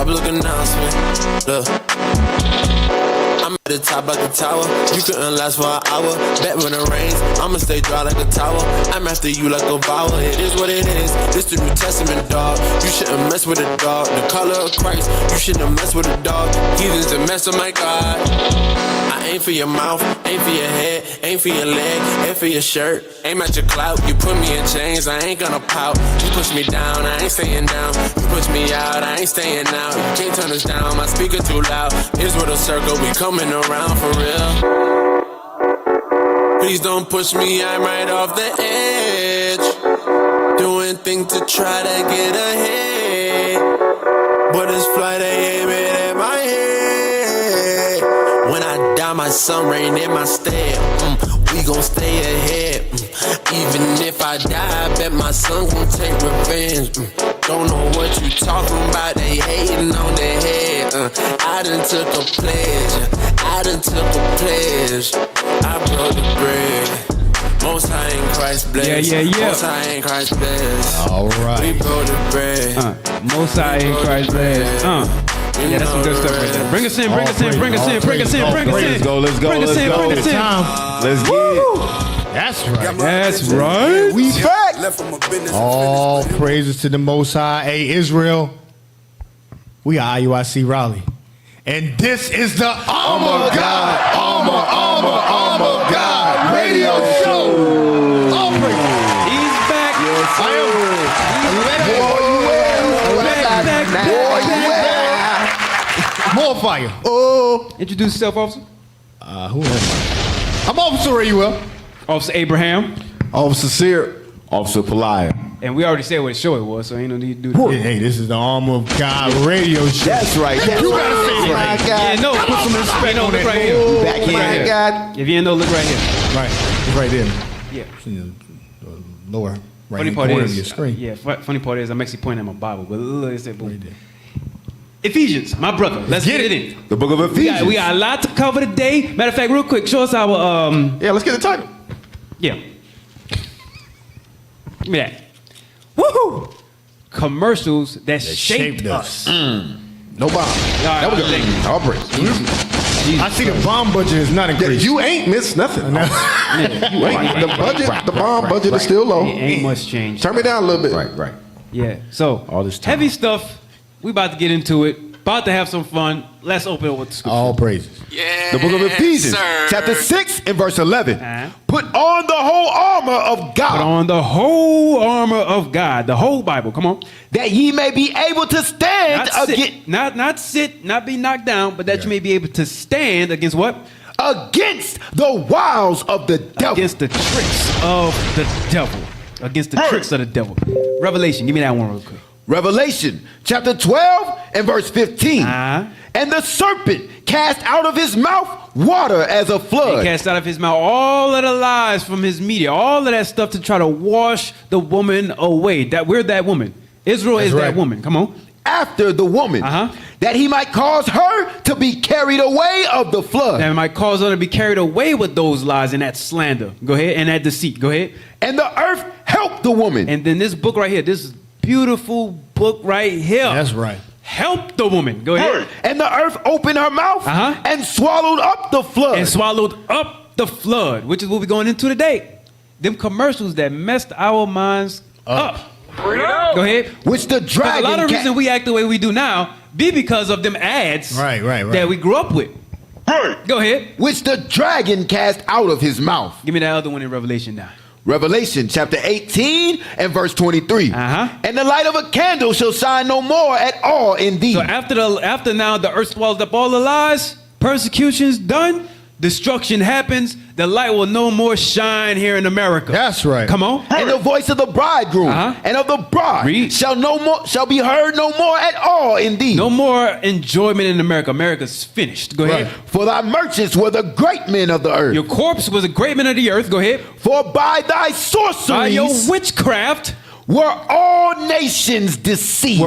public announcement. Look, I'm at the top like a tower. You couldn't last for an hour. Bet when it rains, I'ma stay dry like a towel. I'm after you like a vowel. It is what it is. This the New Testament, dog. You shouldn't mess with a dog. The color of Christ. You shouldn't mess with a dog. Heathens a mess, oh my God. I ain't for your mouth, ain't for your head, ain't for your leg, ain't for your shirt. Aim at your clout. You put me in chains, I ain't gonna pout. You push me down, I ain't staying down. You push me out, I ain't staying out. You can't turn us down, my speaker too loud. Here's where the circle, we coming around for real. Please don't push me, I'm right off the edge. Doing things to try to get ahead. But this flight, they aim it at my head. When I die, my son reign in my stead. We gon' stay ahead. Even if I die, I bet my son gon' take revenge. Don't know what you talking about, they hating on their head. I done took a pledge, I done took a pledge. I broke the bread. Most high in Christ bless. Yeah. Most high in Christ bless. All right. We broke the bread. Most high in Christ bless. Yeah, that's some good stuff right there. Bring us in. Let's go. Let's Let's get it. That's right. We back. All praises to the Most High. Hey, Israel. We are IUIC Raleigh. And this is the Armor God. Armor God radio show. All praises. He's back. Yes, I am. More fire. Oh. Introduce yourself, officer. Who am I? I'm Officer Rayuel. Officer Abraham. Officer Sear. Officer Pelia. And we already said what show it was, so ain't no need to do that. Hey, this is the Armor of God radio show. That's right. You gotta say it right. Yeah, no, put some respect on it right here. Back here. Right God. If you ain't know, look right here. Right. It's right there. Yeah. The lower right Funny part corner is, of your screen. funny part is I'm actually pointing at my Bible, but look, it's that book. Right there. Ephesians, my brother. Let's get it in. The book of Ephesians. We got a lot to cover today. Matter of fact, real quick, show us our Yeah, let's get the title. Yeah. Give me that. Woohoo! Commercials that shaped us. No bomb. Right, That was good. All praise. I see the bomb budget is not increased. You ain't missed nothing. You ain't. The bomb budget is still low. Ain't much change. Turn me down a little bit. Right. Yeah. So All this time. heavy stuff. We about to get into it. About to have some fun. Let's open it with the scripture. All praises. Yeah, The book of Ephesians, sir. chapter 6 and verse 11. Uh-huh. Put on the whole armor of God. Put on the whole armor of God, the whole Bible. Come on. That ye may be able to stand Not sit, not be knocked down, but that you may be able to stand against what? against the wiles of the devil. Against the tricks of the devil. Against the tricks of the devil. Revelation, give me that one real quick. Revelation chapter 12 and verse 15. Uh-huh. And the serpent cast out of his mouth water as a He flood. cast out of his mouth all of the lies from his media, all of that stuff to try to wash the woman away. We're that woman. Israel is right. that woman. Come on. After the woman, that he might cause her to be carried away of the flood. That might cause her to be carried away with those lies and that slander. Go ahead. And that deceit. Go ahead. And the earth helped the woman. And then this book right here, this beautiful book right here. That's right. Help the woman. Go ahead. And the earth opened her mouth and swallowed up the flood. And swallowed up the flood, which is what we're going into today. Them commercials that messed our minds up. Go ahead. Which the dragon. A lot of reason we act the way we do now be because of them ads Right. that we grew up with. Go ahead. Which the dragon cast out of his mouth. Give me that other one in Revelation now. Revelation chapter 18 and verse 23. And the light of a candle shall shine no more at all in thee. So after now the earth swallows up all the lies, persecution's done, destruction happens, the light will no more shine here in America. That's right. Come on. And the voice of the bridegroom and of the bride shall be heard no more at all in thee. No more enjoyment in America. America's finished. Go ahead. For thy merchants were the great men of the earth. Your corpse was a great man of the earth. Go ahead. For by thy sorceries, by your witchcraft, were all nations deceived.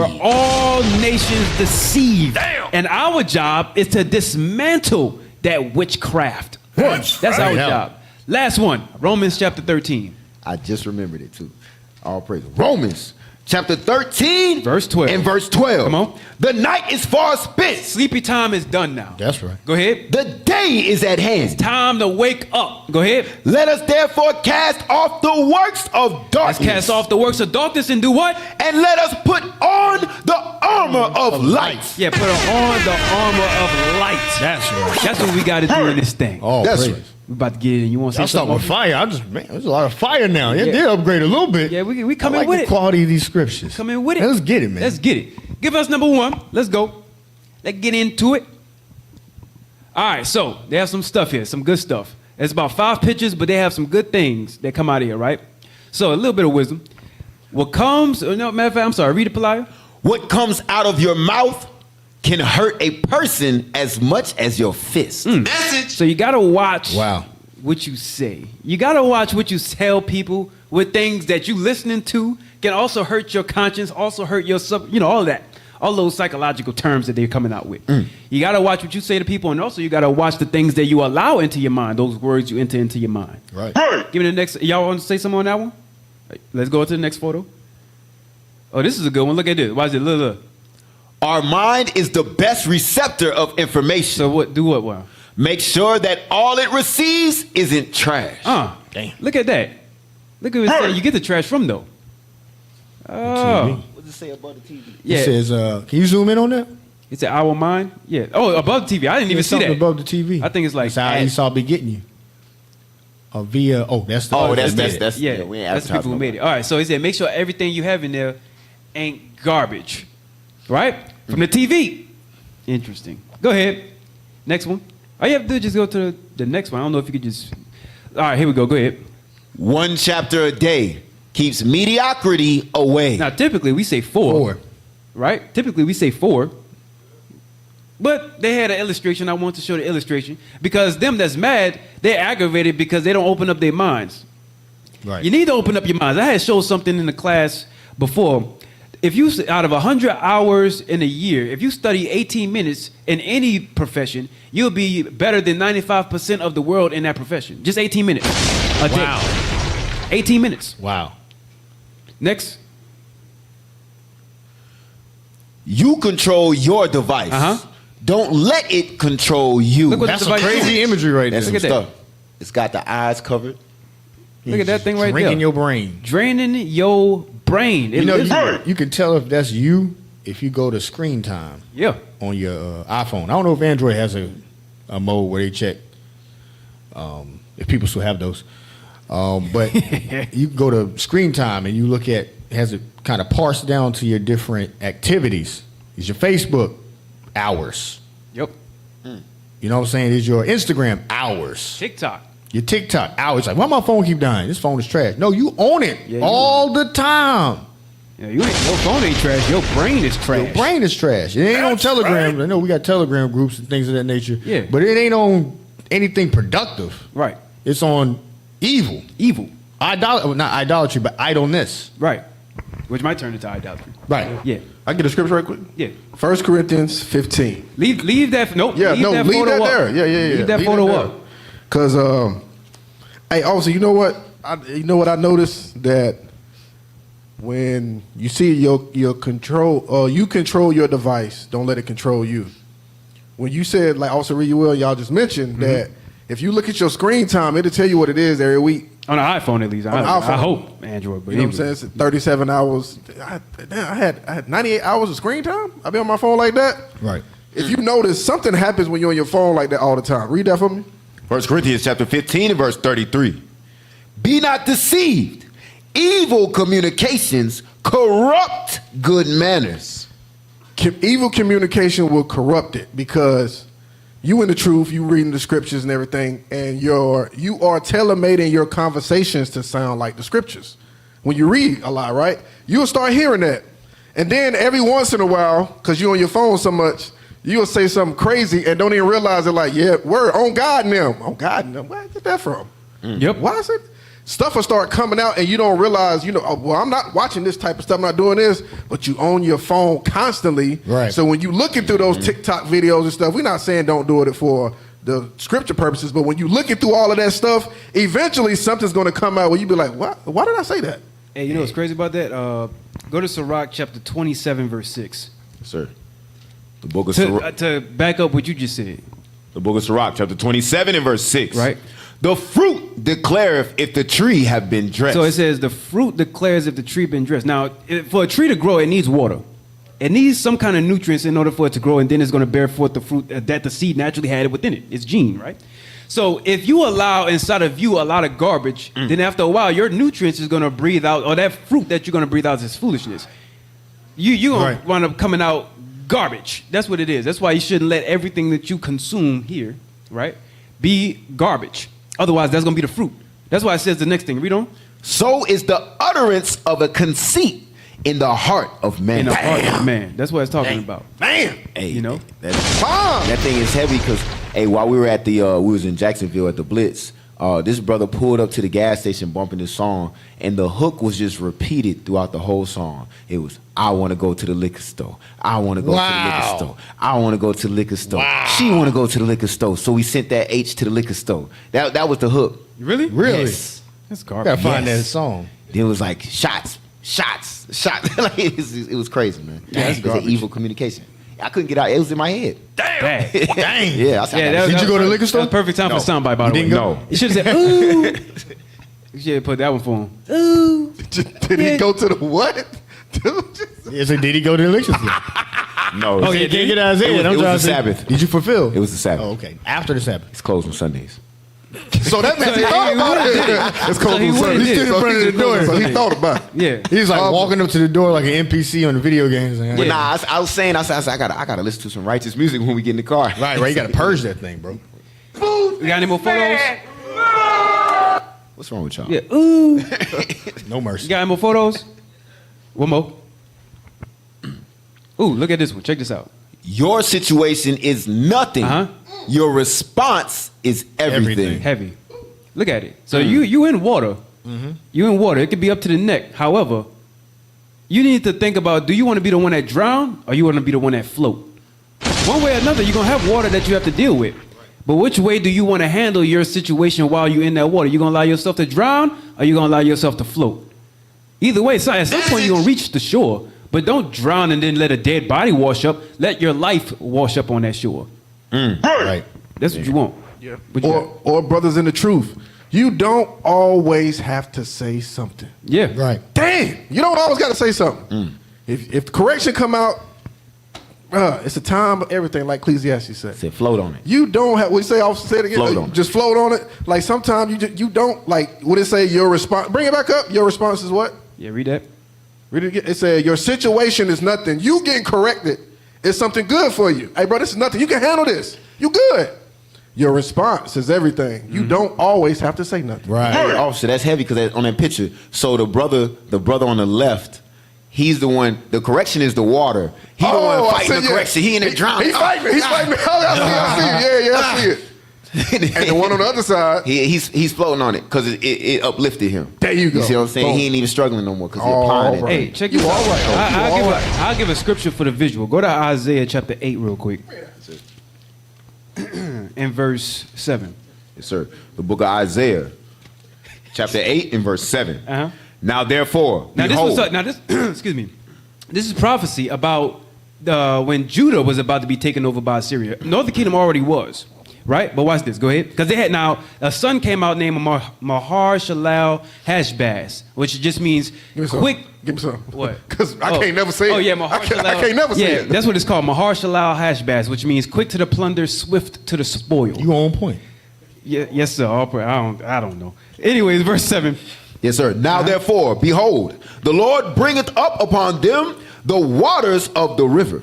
Damn. And our job is to dismantle that witchcraft. That's our job. Last one, Romans chapter 13. I just remembered it too. All praise. Romans chapter 13, Verse 12. and verse 12. Come on. The night is far spent. Sleepy time is done now. That's right. Go ahead. The day is at hand. Time to wake up. Go ahead. Let us therefore cast off the works of Let's darkness. cast off the works of darkness and do what? And let us put on the armor of light. Yeah, put on the armor of light. That's right. That's what we got to do in this thing. Oh, That's praise. right. We about to get in. You want to say I'll start something? with fire. Man, there's a lot of fire now. It Yeah. did upgrade a little bit. Yeah, we come I in like with the it. quality of these scriptures. Come in with it. Let's get it, man. Let's get it. Give us number one. Let's go. Let's get into it. All right, so they have some stuff here, some good stuff. It's about 5 pictures, but they have some good things that come out of here, right? So a little bit of wisdom. What comes, no, matter of fact, I'm sorry, read it, Pelayo. What comes out of your mouth can hurt a person as much as your fist. So you got to watch Wow. what you say. You got to watch what you tell people with things that you listening to can also hurt your conscience, also hurt your, all that. All those psychological terms that they're coming out with. You got to watch what you say to people, and also you got to watch the things that you allow into your mind, those words you enter into your mind. Right. Give me the next. Y'all want to say something on that one? Let's go to the next photo. Oh, this is a good one. Look at this. Why is it? Look. Our mind is the best receptor of information. So what? Do what? Wow. Make sure that all it receives isn't trash. Damn. Look at that. Look at what it says. You get the trash from though. Oh. What does it say above the TV? Yeah. It says, can you zoom in on that? It's an our mind. Yeah. Oh, above the TV. I didn't even see something that. above the TV. I think it's like that's how Esau be getting you. Via that's the yeah. we ain't That's the people who made it. All right. So he said, make sure everything you have in there ain't garbage, right? From the TV. Interesting. Go ahead. Next one. All you have to do is just go to the next one. I don't know if you could just. All right. Here we go. Go ahead. One chapter a day keeps mediocrity away. Now, typically we say 4. Right? Typically we say 4. But they had an illustration. I want to show the illustration because them that's mad, they're aggravated because they don't open up their minds. Right. You need to open up your minds. I had showed something in the class before. If you, out of 100 hours in a year, if you study 18 minutes in any profession, you'll be better than 95% of the world in that profession. Just 18 minutes a day. Wow. 18 minutes. Wow. Next. You control your device. Don't let it control you. Look what That's the some device crazy is. imagery right That's there. some Look at that. stuff. It's got the eyes covered. Look at that thing right Draining there. your brain. Draining your brain. It You know, literally- you can tell if that's you if you go to screen time yeah. on your iPhone. I don't know if Android has a mode where they check if people still have those. But you can go to screen time and you look at, has it kind of parsed down to your different activities. Is your Facebook hours? Yep. You know what I'm saying? Is your Instagram hours? TikTok. Your TikTok hours. Like, why my phone keep dying? This phone is trash. No, you own it Yeah, you all the time. Yeah, your phone ain't trash. Your brain is trash. Your brain is trash. It ain't on Telegram. I know we got Telegram groups and things of that nature. Yeah. But it ain't on anything productive. Right. It's on evil. Evil. Not idolatry, but idleness. Right. Which might turn into idolatry. Right. Yeah. I get a scripture right quick. Yeah. 1 Corinthians 15. Leave that. Nope. Yeah, leave no, that leave photo that up. there. Yeah. Leave that photo up. Because, hey, also, you know what? I noticed that when you see your control, you control your device. Don't let it control you. When you said, like also read well, y'all just mentioned that if you look at your screen time, it'll tell you what it is every week. On an iPhone, at least. On an I iPhone. hope Android. But You know what I'm saying? It's 37 hours. I had 98 hours of screen time. I be on my phone like that. Right. If you notice, something happens when you're on your phone like that all the time. Read that for me. 1 Corinthians chapter 15 and verse 33. Be not deceived. Evil communications corrupt good manners. Evil communication will corrupt it because you in the truth, you reading the scriptures and everything, and you are tailor-making your conversations to sound like the scriptures. When you read a lot, right? You'll start hearing that. And then every once in a while, because you're on your phone so much, you'll say something crazy and don't even realize it like, yeah, word, on God and them. On God and them. Where did that from? Yep. Why is it? Stuff will start coming out and you don't realize, oh, well, I'm not watching this type of stuff, I'm not doing this, but you own your phone constantly. Right. So when you looking through those TikTok videos and stuff, we're not saying don't do it for the scripture purposes, but when you looking through all of that stuff, eventually something's going to come out where you be like, what? Why did I say that? Hey, you know what's crazy about that? Go to Sirach chapter 27, verse 6. Sir. The book of Sirach. To back up what you just said. The book of Sirach, chapter 27 and verse 6. Right. The fruit declareth if the tree have been dressed. So it says the fruit declares if the tree been dressed. Now, for a tree to grow, it needs water. It needs some kind of nutrients in order for it to grow, and then it's going to bear forth the fruit that the seed naturally had within it. It's gene, right? So if you allow inside of you a lot of garbage, then after a while, your nutrients is going to breathe out, or that fruit that you're going to breathe out is foolishness. You're going to wind up coming out garbage. That's what it is. That's why you shouldn't let everything that you consume here, right, be garbage. Otherwise, that's going to be the fruit. That's why it says the next thing. Read on. So is the utterance of a conceit in the heart of man. In the heart of man. That's what it's talking about. Damn. Hey, You know? that thing is heavy because, hey, while we were at the, we was in Jacksonville at the Blitz, this brother pulled up to the gas station bumping this song, and the hook was just repeated throughout the whole song. It was, I want to go to the liquor store. I want to go to the liquor store. I want to go to the liquor store. She want to go to the liquor store. So we sent that H to the liquor store. That was the hook. Really? Really? Yes. That's I garbage. gotta find Yes. that song. Then it was like shots. Like, it was crazy, man. Yeah, that's It's an garbage. evil communication. I couldn't get out. It was in my head. Bad. Dang. Yeah. I said, Yeah, I that gotta- was- Did you go to the liquor That store? was perfect time for soundbite, by the way. didn't go? No. You should have said, ooh. You should have put that one for him. Ooh. Did he go to the what? Yeah, so did he go to the liquor store? No. Oh, yeah, Can't get out of his head. It was I'm trying the to say- Sabbath. Did you fulfill? It was the Sabbath. Oh, okay. After the Sabbath. It's closed on Sundays. So that means he So thought he about would've it. did it. It's So cold he on would've Sunday. did it. He stood in front of the door. So he thought about it. Yeah. He's like walking up to the door like an NPC on the video games. But nah, I was saying, I said, I gotta listen to some righteous music when we get in the car. Right. You got to purge that thing, bro. You got any more photos? What's wrong with y'all? Yeah. Ooh. No mercy. You got any more photos? One more. Ooh, look at this one. Check this out. Your situation is nothing. Uh-huh. Your response is everything. Heavy. Look at it. So you in water. You in water. It could be up to the neck. However, you need to think about, do you want to be the one that drown or you want to be the one that float? One way or another, you're going to have water that you have to deal with. But which way do you want to handle your situation while you're in that water? You going to allow yourself to drown or you going to allow yourself to float? Either way, so at some point you're going to reach the shore. But don't drown and then let a dead body wash up. Let your life wash up on that shore. Right. That's what you want. Yeah. What you got? Or brothers in the truth. You don't always have to say something. Yeah. Right. Damn, you don't always got to say something. If the correction come out, it's a time of everything, like Ecclesiastes said. Said float on it. You don't have. What you say? I'll say it again. Float on it. Just float on it. Like sometimes you don't like. What it say? Your response. Bring it back up. Your response is what? Yeah, read that. Read it again. It said your situation is nothing. You getting corrected is something good for you. Hey, bro, this is nothing. You can handle this. You good. Your response is everything. You don't always have to say nothing. Right. Hey, officer, that's heavy because on that picture. So the brother on the left, he's the one. The correction is the water. He the one I fighting see, the correction. He in there drowning. He's fighting me. He's fighting me. I see. Yeah, I see it. And the one on the other side. He's floating on it because it uplifted him. There you go. You see what I'm saying? Boom. He ain't even struggling no more because he's Oh, applying right. it. Hey, check You this out. all right. You all right. I'll give a scripture for the visual. Go to Isaiah chapter 8 real quick. In verse 7. Yes, sir. The book of Isaiah, chapter 8 and verse 7. Uh-huh. Now therefore, Now behold, this excuse me. This is prophecy about when Judah was about to be taken over by Assyria. Northern Kingdom already was, right? But watch this. Go ahead. Because they had now a son came out named Mahar-shalal Hashbaz, which just means Give me some. quick. Give me some. What? Because I can't never say it. Oh yeah, I can't never say Yeah, it. that's what it's called. Mahar-shalal Hashbaz, which means quick to the plunder, swift to the spoil. You on point. Yeah, yes, sir. I don't know. Anyways, verse 7. yes, sir. Now therefore, behold, the Lord bringeth up upon them the waters of the river,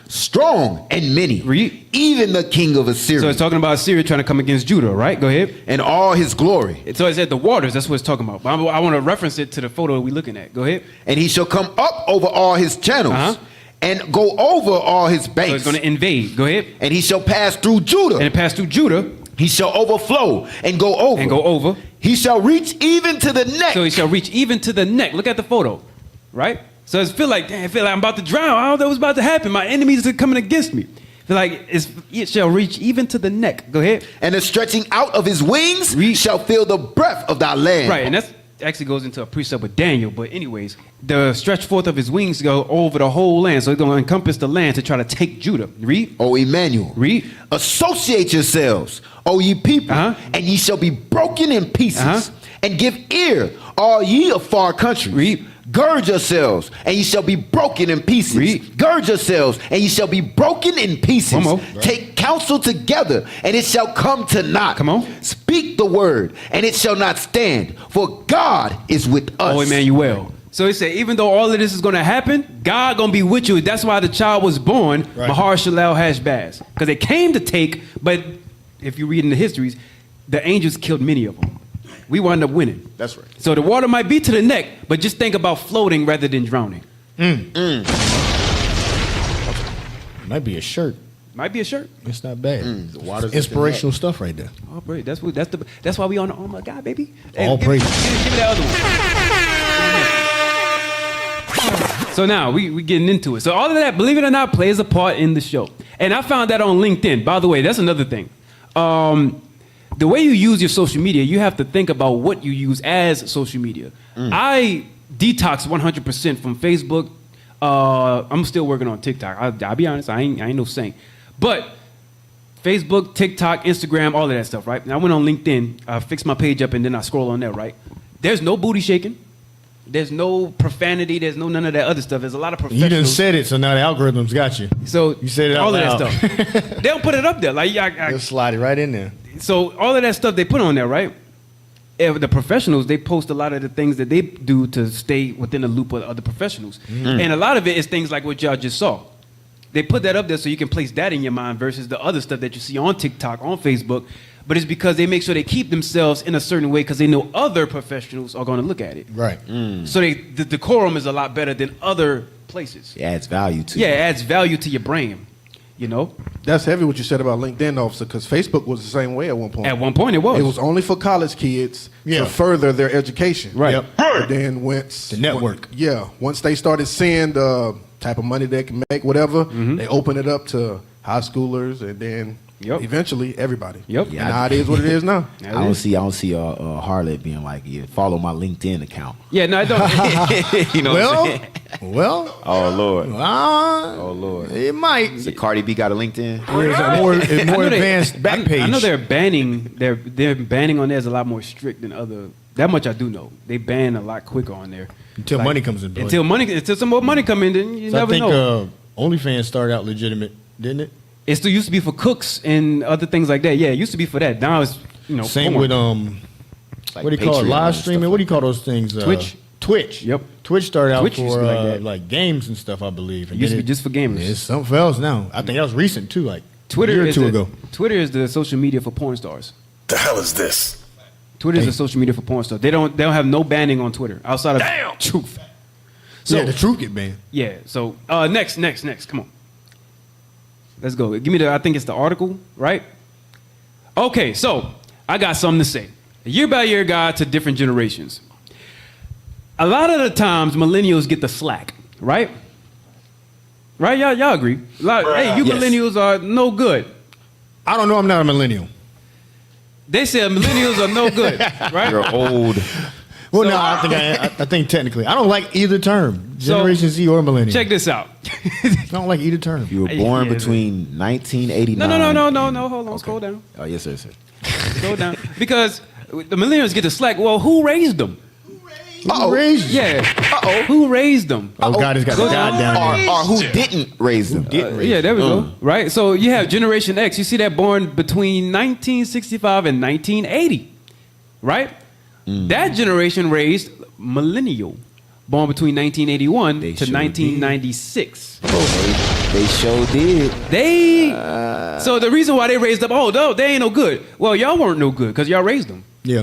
strong and many, Read. even the king of So Assyria, it's talking about Assyria trying to come against Judah, right? Go ahead. and all his glory. So it said the waters, that's what it's talking about. But I want to reference it to the photo we're looking at. Go ahead. And he shall come up over all his channels, Uh-huh. and go over all his So it's banks. going to invade. Go ahead. And he shall pass through Judah. And it passed through Judah He shall overflow and go over. and go over. He shall reach even to the neck. So he shall reach even to the neck. Look at the photo, right? So it feel like, damn, I feel like I'm about to drown. I don't know what's about to happen. My enemies are coming against me. Feel like it shall reach even to the neck. Go ahead. And the stretching out of his wings Reach. shall fill the breadth of thy land. Right, and actually goes into a precept with Daniel. But anyways, the stretch forth of his wings go over the whole land. So it's going to encompass the land to try to take Judah. Read. O Emmanuel. Read. Associate yourselves, O ye people, and ye shall be broken in pieces. And give ear, all ye of far countries. Read. Gird yourselves, and ye shall be broken in pieces. Read. Gird yourselves, and ye shall be broken in pieces. One more. Take counsel together, and it shall come to naught. Come on. Speak the word, and it shall not stand, for God is with us. Oh, Emmanuel. So he said, even though all of this is going to happen, God going to be with you. That's why the child was born, Mahar Shalal Hashbaz. Because they came to take, but if you read in the histories, the angels killed many of them. We wound up winning. That's right. So the water might be to the neck, but just think about floating rather than drowning. Might be a shirt. Might be a shirt. It's not bad. The water's Inspirational stuff right there. Oh, praise. That's why we on the oh my God, baby. Hey, All praise. Give me that other one. So now we getting into it. So all of that, believe it or not, plays a part in the show. And I found that on LinkedIn. By the way, that's another thing. The way you use your social media, you have to think about what you use as social media. I detox 100% from Facebook. I'm still working on TikTok. I'll be honest, I ain't no saint. But Facebook, TikTok, Instagram, all of that stuff, right? And I went on LinkedIn, I fixed my page up, and then I scroll on there, right? There's no booty shaking. There's no profanity. There's no none of that other stuff. There's a lot of professionals. You done said it, so now the algorithms got you. So you said it out all loud. of that stuff. They don't put it up there. Like They'll slide it right in there. So all of that stuff they put on there, right? The professionals, they post a lot of the things that they do to stay within the loop of other professionals. And a lot of it is things like what y'all just saw. They put that up there so you can place that in your mind versus the other stuff that you see on TikTok, on Facebook. But it's because they make sure they keep themselves in a certain way because they know other professionals are going to look at it. Right. So the decorum is a lot better than other places. It adds value to it adds value to your brain, you know? That's heavy what you said about LinkedIn, officer, because Facebook was the same way at one point. At one point, it was. It was only for college kids to further their education. Right. Yep. But then once The network. Once they started seeing the type of money they can make, whatever, they opened it up to high schoolers and then eventually everybody. Yep. And now it is what it is now. I don't see a harlot being like, follow my LinkedIn account. Yeah, no, I don't. You know what I'm saying? Well. Oh Lord. Oh Lord. It might. So Cardi B got a LinkedIn? It's more advanced back page. I know they're banning on there is a lot more strict than other. That much I do know. They ban a lot quicker on there. Until money comes in play. Until some more money come in, then you never know. I think OnlyFans started out legitimate, didn't it? It still used to be for cooks and other things like that. Yeah, it used to be for that. Now it's same porn. with what do you call it? Live streaming? What do you call those things? Twitch. Yep. Twitch started out Twitch used to for be like games and stuff, I believe. And It used to be just for gamers. It's something else now. I think that was recent too, like Twitter a year or two ago. Twitter is the social media for porn stars. The hell is this? Twitter is the social media for porn stars. They don't have no banning on Twitter outside of truth. So yeah, the truth get banned. Yeah. So next. Come on. Let's go. Give me I think it's the article, right? Okay, so I got something to say. A year by year guide to different generations. A lot of the times, millennials get the slack, right? Right? Y'all agree? Hey, you millennials are no good. I don't know. I'm not a millennial. They said millennials are no good, right? You're old. Well, no, I think technically. I don't like either term, Generation Z or millennial. Check this out. I don't like either term. You were born between 1989. No. Hold on. Scroll down. Oh, yes, sir. Scroll down. Because the millennials get the slack. Well, who raised them? Who raised you? Yeah. Who raised them? Oh, God has got the God down there. Or who didn't raise them? Yeah, there we go. Right? So you have Generation X. You see that born between 1965 and 1980. Right? That generation raised millennial, born between 1981 to 1996. They sure did. So the reason why they raised up, no, they ain't no good. Well, y'all weren't no good because y'all raised them. Yeah.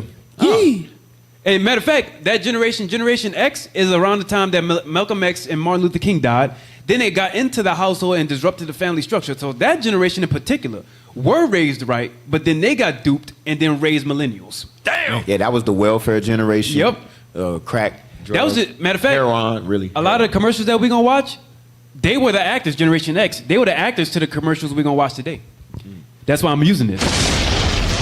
And matter of fact, that Generation X, is around the time that Malcolm X and Martin Luther King died. Then they got into the household and disrupted the family structure. So that generation in particular were raised right, but then they got duped and then raised millennials. Damn. Yeah, that was the welfare generation. Yep. Crack, drugs, that was it. Matter of fact, heroin, really. A lot of the commercials that we're going to watch, they were the actors, Generation X. They were the actors to the commercials we're going to watch today. That's why I'm using this.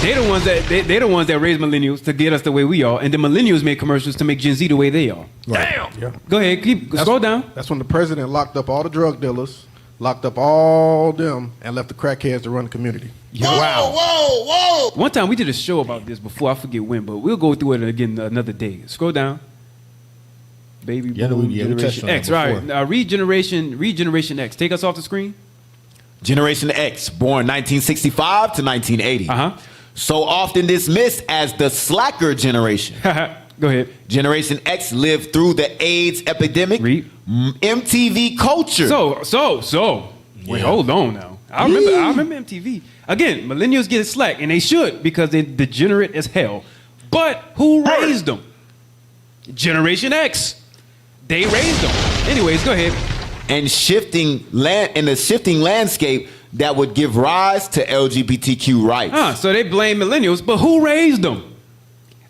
They the ones that raised millennials to get us the way we are, and the millennials made commercials to make Gen Z the way they are. Damn. Yeah. Go ahead, scroll down. That's when the president locked up all the drug dealers, locked up all them, and left the crackheads to run the community. Whoa. One time we did a show about this before, I forget when, but we'll go through it again another day. Scroll down. Baby boom, we touched Generation on X. that Right. before. Now read Generation X. Take us off the screen. Generation X, born 1965 to 1980. Uh-huh. So often dismissed as the slacker generation. Go ahead. Generation X lived through the AIDS epidemic, Read. MTV culture. So. Wait, hold on now. I remember MTV. Again, millennials get slack, and they should because they're degenerate as hell. But who raised them? Generation X. They raised them. Anyways, go ahead. and the shifting landscape that would give rise to LGBTQ rights. So they blame millennials, but who raised them?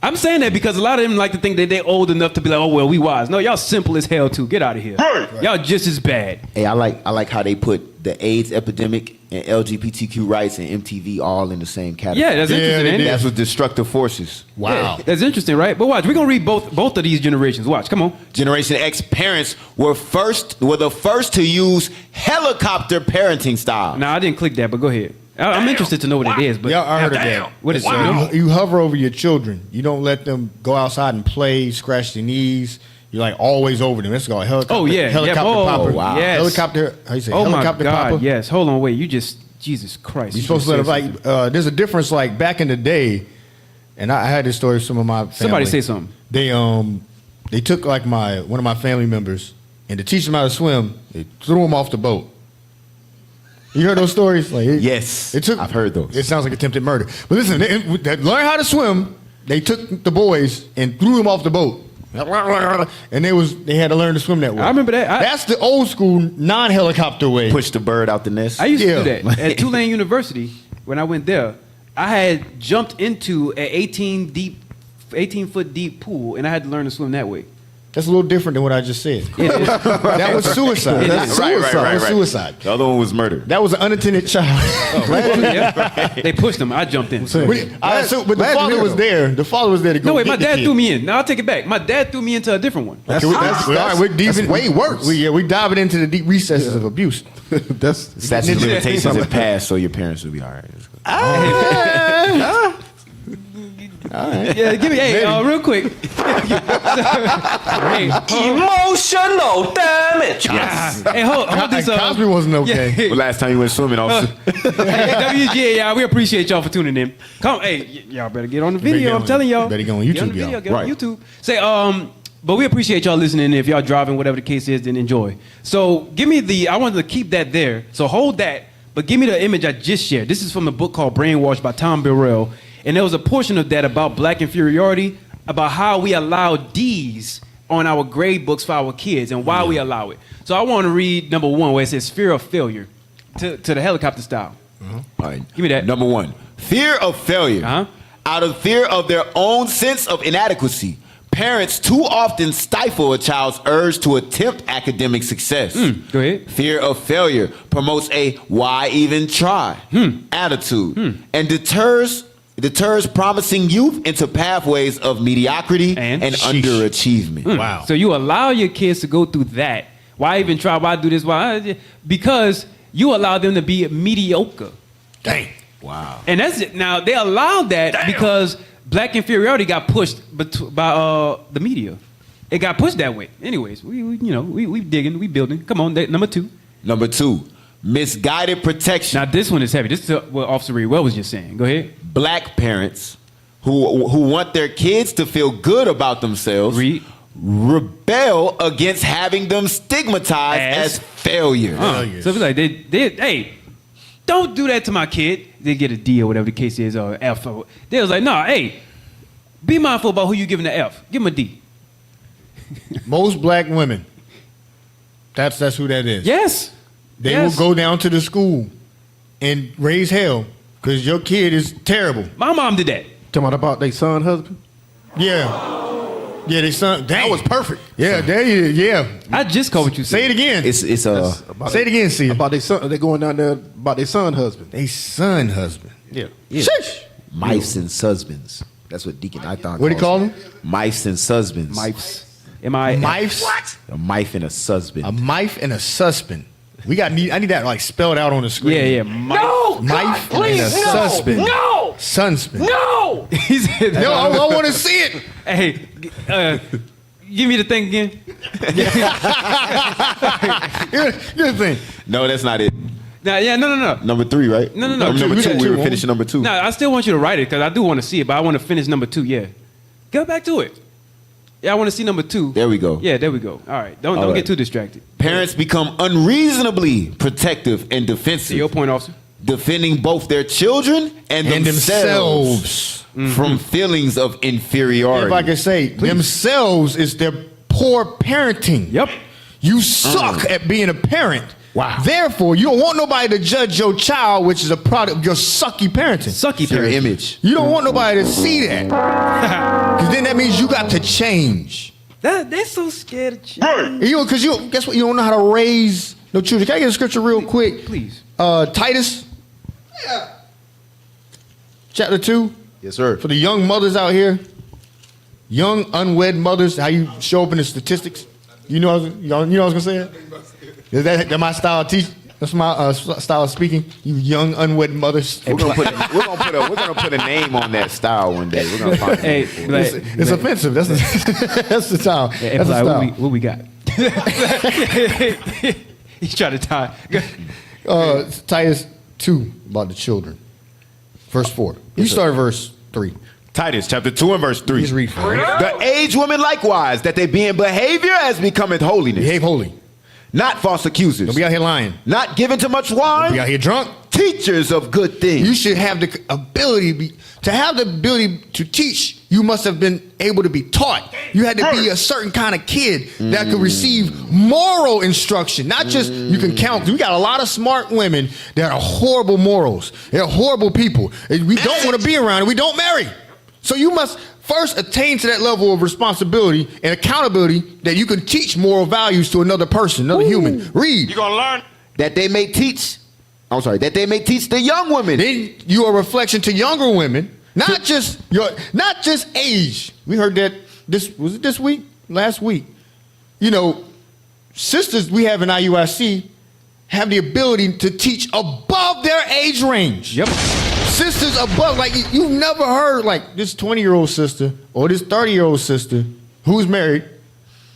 I'm saying that because a lot of them like to think that they're old enough to be like, oh, well, we wise. No, y'all simple as hell, too. Get out of here. Right. Y'all just as bad. Hey, I like how they put the AIDS epidemic and LGBTQ rights and MTV all in the same category. Yeah, that's interesting, ain't it? That's what destructive forces. Wow. Yeah, that's interesting, right? But watch, we're going to read both of these generations. Watch, come on. Generation X parents were the first to use helicopter parenting style. Now, I didn't click that, but go ahead. I'm interested to know what it is. But Yeah, I heard of that. What is it? You hover over your children. You don't let them go outside and play, scratch their knees. You're like always over them. It's called helicopter. Oh, yeah. Helicopter popper. Wow. Yes. Helicopter, how you say? Oh, my Helicopter God, popper. yes. Hold on, wait. You just, Jesus Christ. You're supposed to let them, like, there's a difference, like, back in the day, and I had this story with some of my family. Somebody say something. They took, like, one of my family members, and to teach them how to swim, they threw him off the boat. You heard those stories? Like, Yes, I've heard those. It sounds like attempted murder. But listen, they learn how to swim. They took the boys and threw them off the boat. And they had to learn to swim that way. I remember that. That's the old school non-helicopter way. Push the bird out the nest. I used to do Yeah. that. At Tulane University, when I went there, I had jumped into an 18-foot deep pool, and I had to learn to swim that way. That's a little different than what I just said. Yeah. That was suicide. It That's is. suicide. Right. That was suicide. The other one was murder. That was an unattended child. Yeah. They pushed him. I jumped in. But the Glad father to was hear, there. The father was there to go. No, wait, get my the dad kid. threw me in. No, I'll take it back. My dad threw me into a different one. That's We're way worse. We diving into the deep recesses of abuse. That's Statute of limitations have passed, so your parents will be all right. Yeah, give me, real quick. Hey, Emotional damage. Yes. hey, hold this up. Cosby wasn't okay. Yeah. The last time you went swimming, officer? Hey, WGA, y'all, we appreciate y'all for tuning in. Come, hey, y'all better get on the video. I'm telling y'all. Better get on Get YouTube, on the video, y'all. get on Right. YouTube. Say, but we appreciate y'all listening. If y'all driving, whatever the case is, then enjoy. So give me I wanted to keep that there. So hold that, but give me the image I just shared. This is from a book called Brainwashed by Tom Burrell. And there was a portion of that about black inferiority, about how we allow D's on our grade books for our kids and why we allow it. So I want to read number 1 where it says fear of failure to the helicopter style. All right. Give me that. Number 1, fear of failure. Uh-huh. Out of fear of their own sense of inadequacy, parents too often stifle a child's urge to attempt academic success. Go ahead. Fear of failure promotes a why even try attitude and deters promising youth into pathways of mediocrity And and sheesh. underachievement. Wow. So you allow your kids to go through that. Why even try? Why do this? Why? Because you allow them to be mediocre. Dang. Wow. And that's it. Now they allowed that because black inferiority got pushed by the media. It got pushed that way. Anyways, we digging, we building. Come on, number 2. Number 2, misguided protection. Now this one is heavy. This is what Officer Reed Well was just saying. Go ahead. Black parents who want their kids to feel good about themselves Read. rebel against having them stigmatized as failure. So it's like hey, don't do that to my kid. They get a D or whatever the case is, or F. They was like, no, hey, be mindful about who you giving the F. Give them a D. Most black women. That's who that is. Yes. They Yes. will go down to the school and raise hell because your kid is terrible. My mom did that. talking about their son husband. Yeah. Yeah, they son. That was perfect. Yeah, there you. Yeah. I just caught what you said. Say it again. It's Say it again, see. About their son. They're going down there about their son husband. They son husband. Yeah. Yeah. Sheesh. Mice and husbands. That's what Deacon I thought. What do you call them? Mice and husbands. Mifes. Mice. A mife and a husband. A mife and a suspend. I need that like spelled out on the screen. Yeah. No! Mife God, please, and a no! suspend. No! Sunspend. No! He said, No, I want to see it. hey, give me the thing again. Good thing. No, that's not it. No. Number 3, right? No. Number We 2. got We two were more. finishing number 2. No, I still want you to write it because I do want to see it, but I want to finish number 2. Yeah, go back to it. Yeah, I want to see number 2. There we go. Yeah, there we go. All right, don't right. get too distracted. Parents become unreasonably protective and To defensive, your point, officer. defending both their children and themselves from feelings of inferiority. If I can say, themselves is their poor parenting. Yep. You suck at being a parent. Wow. Therefore, you don't want nobody to judge your child, which is a product of your sucky parenting. Sucky It's your parent. image. You don't want nobody to see that. Because then that means you got to change. They're so scared of change. Because guess what? You don't know how to raise no children. Can I get a scripture real quick? Please. Titus. Chapter 2. Yes, sir. For the young mothers out here, young unwed mothers, how you show up in the statistics. You know what I was gonna say? Is that my style of teach? That's my style of speaking. You young unwed mothers. We're gonna put a name on that style one day. We're gonna find Hey, it. Black, It's offensive. That's that's the style. Hey, That's the Black, style. what we got? He's trying to tie. Titus 2 about the children. Verse 4. You start verse 3. Titus chapter 2 and verse 3. Just read for me. The aged women likewise, that they be in behavior as becometh holiness, Behave holy. not false accusers, Don't be out here lying. not given to much Don't be out wine, here drunk. teachers of good things. You should have the ability to teach. You must have been able to be taught. You had to be a certain kind of kid that could receive moral instruction, not just you can count. We got a lot of smart women that are horrible morals. They're horrible people. And we don't want to be around, and we don't marry. So you must first attain to that level of responsibility and accountability that you can teach moral values to another person, another human. Read. gonna learn? that they may teach the young women. Then you are a reflection to younger women, not just age. We heard that this week, last week. You know, sisters we have in IUIC have the ability to teach above their age range. Yep. Sisters above, like you've never heard like this 20-year-old sister or this 30-year-old sister who's married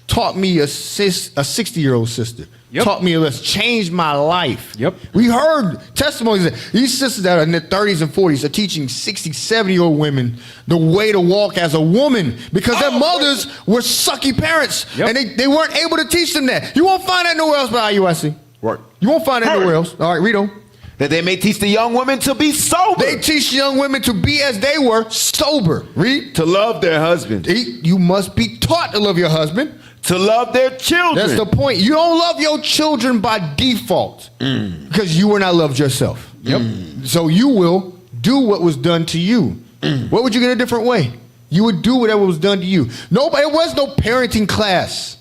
taught me a 60-year-old sister. Yep. Taught me a lesson, changed my life. Yep. We heard testimonies that these sisters that are in their 30s and 40s are teaching 60, 70-year-old women the way to walk as a woman because their mothers were sucky parents. Yep. And they weren't able to teach them that. You won't find that nowhere else but IUIC. Right. You won't find that nowhere else. All right, read on. That they may teach the young women to be sober, They teach young women to be as they were, sober. Read. to love their husband, You must be taught to love your husband. to love their children. That's the point. You don't love your children by default because you were not loved yourself. Yep. So you will do what was done to you. What would you get a different way? You would do whatever was done to you. Nobody. It was no parenting class.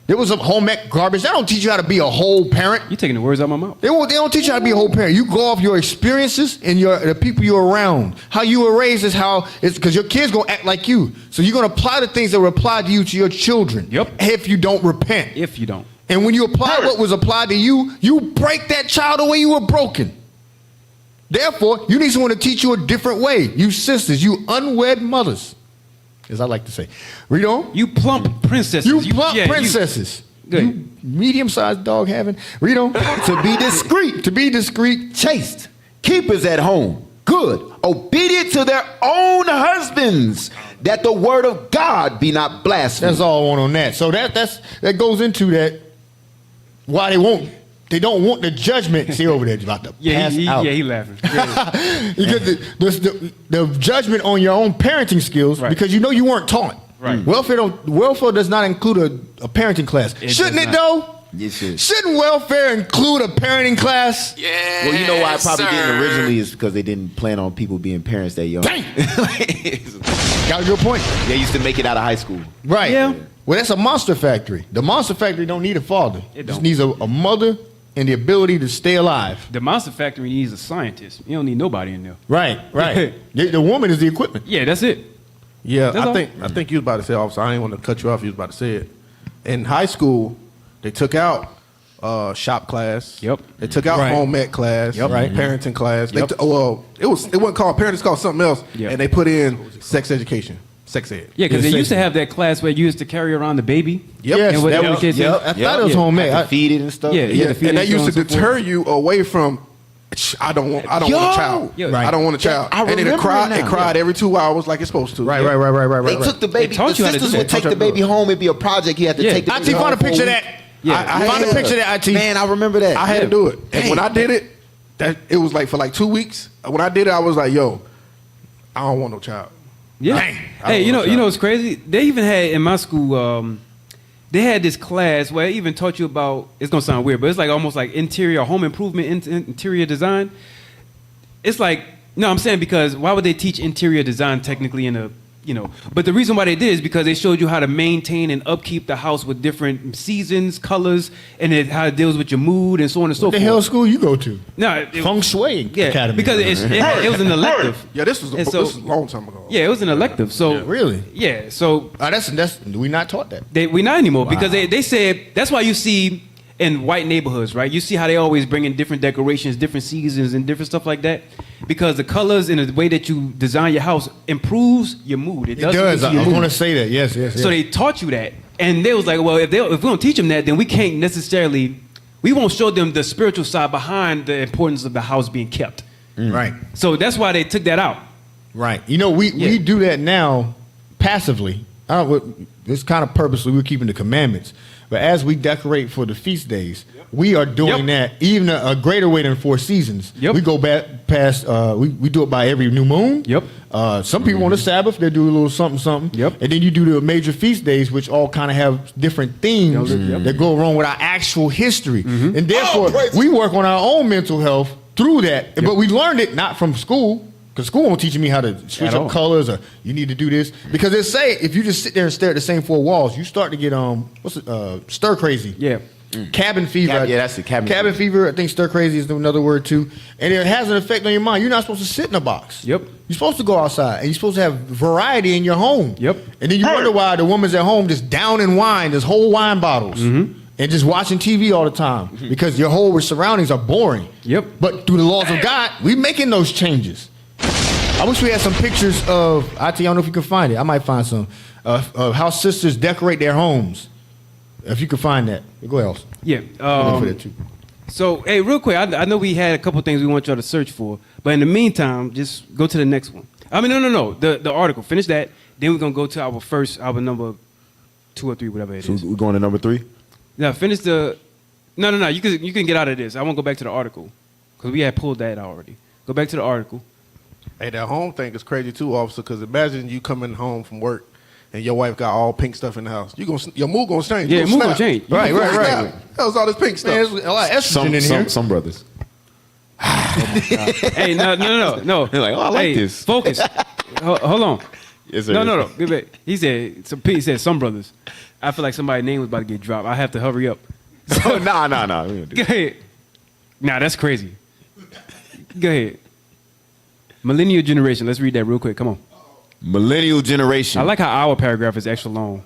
There was some home ec garbage. They don't teach you how to be a whole parent. You taking the words out of my mouth. They don't teach you how to be a whole parent. You go off your experiences and the people you're around. How you were raised is how it's because your kids gonna act like you. So you're gonna apply the things that were applied to you to your children. Yep. If you don't repent. If you don't. And when you apply what was applied to you, you break that child the way you were broken. Therefore, you need someone to teach you a different way. You sisters, you unwed mothers, as I like to say. Read on. You plump princesses. You plump yeah, princesses. Good. You medium-sized dog having. Read on. to be discreet, To be discreet. chaste, keepers at home, good, obedient to their own husbands, that the word of God be not blasphemed. That's all I want on that. So that goes into that. Why they don't want the judgment. See over there, about to pass out. he laughing. Yeah. Because the judgment on your own parenting skills, Right. because you know you weren't taught. Right. Welfare does not include a parenting class. It Shouldn't does it not. though? It should. Shouldn't welfare include a parenting class? Yeah. Well, you know why I probably didn't originally is because they didn't plan on people being parents that young. Dang. Got a good point. They used to make it out of high school. Right. Yeah. Well, that's a monster factory. The monster factory don't need a father. It just don't. needs a mother and the ability to stay alive. The Monster Factory needs a scientist. You don't need nobody in there. Right. The woman is the equipment. Yeah, that's it. Yeah, That's all. I think you was about to say, officer. I didn't want to cut you off. You was about to say it. In high school, they took out shop class. Yep. They took out Right. home ec class. Yep. Right. Parenting class. Yep. It wasn't called parenting. It's called something else. Yep. And they put in sex education, sex ed. Yeah, because Yeah, they used to safety. have that class where you used to carry around the baby. Yep. Yes, And what that the was, kids yep. say- I thought it was Yeah. homemade. Had to feed it and stuff. Yeah, Yeah, the feeding and that used to so on and so deter forth. you away from. I don't want a child. Yo, Right. I don't want a child. I And then it remember cried. it It now. cried every 2 hours like it's supposed to. Right. They took the baby. taught The you how to sisters do would that. take the baby home. It'd be a project. He had to Yeah. take the IT, baby home find a for picture of week. that. Yeah. I Find a picture of that, IT. Man, I remember that. I had to do it. And when I did it, it was like for like 2 weeks. When I did it, I was like, yo, I don't want no child. Yeah. Dang. Hey, you know what's crazy? They even had in my school, they had this class where it even taught you about. It's gonna sound weird, but it's like almost like interior home improvement, interior design. It's like no, I'm saying because why would they teach interior design technically in a But the reason why they did is because they showed you how to maintain and upkeep the house with different seasons, colors, and how it deals with your mood and so on and so What the forth. hell school you go to? No, Feng Shui yeah, Academy. because it was an elective. Yeah, this was And this was a long time ago. Yeah, it was an elective. So Really? yeah. So That's we not taught that. we not anymore because they said that's why you see in white neighborhoods, right? You see how they always bring in different decorations, different seasons, and different stuff like that because the colors and the way that you design your house improves your mood. It does. I Your was mood. going to say that. Yes. So they taught you that, and they was like, well, if we don't teach them that, then we can't necessarily. We won't show them the spiritual side behind the importance of the house being kept. Right. So that's why they took that out. Right. You know, we Yeah. do that now passively. It's kind of purposely. We're keeping the commandments. But as we decorate for the feast days, we are doing that even a greater way than 4 seasons. Yep. We go back past, we do it by every new moon. Yep. Some people on the Sabbath, they do a little something. Yep. And then you do the major feast days, which all kind of have different themes that go along with our actual history. And therefore, we work on our own mental health through that. But we learned it not from school. Because school won't teach me how to switch At up all. colors or you need to do this. Because they say if you just sit there and stare at the same 4 walls, you start to get stir crazy. Yeah. Cabin fever. Yeah, that's the cabin Cabin fever. I think stir crazy is another word too. And it has an effect on your mind. You're not supposed to sit in a box. Yep. You're supposed to go outside and you're supposed to have variety in your home. Yep. And then you wonder why the woman's at home just downing wine, just whole wine bottles. And just watching TV all the time because your whole surroundings are boring. Yep. But through the laws of God, we're making those changes. I wish we had some pictures of, I don't know if you can find it. I might find some, of how sisters decorate their homes. If you can find that. Go ahead, Elsa. Yeah. Look for that too. So, hey, real quick, I know we had a couple things we want y'all to search for, but in the meantime, just go to the next one. I mean, no. The article. Finish that. Then we're going to go to our number 2 or 3, whatever it So is. we're going to number 3. Now, finish the... No. You can get out of this. I won't go back to the article because we had pulled that out already. Go back to the article. Hey, that home thing is crazy too, officer. Because imagine you coming home from work and your wife got all pink stuff in the house. Your mood gonna change. Yeah, You mood gonna snap. change. You Right. snap. That was all this pink stuff. Man, there's a lot of estrogen in here. Some brothers. Hey, no. They're like, oh, I like Hey, this. Focus. Hold on. Yes, sir. No. Get back. He said some brothers. I feel like somebody's name was about to get dropped. I have to hurry up. Oh, nah. We don't do Go that. ahead. Nah, that's crazy. Go ahead. Millennial generation. Let's read that real quick. Come on. Millennial generation. I like how our paragraph is extra long.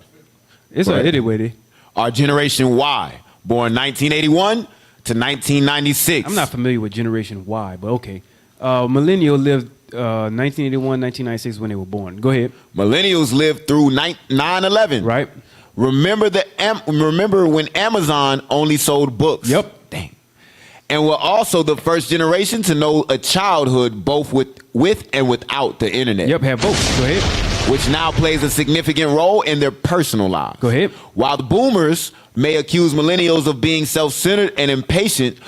It's Right. anyway. Our generation Y, born 1981 to 1996. I'm not familiar with Generation Y, but okay. Millennial lived 1981, 1996 when they were born. Go ahead. Millennials lived through 9/11. Right. Remember when Amazon only sold books? Yep. Dang. And were also the first generation to know a childhood both with and without the internet. Yep. Have both. Go ahead. Which now plays a significant role in their personal lives. Go ahead. While the boomers may accuse millennials of being self-centered and impatient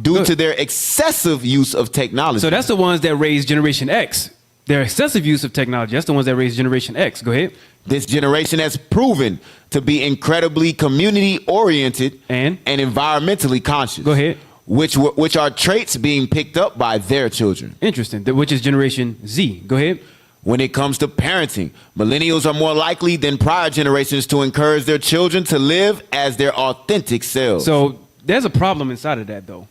due Good. to their excessive use of technology. So that's the ones that raised Generation X. Their excessive use of technology. That's the ones that raised Generation X. Go ahead. This generation has proven to be incredibly community-oriented And environmentally conscious. Go ahead. Which are traits being picked up by their children. Interesting. Which is Generation Z. Go ahead. When it comes to parenting, millennials are more likely than prior generations to encourage their children to live as their authentic selves. So there's a problem inside of that, though.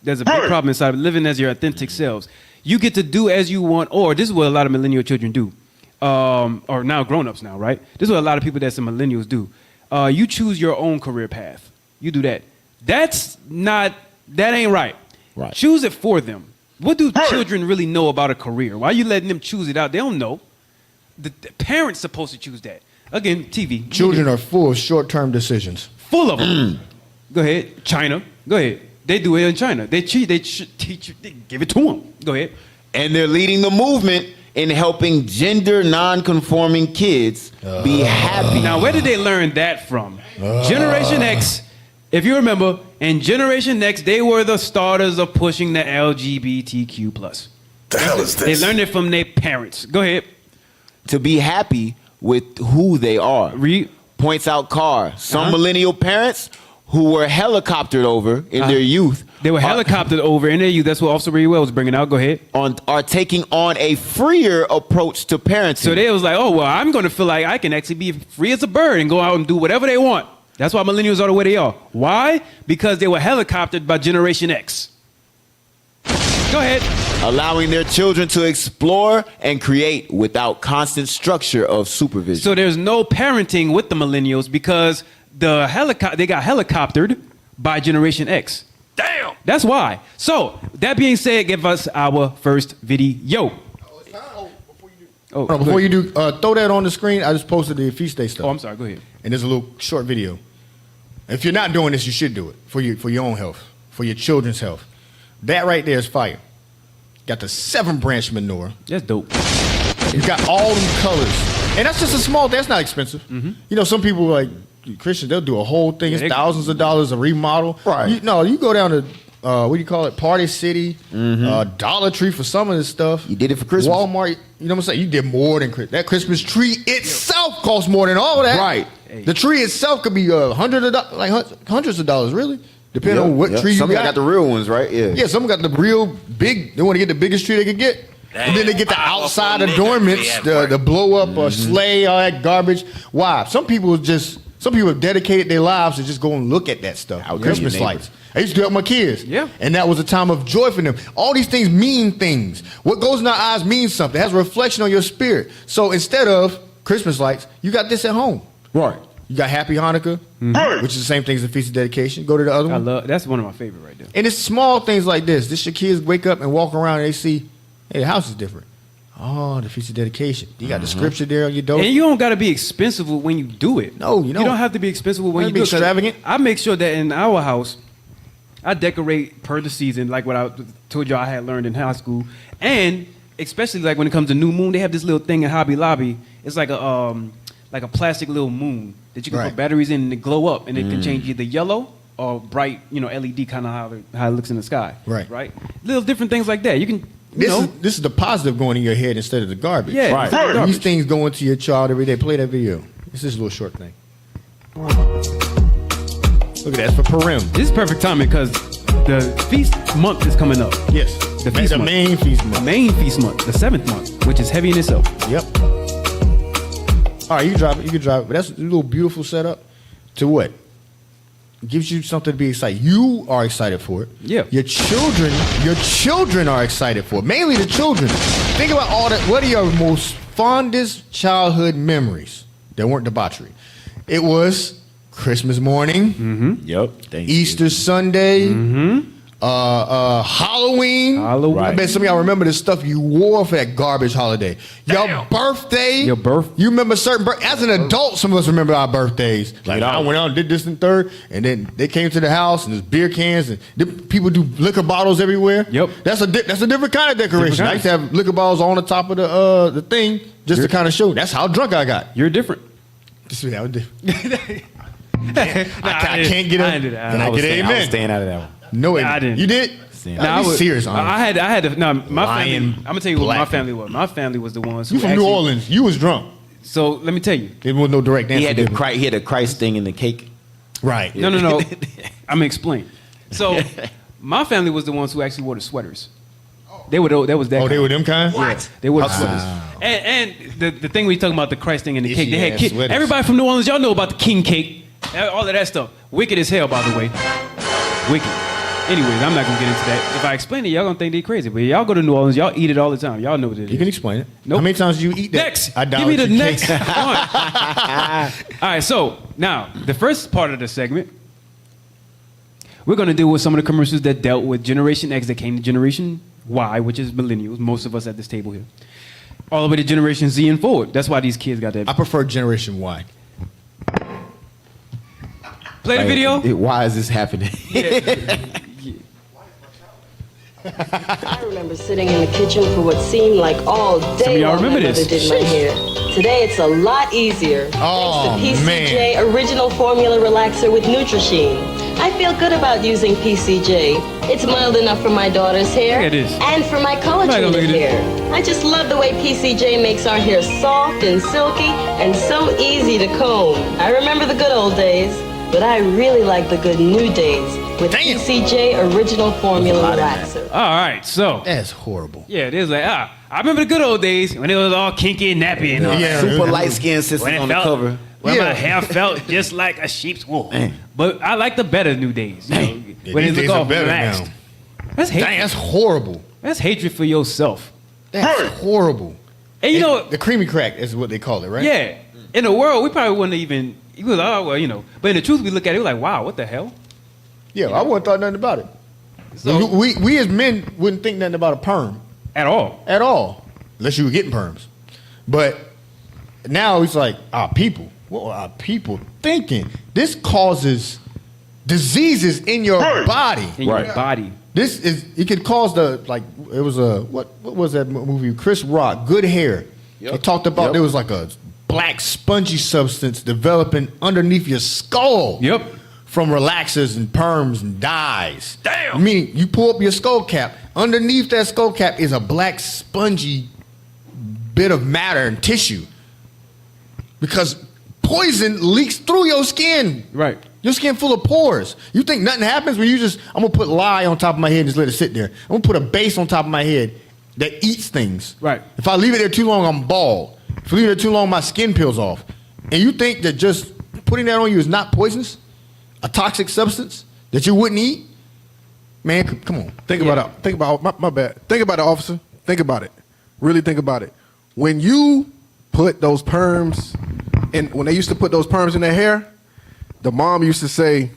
There's a big problem inside of living as your authentic selves. You get to do as you want, or this is what a lot of millennial children do, or now grown-ups now, right? This is what a lot of people that's some millennials do. You choose your own career path. You do that. That ain't right. Right. Choose it for them. What do children really know about a career? Why are you letting them choose it out? They don't know. The parents supposed to choose that. Again, TV. Children are full of short-term decisions. Full of them. Go ahead. China. Go ahead. They do it in China. They cheat. They teach you. They give it to them. Go ahead. And they're leading the movement in helping gender non-conforming kids be happy. Now, where did they learn that from? Generation X, if you remember, in Generation X, they were the starters of pushing the LGBTQ+. The hell is this? They learned it from their parents. Go ahead. To be happy with who they are. Read. Points out Carr. Some millennial parents who were helicoptered over in their youth. They were helicoptered over in their youth. That's what Officer Ray Wells was bringing out. Go ahead. Are taking on a freer approach to parenting. So they was like, oh, well, I'm going to feel like I can actually be free as a bird and go out and do whatever they want. That's why millennials are the way they are. Why? Because they were helicoptered by Generation X. Go ahead. Allowing their children to explore and create without constant structure of supervision. So there's no parenting with the millennials because they got helicoptered by Generation X. Damn. That's why. So that being said, give us our first video. Oh, Before you do, throw that on the screen. I just posted the feast day stuff. Oh, I'm sorry. Go ahead. And there's a little short video. If you're not doing this, you should do it for your own health, for your children's health. That right there is fire. Got the 7-branch manure. That's dope. You got all them colors. And that's just a small, that's not expensive. Mm-hmm. You know, some people like Christians, they'll do a whole thing. It's thousands of dollars a remodel. Right. You go down to, what do you call it? Party City, Dollar Tree for some of this stuff. You did it for Christmas. Walmart, you know what I'm saying? You did more than Christmas. That Christmas tree itself costs more than all that. Right. Hey. The tree itself could be hundreds of dollars, really. Depending on what tree you Some got. got the real ones, right? Yeah. Yeah, some got the real big. They want to get the biggest tree they could get. And then they get the outside adornments, the blow up sleigh, all that garbage. Why? Some people have dedicated their lives to just go and look at that stuff. Outdo Christmas your lights. I used to do it with my kids. Yeah. And that was a time of joy for them. All these things mean things. What goes in our eyes means something. It has a reflection on your spirit. So instead of Christmas lights, you got this at home. Right. You got Happy Hanukkah, which is the same thing as the Feast of Dedication. Go to the other one. That's one of my favorite right there. And it's small things like this. This your kids wake up and walk around and they see, hey, the house is different. Oh, the Feast of Dedication. You got the scripture there on your door. And you don't got to be expensive when you do it. No, you don't. You don't have to be expensive when you do it. Extravagant. I make sure that in our house, I decorate per the season, like what I told you I had learned in high school. And especially like when it comes to new moon, they have this little thing in Hobby Lobby. It's like a plastic little moon that you can put batteries in and it glow up, and it can change either yellow or bright, LED kind of how it looks in the sky. Right. Little different things like that. You can. This is the positive going in your head instead of the garbage. Yeah, right. instead of garbage. These things go into your child every day. Play that video. It's just a little short thing. Look at that. It's for Purim. This is perfect timing because the feast month is coming up. Yes. The feast month. main feast The month. main feast month, the 7th month, which is heavy in itself. Yep. All right, you can drive it. You can drive it. But that's a little beautiful setup to what? It gives you something to be excited. You are excited for it. Yeah. Your children are excited for it. Mainly the children. Think about all that. What are your most fondest childhood memories that weren't debauchery? It was Christmas morning. Yep. Easter Sunday. Halloween. I bet some of y'all remember the stuff you wore for that garbage holiday. Your birthday. Your birth. You remember certain as an adult, some of us remember our birthdays. Like I went out and did this and third, and then they came to the house and there's beer cans and people do liquor bottles everywhere. Yep. That's a different kind of decoration. I used to have liquor bottles on the top of the thing just to kind of show. That's how drunk I got. You're different. That was different. I can't get I did it. Can I get an I was amen? staying out of that one. No, I didn't. You did? I was serious. I had to. No, my Lion family. I'm gonna tell you what my black. family was. My family was the ones. You who from actually, New Orleans? You was drunk. So let me tell you. There was no direct answer. He had the Christ thing in the cake. Right. No. I'm gonna explain. So my family was the ones who actually wore the sweaters. They were. That was that. Oh, they were them kind? Yeah, they wore the sweaters. And the thing we talking about the Christ thing and the cake. They had sweaters. everybody from New Orleans. Y'all know about the king cake. All of that stuff. Wicked as hell, by the way. Wicked. Anyways, I'm not gonna get into that. If I explain it, y'all gonna think they crazy. But y'all go to New Orleans, y'all eat it all the time. Y'all know what it is. You can explain it. Nope. How many times do you eat that? Next. I doubt Give me the you next can't. one. All right, so now the first part of the segment, we're gonna deal with some of the commercials that dealt with Generation X that came to Generation Y, which is millennials, most of us at this table here, all the way to Generation Z and forward. That's why these kids got that. I prefer Generation Y. Play the video. Why is this happening? I remember sitting in the kitchen for what seemed like all Some day of y'all while my remember mother this. did my hair. Today it's a lot easier. Oh, thanks to PCJ man. Original Formula Relaxer with Nutrisheen. I feel good about using PCJ. It's mild enough for my daughter's hair Look at this. and for my Look at color-treated this. hair. I just love the way PCJ makes our hair soft and silky and so easy to comb. I remember the good old days, but I really like the good new days with Damn. PCJ Original Formula Relaxer. All right, so That's horrible. yeah, it is like I remember the good old days when it was all kinky and nappy and all. Yeah. Super light skinned When sisters it on the felt, cover. when Yeah. my hair felt just like a sheep's wool. Dang. But I like the better new days. You know, Yeah, when these it look days are all better relaxed. now. That's hatred. Dang, that's horrible. That's hatred for yourself. That's horrible. And you know, the creamy crack is what they call it, right? yeah, in the world we probably wouldn't even. It was well, you know. But in the truth, we look at it, we're like, wow, what the hell? Yeah, I wouldn't thought nothing about it. So- we as men wouldn't think nothing about a perm At all. at all, unless you were getting perms. But now it's like our people. What are people thinking? This causes diseases in your body. In your body. This is it could cause the like it was a what was that movie? Chris Rock, Good Hair. Yep. They talked about Yep. there was like a black spongy substance developing underneath your skull. Yep. From relaxers and perms and dyes. Damn. Meaning you pull up your skull cap. Underneath that skull cap is a black spongy bit of matter and tissue. Because poison leaks through your skin. Right. Your skin full of pores. You think nothing happens when you just, I'm gonna put lye on top of my head and just let it sit there. I'm gonna put a base on top of my head that eats things. Right. If I leave it there too long, I'm bald. If I leave it there too long, my skin peels off. And you think that just putting that on you is not poisonous? A toxic substance that you wouldn't eat? Man, come on. Think about it. Think about my bad. Think about it, officer. Think about it. Really think about it. When you put those perms, and when they used to put those perms in their hair, the mom used to say,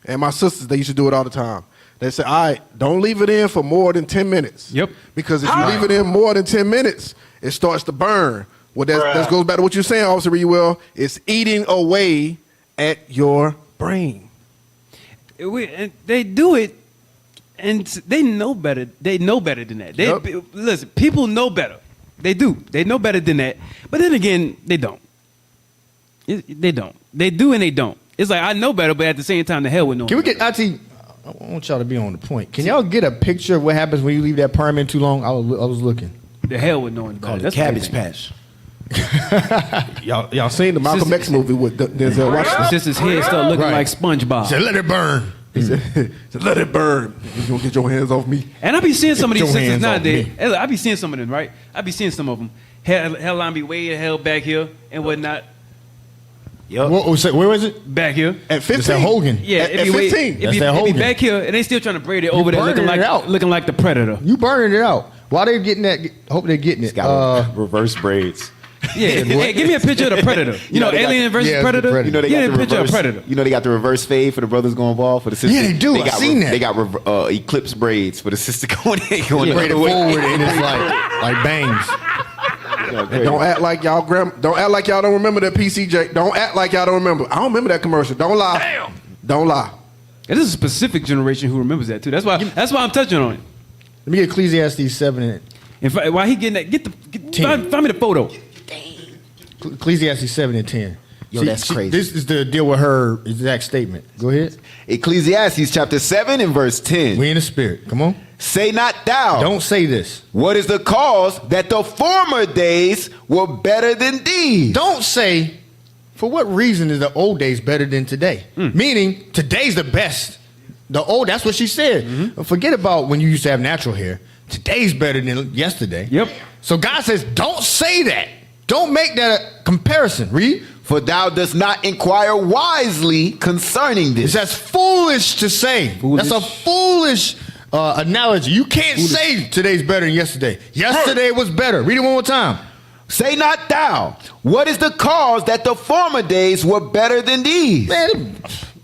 and my sisters, they used to do it all the time. They say, all right, don't leave it in for more than 10 minutes. Yep. Because if you leave it in more than 10 minutes, it starts to burn. Well, that goes back to what you're saying, Officer Rewell. It's eating away at your brain. And they do it, and they know better. They know better than that. Listen, people know better. They do. They know better than that. But then again, they don't. They don't. They do and they don't. It's like I know better, but at the same time, the hell with knowing. Can we get, I want y'all to be on the point. Can y'all get a picture of what happens when you leave that perm in too long? I was looking. The hell with knowing better. That's Cabbage Patch. Y'all seen the Malcolm X movie with Denzel Washington? Since his head start looking Right. like SpongeBob. Said, let it burn. He said, let it burn. You gonna get your hands off me? And I be seeing some of Get these your sisters hands off nowadays. me. Hey, look, I be seeing some of them, right? I be seeing some of them. Hairline be way the hell back here and whatnot. Yep. Where was it? Back here. At 15. It's that Hogan. Yeah, At it be way- 15. It That's be, that it be Hogan. back here, and they still trying to braid it over there, burning looking like the Predator. You burning it out. Why they getting that? Hope they're getting It's it. got reverse braids. Yeah, hey, give me a picture of the Predator. You know, they got- Alien versus yeah, it's the Predator. Predator. You know they Get got a the picture reverse. of Predator. You know they got the reverse fade for the brothers going ball for the sisters. Yeah, they do. I got seen that. They got eclipse braids for the sister going in. Going Braid it the other way. forward and it's like bangs. Don't act like y'all don't act like y'all don't remember that PCJ. Don't act like y'all don't remember. I don't remember that commercial. Don't lie. Damn. Don't lie. And this is a specific generation who remembers that too. That's why I'm touching on it. Let me get Ecclesiastes 7 and In fact, while he getting that, find me the photo. Ecclesiastes 7 and 10. Yo, that's crazy. This is the deal with her exact statement. Go ahead. Ecclesiastes chapter 7 and verse 10. We in the spirit. Come on. Say not thou. Don't say this. What is the cause that the former days were better than these? Don't say, for what reason is the old days better than today? Meaning, today's the best. That's what she said. Forget about when you used to have natural hair. Today's better than yesterday. Yep. So God says, don't say that. Don't make that a comparison. Read. For thou dost not inquire wisely concerning this. That's foolish to say. Foolish. That's a foolish analogy. You can't say today's better than yesterday. Yesterday was better. Read it one more time. Say not thou, what is the cause that the former days were better than these? Man,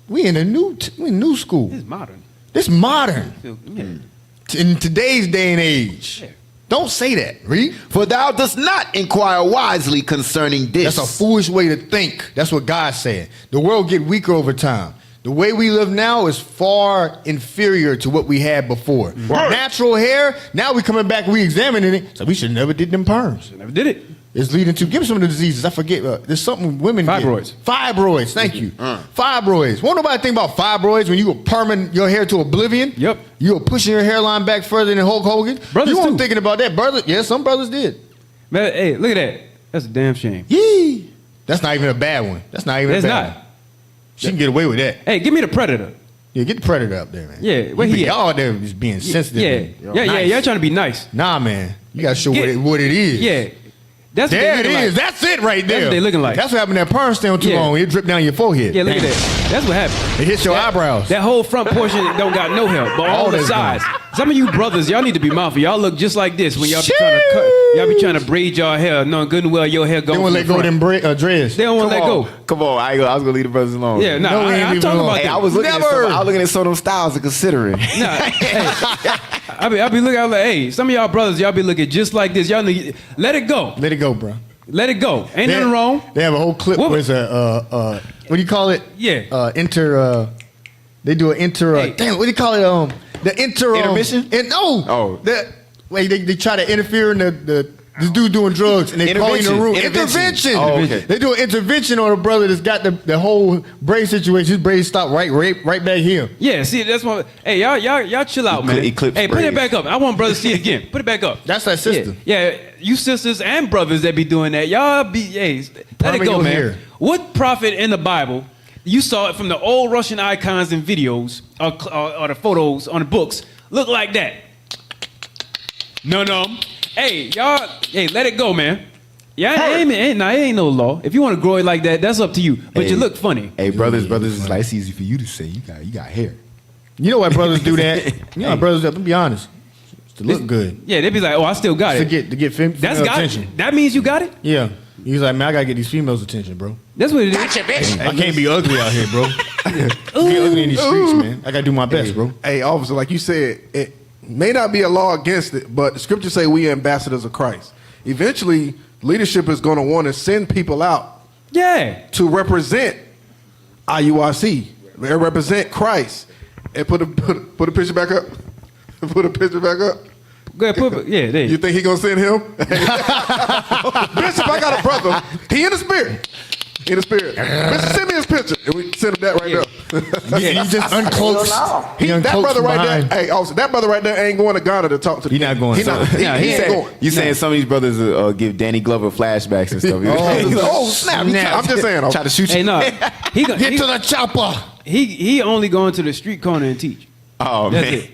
we in new school. It's modern. This modern. Yeah. In today's day and age. Yeah. Don't say that. Read. For thou dost not inquire wisely concerning this. That's a foolish way to think. That's what God said. The world get weaker over time. The way we live now is far inferior to what we had before. Natural hair, now we coming back, we examining it. So we should never did them perms. Never did it. It's leading to, give me some of the diseases. I forget. There's something women Fibroids. get. Fibroids. Thank you. Fibroids. Won't nobody think about fibroids when you were perming your hair to oblivion? Yep. You were pushing your hairline back further than Hulk Hogan? Brothers you weren't too. thinking about that. Brothers, yeah, some brothers did. Man, hey, look at that. That's a damn shame. Yee. That's not even a bad one. That's not even It's a bad not. one. She can get away with that. Hey, give me the Predator. Yeah, get the Predator up there, man. Yeah, where he at? Y'all there just being sensitive. Yeah, Nice. y'all trying to be nice. Nah, man. You gotta show Get- what it is. Yeah. That's what There they it looking is. like. That's it right there. That's what they looking like. That's what happened. That perm stay on too Yeah. long. It drip down your forehead. Yeah, look at Damn. that. That's what happened. It hits your eyebrows. That whole front portion don't got no help, but all the that's sides. Some of you brothers, y'all need to be mindful. Y'all look just like this when y'all be trying to cut. Y'all be trying to braid y'all hair, knowing good and well your hair goes. They won't let go of them dreads. They don't want to let go. Come on, I was gonna leave the brothers alone. Yeah, No, no, we ain't I'm leaving talking alone. about Hey, that. I was looking Never. at some of them styles and considering. Nah, hey, I be looking. I'm like, hey, some of y'all brothers, y'all be looking just like this. Y'all need, let it go. Let it go, bro. Let it go. Ain't nothing wrong. They have a whole clip What- where it's what do you call it? Yeah. They do an Hey. damn, what do you call it? The Intermission? No. Oh. They try to interfere in this dude doing drugs and they call in the room. Intervention. Intervention. Oh, okay. They do an intervention on a brother that's got the whole braid situation. His braid stopped right back here. Yeah, see, that's what. Hey, y'all chill out, man. Eclipse Hey, put it braids. back up. I want brothers to see it again. Put it back up. That's that sister. Yeah, you sisters and brothers that be doing that, y'all be, hey, let it Perming go, your man. hair. What prophet in the Bible, you saw it from the old Russian icons and videos or the photos on the books, look like that? No. Hey, y'all, hey, let it go, man. Yeah, it ain't no law. If you want to grow it like that, that's up to you. But you look funny. Hey, brothers, it's like it's easy for you to say. You got hair. You know why brothers do that? You know why brothers do that? Let me be honest. It's to look good. Yeah, they be like, oh, I still got it. To get female That's got attention. it. That means you got it? Yeah. He's like, man, I gotta get these females' attention, bro. That's what it is. I can't be ugly out here, bro. I can't be ugly in these streets, man. I gotta do my best, bro. Hey, officer, like you said, it may not be a law against it, but the scriptures say we are ambassadors of Christ. Eventually, leadership is going to want to send people out Yeah. to represent IUIC, represent Christ, and put a picture back up. Put a picture back up. Go ahead, put yeah, there You think he gonna send him? Bishop, I got a brother. He in the spirit. In the spirit. Bishop, send me his picture. And we send him that right there. Yeah, he just uncloaks. That brother right there. Hey, also, that brother right there ain't going to Ghana to talk to. He not going. He not. He Nah, ain't going. You saying some of these brothers give Danny Glover flashbacks and stuff? Oh snap! I'm just saying. Try to shoot you. Hey, no. He Get to the chopper. he only going to the street corner and teach. Oh That's man. it.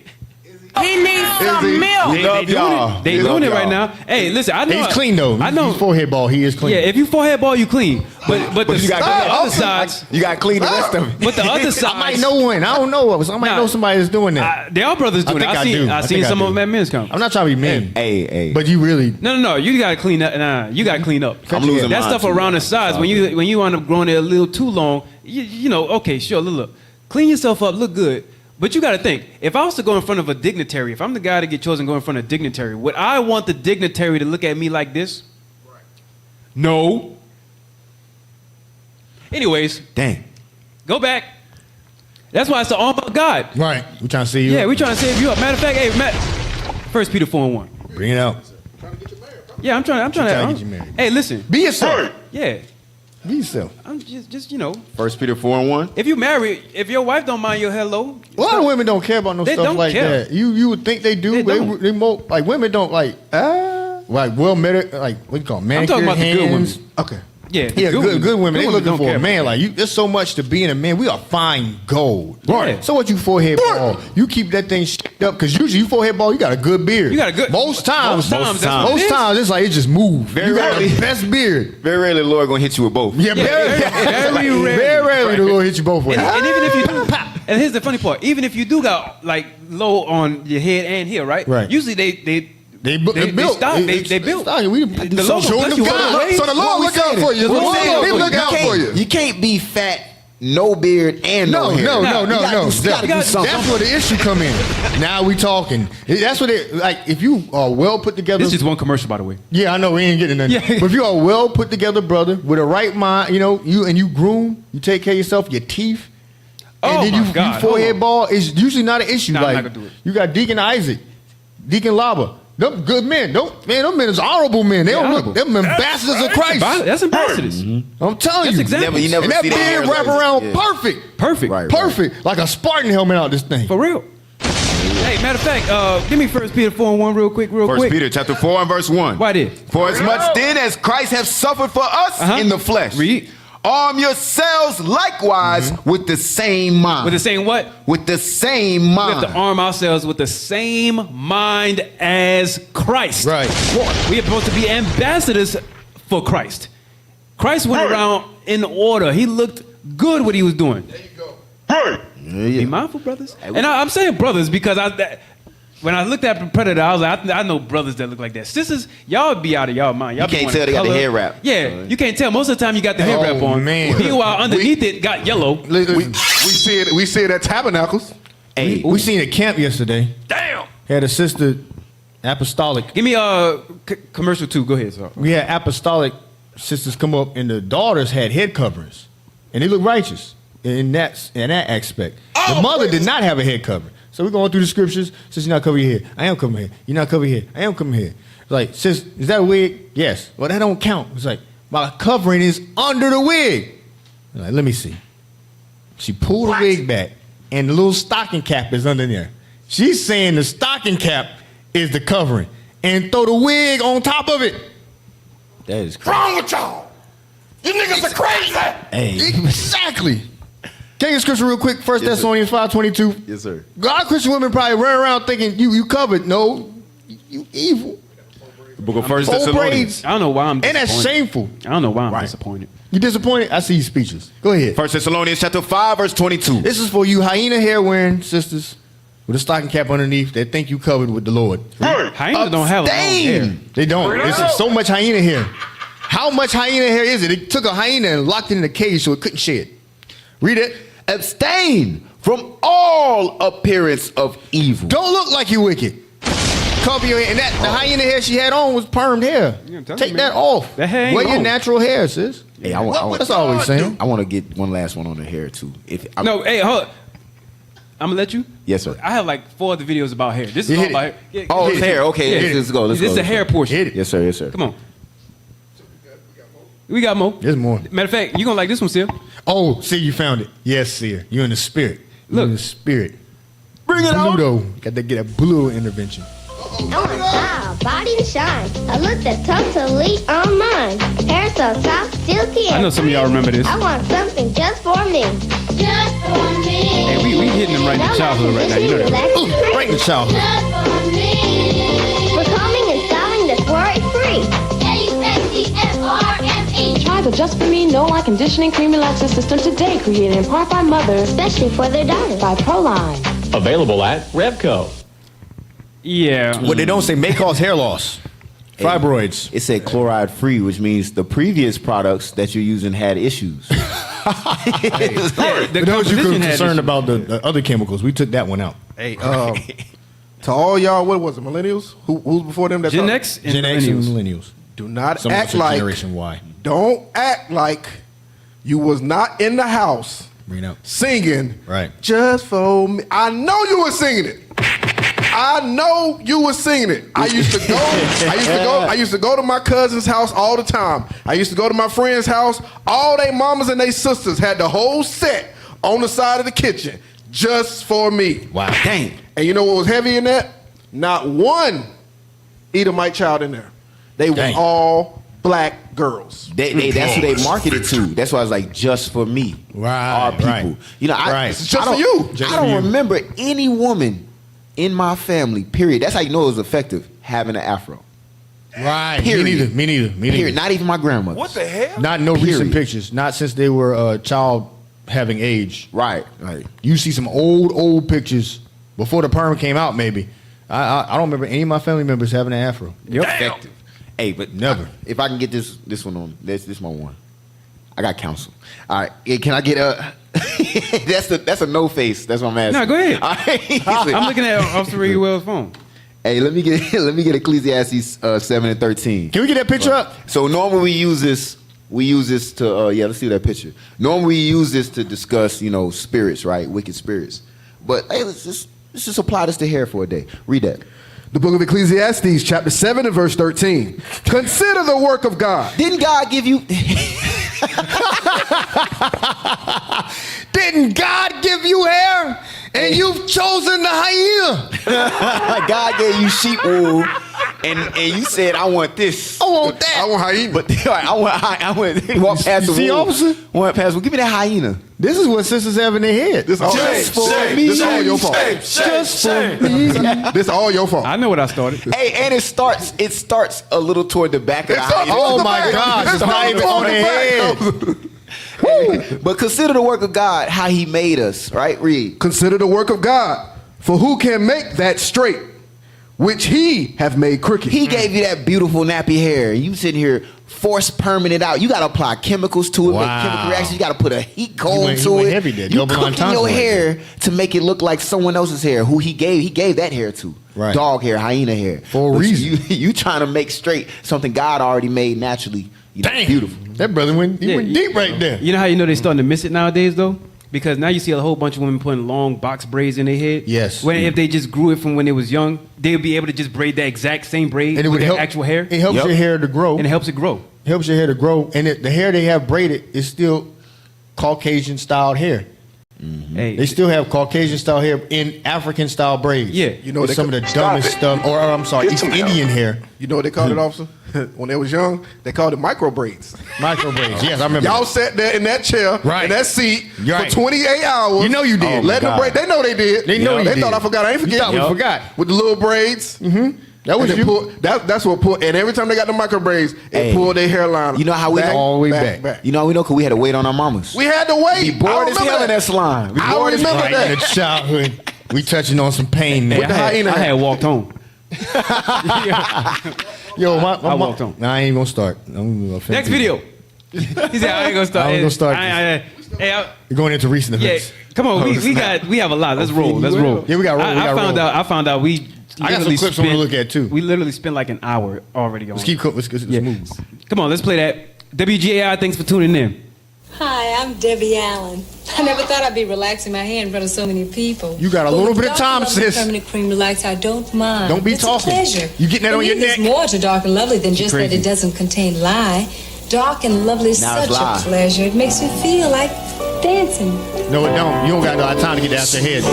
He needs some he? milk. We love y'all. They We love doing it right y'all. now. Hey, listen, I know He's clean though. I know. He's forehead ball. He is clean. Yeah, if you forehead ball, you clean. But the you got other sides. You got to clean the rest of it. But the other sides. I might know one. I don't know. I might Nah. know somebody that's doing that. They are brothers doing think it. I do. I I seen think I some do. of them at men's conference. I'm not trying to be mean. Hey. But you really. No. You gotta clean up. Nah, you gotta clean up. I'm losing that mine stuff too, around though. the sides. When you end up growing it a little too long, you know. Okay, sure. Look. Clean yourself up. Look good. But you got to think, if I was to go in front of a dignitary, if I'm the guy to get chosen to go in front of a dignitary, would I want the dignitary to look at me like this? Right. No. Anyways, Dang. go back. That's why it's the armor of God. Right. We trying to see you. Yeah, we trying to save you up. Matter of fact, hey, Matt, 1 Peter 4:1. Bring it out. Yeah, I'm trying trying to to get you married. Hey, listen. Be yourself. Yeah, Be yourself. I'm just you know, 1 Peter 4:1. if you married, if your wife don't mind your hello, A lot of women don't care about no They stuff don't like care. that. You would think they do, They but don't. they more like women don't like well like what do you call it, I'm manicured talking about the good women. hands. Okay. Yeah, good women. They looking don't for care a man about like you. There's so much to being a man. We are fine gold. Right. So what you forehead ball? You keep that thing up because usually you forehead ball. You got a good beard. You got a good. Most times that's what it is. it's like it just moves. Very You got rarely. the best beard. Very rarely the Lord gonna hit you with both. Yeah, very rarely the Lord hit you both ways. And even if you do, and here's the funny part: even if you do got like low on your head and here, right? Right. Usually they built. They built. The So Lord children bless of you God. all the way. So the Lord look out for you. The Lord look out for you. You can't be fat, no beard, and no hair. No. You gotta do something. That's where the issue come in. Now we talking. That's what it like. If you are well put together. This is one commercial, by the way. Yeah, I know we ain't getting nothing. Yeah. But if you are well put together, brother, with a right mind, you groom, you take care of yourself, your teeth, Oh, and then my God. you forehead Hold on. ball is usually not an issue. Nah, I'm like not gonna do it. you got Deacon Isaac, Deacon Laba. Them good men. Them men is honorable men. They don't honorable. look. Them ambassadors of Christ. That's ambassadors. I'm telling That's you. exactly. You never And that see beard hair wrap like- around yeah. perfect. Perfect. Right. Perfect. Like a Spartan helmet out this thing. For real. Hey, matter of fact, give me 1 Peter 4:1 real quick. 1 Peter chapter 4 and verse 1. Why did? For as much then as Christ hath suffered for us in the flesh, Read. arm yourselves likewise with the same mind. With the same what? With the same We mind. have to arm ourselves with the same mind as Christ. Right. We are supposed to be ambassadors for Christ. Christ went around in order. He looked good what he was doing. Be mindful, brothers. And I'm saying brothers because when I looked at Predator, I was like, I know brothers that look like that. Sisters, y'all be out of y'all mind. Y'all You be can't wanting tell they got the color. hair wrap. Yeah, you can't tell. Most of the time, you got the hair wrap on. man. Meanwhile, underneath it got yellow. We see it at Tabernacles. Hey, We seen a camp yesterday. Damn. Had a sister apostolic. Give me commercial 2. Go ahead, sir. We had apostolic sisters come up, and the daughters had head coverings, and they look righteous in that aspect. The mother did not have a head covering. So we're going through the scriptures. Sis, you're not covering your head. I am covering my head. You're not covering your head. I am covering my head. It's like, sis, is that a wig? Yes. Well, that don't count. It's like, my covering is under the wig. I'm like, let me see. She pulled the wig back, and the little stocking cap is under there. She's saying the stocking cap is the covering, and throw the wig on top of it. that is crazy. Wrong with y'all? You niggas are crazy. Hey. Exactly. Can you get scripture real quick? 1 Thessalonians 5:22. Yes, sir. A lot of Christian women probably run around thinking you covered. No, you evil. The book of 1 Old Thessalonians. braids. I don't know why I'm And disappointed. that's shameful. I don't know why I'm disappointed. You disappointed? I see you speechless. Go ahead. 1 Thessalonians chapter 5 verse 22. This is for you hyena hair wearing sisters with a stocking cap underneath that think you covered with the Lord. Hyenas don't have a long hair. They don't. It's so much hyena hair. How much hyena hair is it? They took a hyena and locked it in a cage so it couldn't shed. Read it. Abstain from all appearance of evil. Don't look like you wicked. Cover your hair. And the hyena hair she had on was permed hair. Yeah, I'm telling Take you, that man. off. That hair ain't Wear your long. natural hair, sis. Hey, I want. That's all we're saying. I want to get one last one on the hair too. No, hey, hold on. I'm gonna let you. Yes, sir. I have like 4 other videos about hair. This is You all hit about it. hair. Yeah, Oh, yeah, it's yeah. hair. Okay, Yeah. let's go. Let's This is go. the hair portion. Hit it. Yes, sir. Yes, sir. Come on. We got more. There's more. Matter of fact, you gonna like this one, Sil. Oh, see, you found it. Yes, sir. You're in the spirit. You're in Look. the spirit. Bring it on. Pluto. Got to get a blue intervention. Oh my God, body to shine. I look that totally on mine. Hair so soft, silky, and I know some of y'all remember this. I want something just for me. Just for me. Hey, we hitting them right in the childhood right now. You know that. Ooh, right in the childhood. Just for me. For combing and styling that's worry-free. L-U-X-E-F-R-M-E. Try the Just For Me No-Lie Conditioning Cream Relaxer System today, created in part by mothers Especially for their daughters. by Proline. Available at Revco. Yeah. What they don't say may cause hair loss. Fibroids. It said chloride free, which means the previous products that you're using had issues. The For those you composition had concerned issues. about the other chemicals, we took that one out. Hey, to all y'all, what was it, millennials? Who's before them? That Gen talk? X and Gen X and millennials. millennials. Do not Some of act us are like. Generation Y. Don't act like you was not in the house Bring it out. singing. Right. Just for me. I know you were singing it. I know you were singing it. I used to go to my cousin's house all the time. I used to go to my friend's house. All they mamas and they sisters had the whole set on the side of the kitchen just for me. Wow. Dang. And you know what was heavy in that? Not one Edomite child in there. They were Dang. all black girls. That's who they marketed to. That's why I was like, just for me. Our people. Right. You know, It's just for you. I don't remember any woman in my family, period. That's how you know it was effective, having an afro. Right. Period. Me neither. Period. Not even my grandmother. What the hell? Not no Period. recent pictures. Not since they were child having age. Right. You see some old pictures before the perm came out. Maybe I don't remember any of my family members having an afro. Effective. Hey, but Never. If I can get this one on, this my one. I got counsel. All right. Yeah, can I get a? that's a no face. That's what I'm asking. No, go ahead. All right. I'm looking at Officer Ray Wells' phone. Hey, let me get Ecclesiastes 7:13. Can we get that picture up? So normally we use this to let's see that picture. Normally we use this to discuss, spirits, right? Wicked spirits. But hey, let's just apply this to hair for a day. Read that. The book of Ecclesiastes, chapter 7 and verse 13. Consider the work of God. Didn't God give you Didn't God give you hair? And you've chosen the hyena. God gave you sheep wool, and you said, I want this. I want that. I want hyena. But I want walk past You the see, wool. officer? Walk past. Well, give me that hyena. This is what sisters have in their head. This all, Just for me. This all your fault. Just for me. This all your fault. I know what I started. Hey, and it starts a little toward the back of the hyena. Oh my gosh, it's not even on their head. But consider the work of God, how he made us, right? Read. Consider the work of God, for who can make that straight, which he have made crooked? He gave you that beautiful nappy hair. You sitting here force perming it out. You got to apply chemicals to it, make chemical reactions. You got to put a heat comb went to it. heavy there. You Double cooking entendre your right hair to make it look like someone else's hair. Who he gave that hair to. Right. Dog hair, hyena hair. For a But reason. You trying to make straight something God already made naturally. Beautiful. That brother went deep right there. You know how you know they're starting to miss it nowadays, though? Because now you see a whole bunch of women putting long box braids in their head. Yes. When if they just grew it from when they was young, they'll be able to just braid that exact same braid And it with would their help actual hair. It helps Yep. your hair to grow. And it helps it grow. It helps your hair to grow. And the hair they have braided is still Caucasian styled hair. Hey, They still have Caucasian style hair in African style braids. Yeah. You know It's they some of the Stop dumbest it. stuff. Or I'm sorry, Get East some help. Indian hair. You know what they called it, officer? When they was young, they called it micro braids. Micro braids. Yes, I remember. Y'all sat there in that chair, Right. in that seat Right. for 28 hours. You know you did. Let them God. braid. They know they did. They know you They did. thought I forgot. I ain't You forget. thought we forgot. With the little braids. Mm-hmm. That was you. That's what pulled. And every time they got the micro braids, it Hey. pulled their hairline. You know how we back, know? All the way back. You know how we know? Because we had to wait on our mamas. We had to wait. Be bored I as remember hell in that salon. Be I bored as remember Right that. in the childhood. We touching on some pain now. With the hyena. I had walked home. Yo, I walked on. Nah, I ain't gonna start. I'm gonna Next video. He said, I ain't gonna start. I ain't gonna start Hey, You're going into recent yeah, events. come on. We have a lot. Let's roll. Let's roll. Yeah, we got roll. I found out we I got some literally clips I wanna look at, too. We literally spent like an hour already on. Let's Yeah. move. Come on, let's play that. WGAI, thanks for tuning in. Hi, I'm Debbie Allen. I never thought I'd be relaxing my hair in front of so many people. You got a But little with bit of Dark time, and Lovely sis. Permanent cream relax, I don't mind. Don't be it's talking. A pleasure. You getting that For on me, your there's neck? more to Dark and Lovely than just that crazy. it doesn't contain lye. Dark and Lovely is Now it's such lye. a pleasure. It makes me feel like dancing. No, it don't. You don't got no time to get that out your head.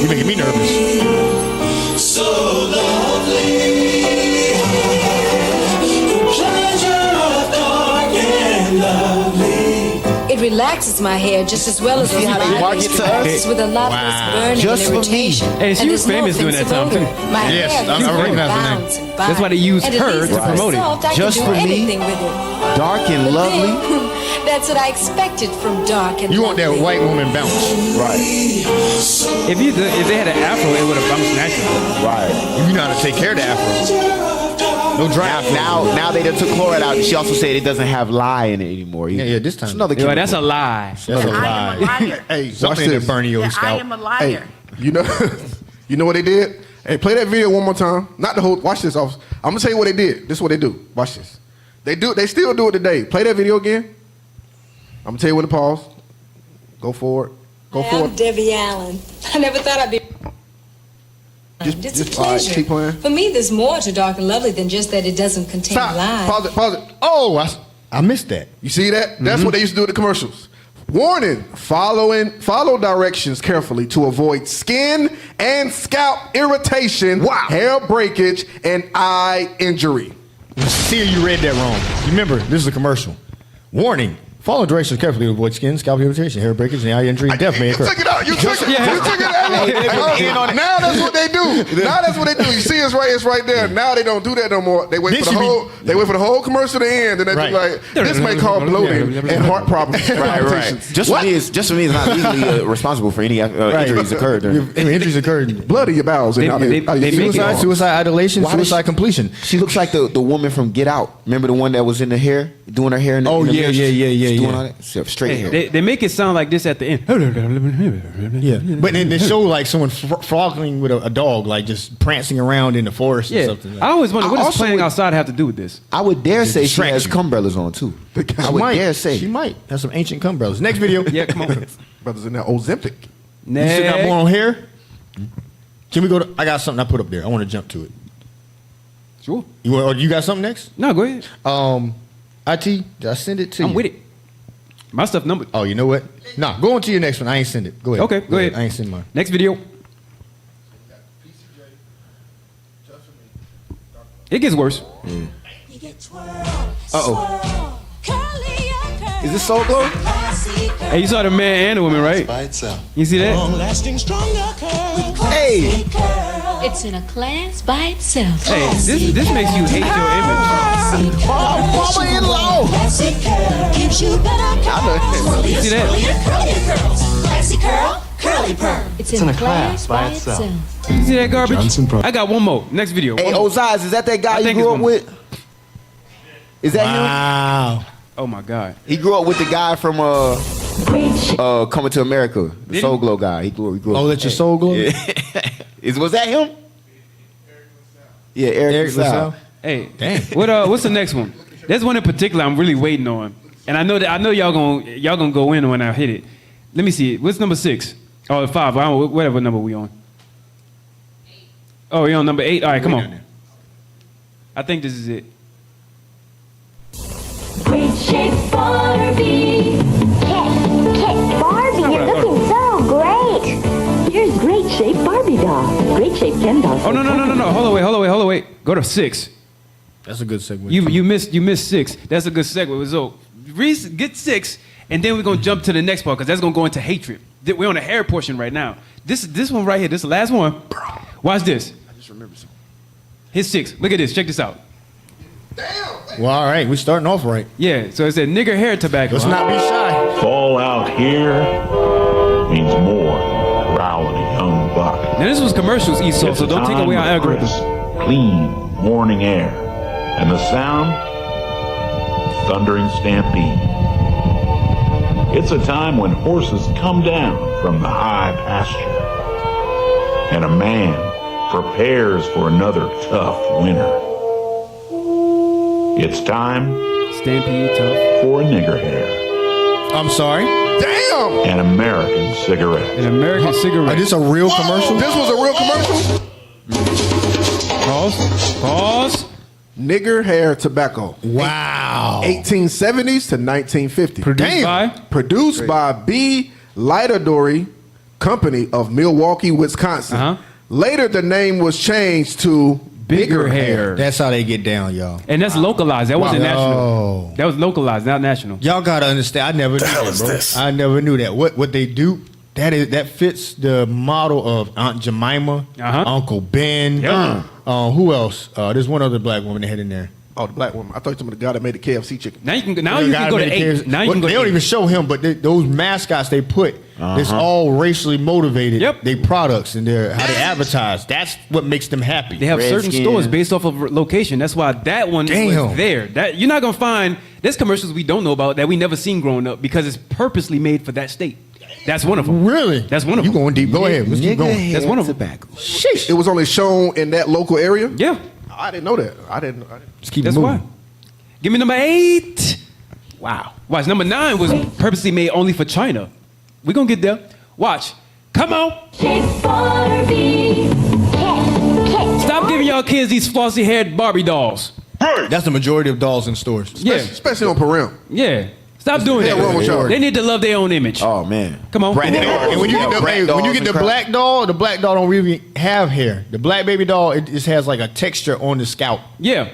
You making me nervous. So lovely. Pleasure of dark and lovely. It relaxes my hair just as well as See how they market to us? with a lot less burning Just and for me. irritation. Hey, she And was there's no famous during that time, offensive odor. too. My Yes, hair I used to recognize her name. bounce and bounce. That's why they used And at her least to it's promote it. soft, I Just can do for me. anything with it. Dark and But lovely. then, that's what I expected from Dark and You want that Lovely. white woman bounce. Right. If they had an afro, it would have bounced naturally. Right. You know how to take care of the afro. No dry afro. Now they done took chloride out. She also said it doesn't have lye in it anymore. Yeah, this time. It's another Yo, chemical. that's a lie. That's a I am a lie. liar. Hey, watch Something this. that burning your Yeah, I scalp. am a Hey, liar. you know what they did? Hey, play that video one more time. Not the whole. Watch this, officer. I'm gonna tell you what they did. This is what they do. Watch this. They still do it today. Play that video again. I'm gonna tell you when to pause. Go forward. Go Hi, forward. I'm Debbie Allen. I never thought I'd be. It's a all right, pleasure. keep playing. For me, there's more to Dark and Lovely than just that it doesn't contain Stop. lye. Pause it. Pause it. Oh, I missed that. You see that? That's what they used to do in the commercials. Warning: follow directions carefully to avoid skin and scalp irritation, hair breakage, and eye injury. See, you read that wrong. Remember, this is a commercial. Warning. Following directions carefully to avoid skin, scalp irritation, hair breakage, and eye injury, and death may occur. You took it out. You took it. You took it out. Now that's what they do. Now that's what they do. You see, it's right there. Now they don't do that no more. They wait for the whole. They wait for the whole commercial to end, and they be like, "This may cause bloating and heart problems." Right. Just for me, it's not legally responsible for any injuries occurred. Injuries occurred. Blood in your bowels. Suicide, idolation, suicide completion. She looks like the woman from Get Out. Remember the one that was in the hair, doing her hair in the yeah. doing all that? Straight hair. They make it sound like this at the end. Yeah, but then they show like someone frolicking with a dog, like just prancing around in the forest or something. I always wonder, what does playing outside have to do with this? I would dare say she has cumbrellas on too. I would dare say she might have some ancient cumbrellas. Next video. Yeah, come on. Brothers in that Ozempic. You still got more on hair? Can we go to? I got something I put up there. I want to jump to it. Sure. You got something next? No, go ahead. IT, did I send it to you? I'm with it. My stuff numbered. Oh, you know what? Nah, go on to your next one. I ain't send it. Go ahead. Okay, go ahead. I ain't send mine. Next video. It gets worse. Uh-oh. Is this Soul Glow? Hey, you saw the man and the woman, right? You see that? Hey. It's in a class by itself. Hey, this makes you hate your image. Mama-in-law. You see that? It's in a class by itself. You see that garbage? I got one more. Next video. Hey, Josiah, is that guy you grew up with? Is that him? Wow. Oh my God. He grew up with the guy from Coming to America, the Soul Glow guy. He grew up. Oh, that's your Soul Glow? Yeah. Was that him? Yeah, Eric LaSalle. Hey, damn. What's the next one? There's one in particular I'm really waiting on, and I know y'all gonna go in when I hit it. Let me see. What's number 6? Oh, 5. I don't know, whatever number we on. 8. Oh, you're on number 8. All right, come on. I think this is it. Great shape Barbie. Kit, Barbie, you're looking so great. Here's great shape Barbie doll. Great shape Ken doll. Oh, no. Hold on, wait. Go to 6. That's a good segue. You missed 6. That's a good segue. So get 6, and then we're gonna jump to the next part because that's gonna go into hatred. We're on the hair portion right now. This one right here. This is the last one. Watch this. I just remember something. Hit 6. Look at this. Check this out. Well, all right. We're starting off right. Yeah. So it said nigger hair tobacco. Let's not be shy. Fall out here means more than growling a young buck. Now this was commercials, Esau, so don't take away our algorithm. Clean morning air and the sound, thundering stampede. It's a time when horses come down from the high pasture and a man prepares for another tough winter. It's time Stampede tough for a nigger hair. I'm sorry. Damn. An American cigarette. An American cigarette. Is this a real commercial? This was a real commercial? Pause. Nigger hair tobacco. Wow. 1870s to 1950. Produced by B. Lightadori Company of Milwaukee, Wisconsin. Later, the name was changed to Bigger Hair. That's how they get down, y'all. And that's localized. That wasn't national. That was localized, not national. Y'all gotta understand. I never knew that, bro. I never knew that. What they do? That fits the model of Aunt Jemima, Uncle Ben. Who else? There's one other black woman they had in there. Oh, the black woman. I thought you were the guy that made the KFC chicken. Now you can go to 8. Now you can go. They don't even show him, but those mascots they put, it's all racially motivated. Yep. They products and how they advertise. That's what makes them happy. They have certain stores based off of location. That's why that one was there. That you're not gonna find. There's commercials we don't know about that we never seen growing up because it's purposely made for that state. That's one of them. Really? That's one of them. You going deep? Go ahead. Let's keep going. That's one of them. Sheesh. It was only shown in that local area? Yeah. I didn't know that. I didn't. Let's keep That's moving. why. Give me number 8. Wow. Watch. Number 9 was purposely made only for China. We're gonna get there. Watch. Come on. Stop giving y'all kids these flossy haired Barbie dolls. That's the majority of dolls in stores. Yeah. Especially on Parim. Yeah. Stop doing that. Wrong with y'all. They need to love their own image. Oh man. Come on. And when you get the black doll don't really have hair. The black baby doll, it just has like a texture on the scalp. Yeah.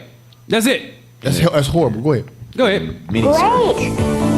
That's it. That's horrible. Go ahead. Go ahead. Great.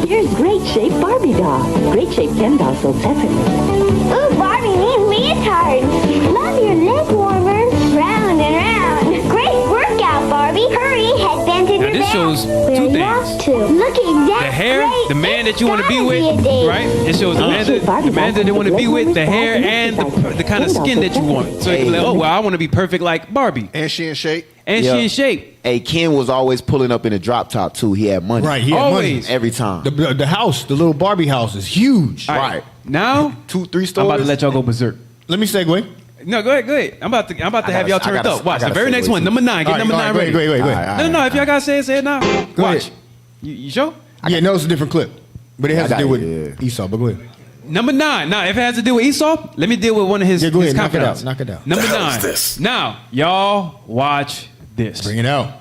Here's great shape Barbie doll. Great shape Ken doll sold separately. Ooh, Barbie needs leotards. Love your leg warmers. Round and round. Great workout, Barbie. Hurry, headband to Now your this back. shows Where two you things. have to. Look at that. The hair, great the man that you want to be big with, body. right? It shows the man that they want to be with, the hair, and the kind of skin that you want. So you can be like, oh, well, I want to be perfect like Barbie. And she in shape. And she in shape. Hey, Ken was always pulling up in a drop top too. He had money. Right, he had Always. money. Every time. The house, the little Barbie house is huge. All right. Now, 2-3 stores. I'm about to let y'all go berserk. Let me segue. No, go ahead. I'm about to have y'all turned up. Watch the very next one, number 9. Get number 9 ready. Go ahead. No. If y'all gotta say it now. Go Watch. ahead. You sure? Yeah, no, it's a different clip, but it has to do with Esau. But go ahead. Number 9. Now, if it has to do with Esau, let me deal with one of his. Yeah, go his ahead. confidants. Knock it out. Number The hell 9. is this? Now, y'all watch this. Bring it out.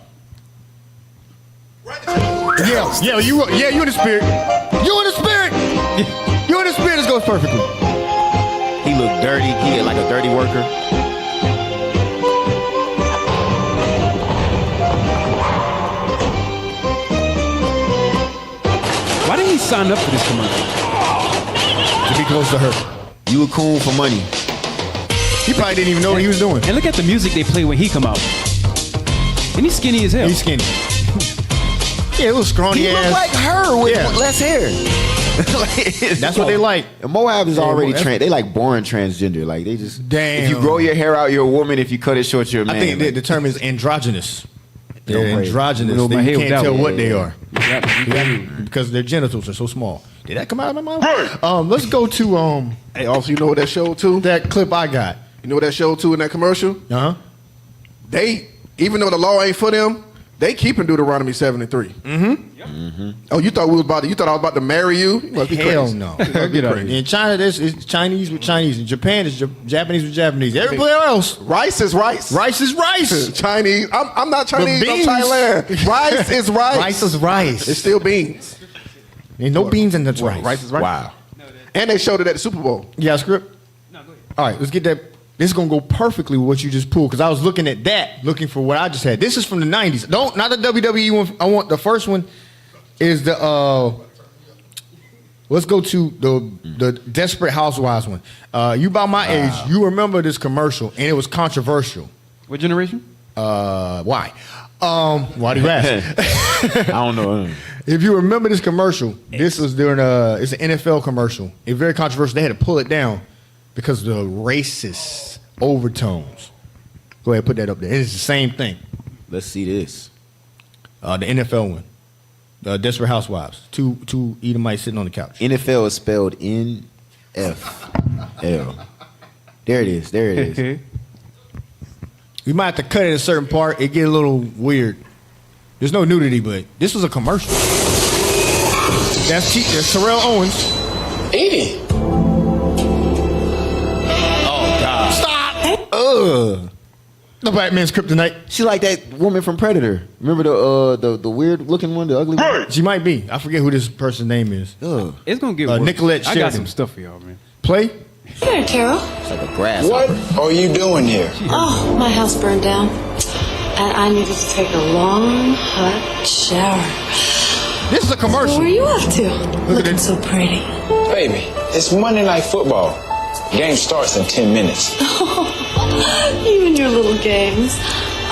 Yeah, you in the spirit. You in the spirit. You in the spirit. This goes perfectly. He looked dirty. He looked like a dirty worker. Why didn't he sign up for this commercial? To be close to her. You a coon for money. He probably didn't even know what he was doing. And look at the music they play when he come out. And he's skinny as hell. He's skinny. Yeah, a little scrawny He ass. looked like her with Yeah. less hair. That's what they like. And Moab is already that's- they like born transgender. Like they just Damn. If you grow your hair out, you're a woman. If you cut it short, you're a man. I think Like, the term is androgynous. They're Don't worry. androgynous. Know my You head can't without tell one. what they are. Yeah. Because their genitals are so small. Did that come out of my mouth? Let's go to Hey, also, you know what that showed too? that clip I got. You know what that showed too in that commercial? Uh-huh. They, even though the law ain't for them, they keeping Deuteronomy 73. Mm-hmm. Oh, you thought I was about to marry you? You must be Hell crazy. no. Get out of here. In China, this is Chinese with Chinese. In Japan, it's Japanese with Japanese. Everywhere else, Rice is rice. rice is rice. Chinese. I'm not Chinese. I'm beans- Thailand. Rice is rice. Rice is rice. It's still beans. Ain't no beans in that rice. Rice is rice. wow. And they showed it at the Super Bowl. You got a script? No, go ahead. All right, let's get that. This is gonna go perfectly with what you just pulled because I was looking at that, looking for what I just had. This is from the '90s. Not the WWE one. I want the first one. Is the let's go to the Desperate Housewives one. You about my age, you remember this commercial and it was controversial. What generation? Why? Why do you ask? I don't know. If you remember this commercial, this was during it's an NFL commercial. It's very controversial. They had to pull it down because of the racist overtones. Go ahead, put that up there. It's the same thing. Let's see this. The NFL one. Desperate Housewives. Two Edomites sitting on the couch. NFL is spelled NFL. There it is. There it is. You might have to cut it a certain part. It get a little weird. There's no nudity, but this was a commercial. That's Terrell Owens. 80. Oh God. Stop. The black man's kryptonite. She like that woman from Predator. Remember the weird looking one, the ugly one? She might be. I forget who this person's name is. Ugh. It's gonna get worse. Nicolette I got Sheridan. some stuff for y'all, man. Play. Here, Carol. It's like a grasshopper. What are you doing here? Oh, my house burned down. And I needed to take a long, hot shower. This is a commercial. Where are you off to? Looking this. so pretty. Baby, it's Monday Night Football. Game starts in 10 minutes. You and your little games.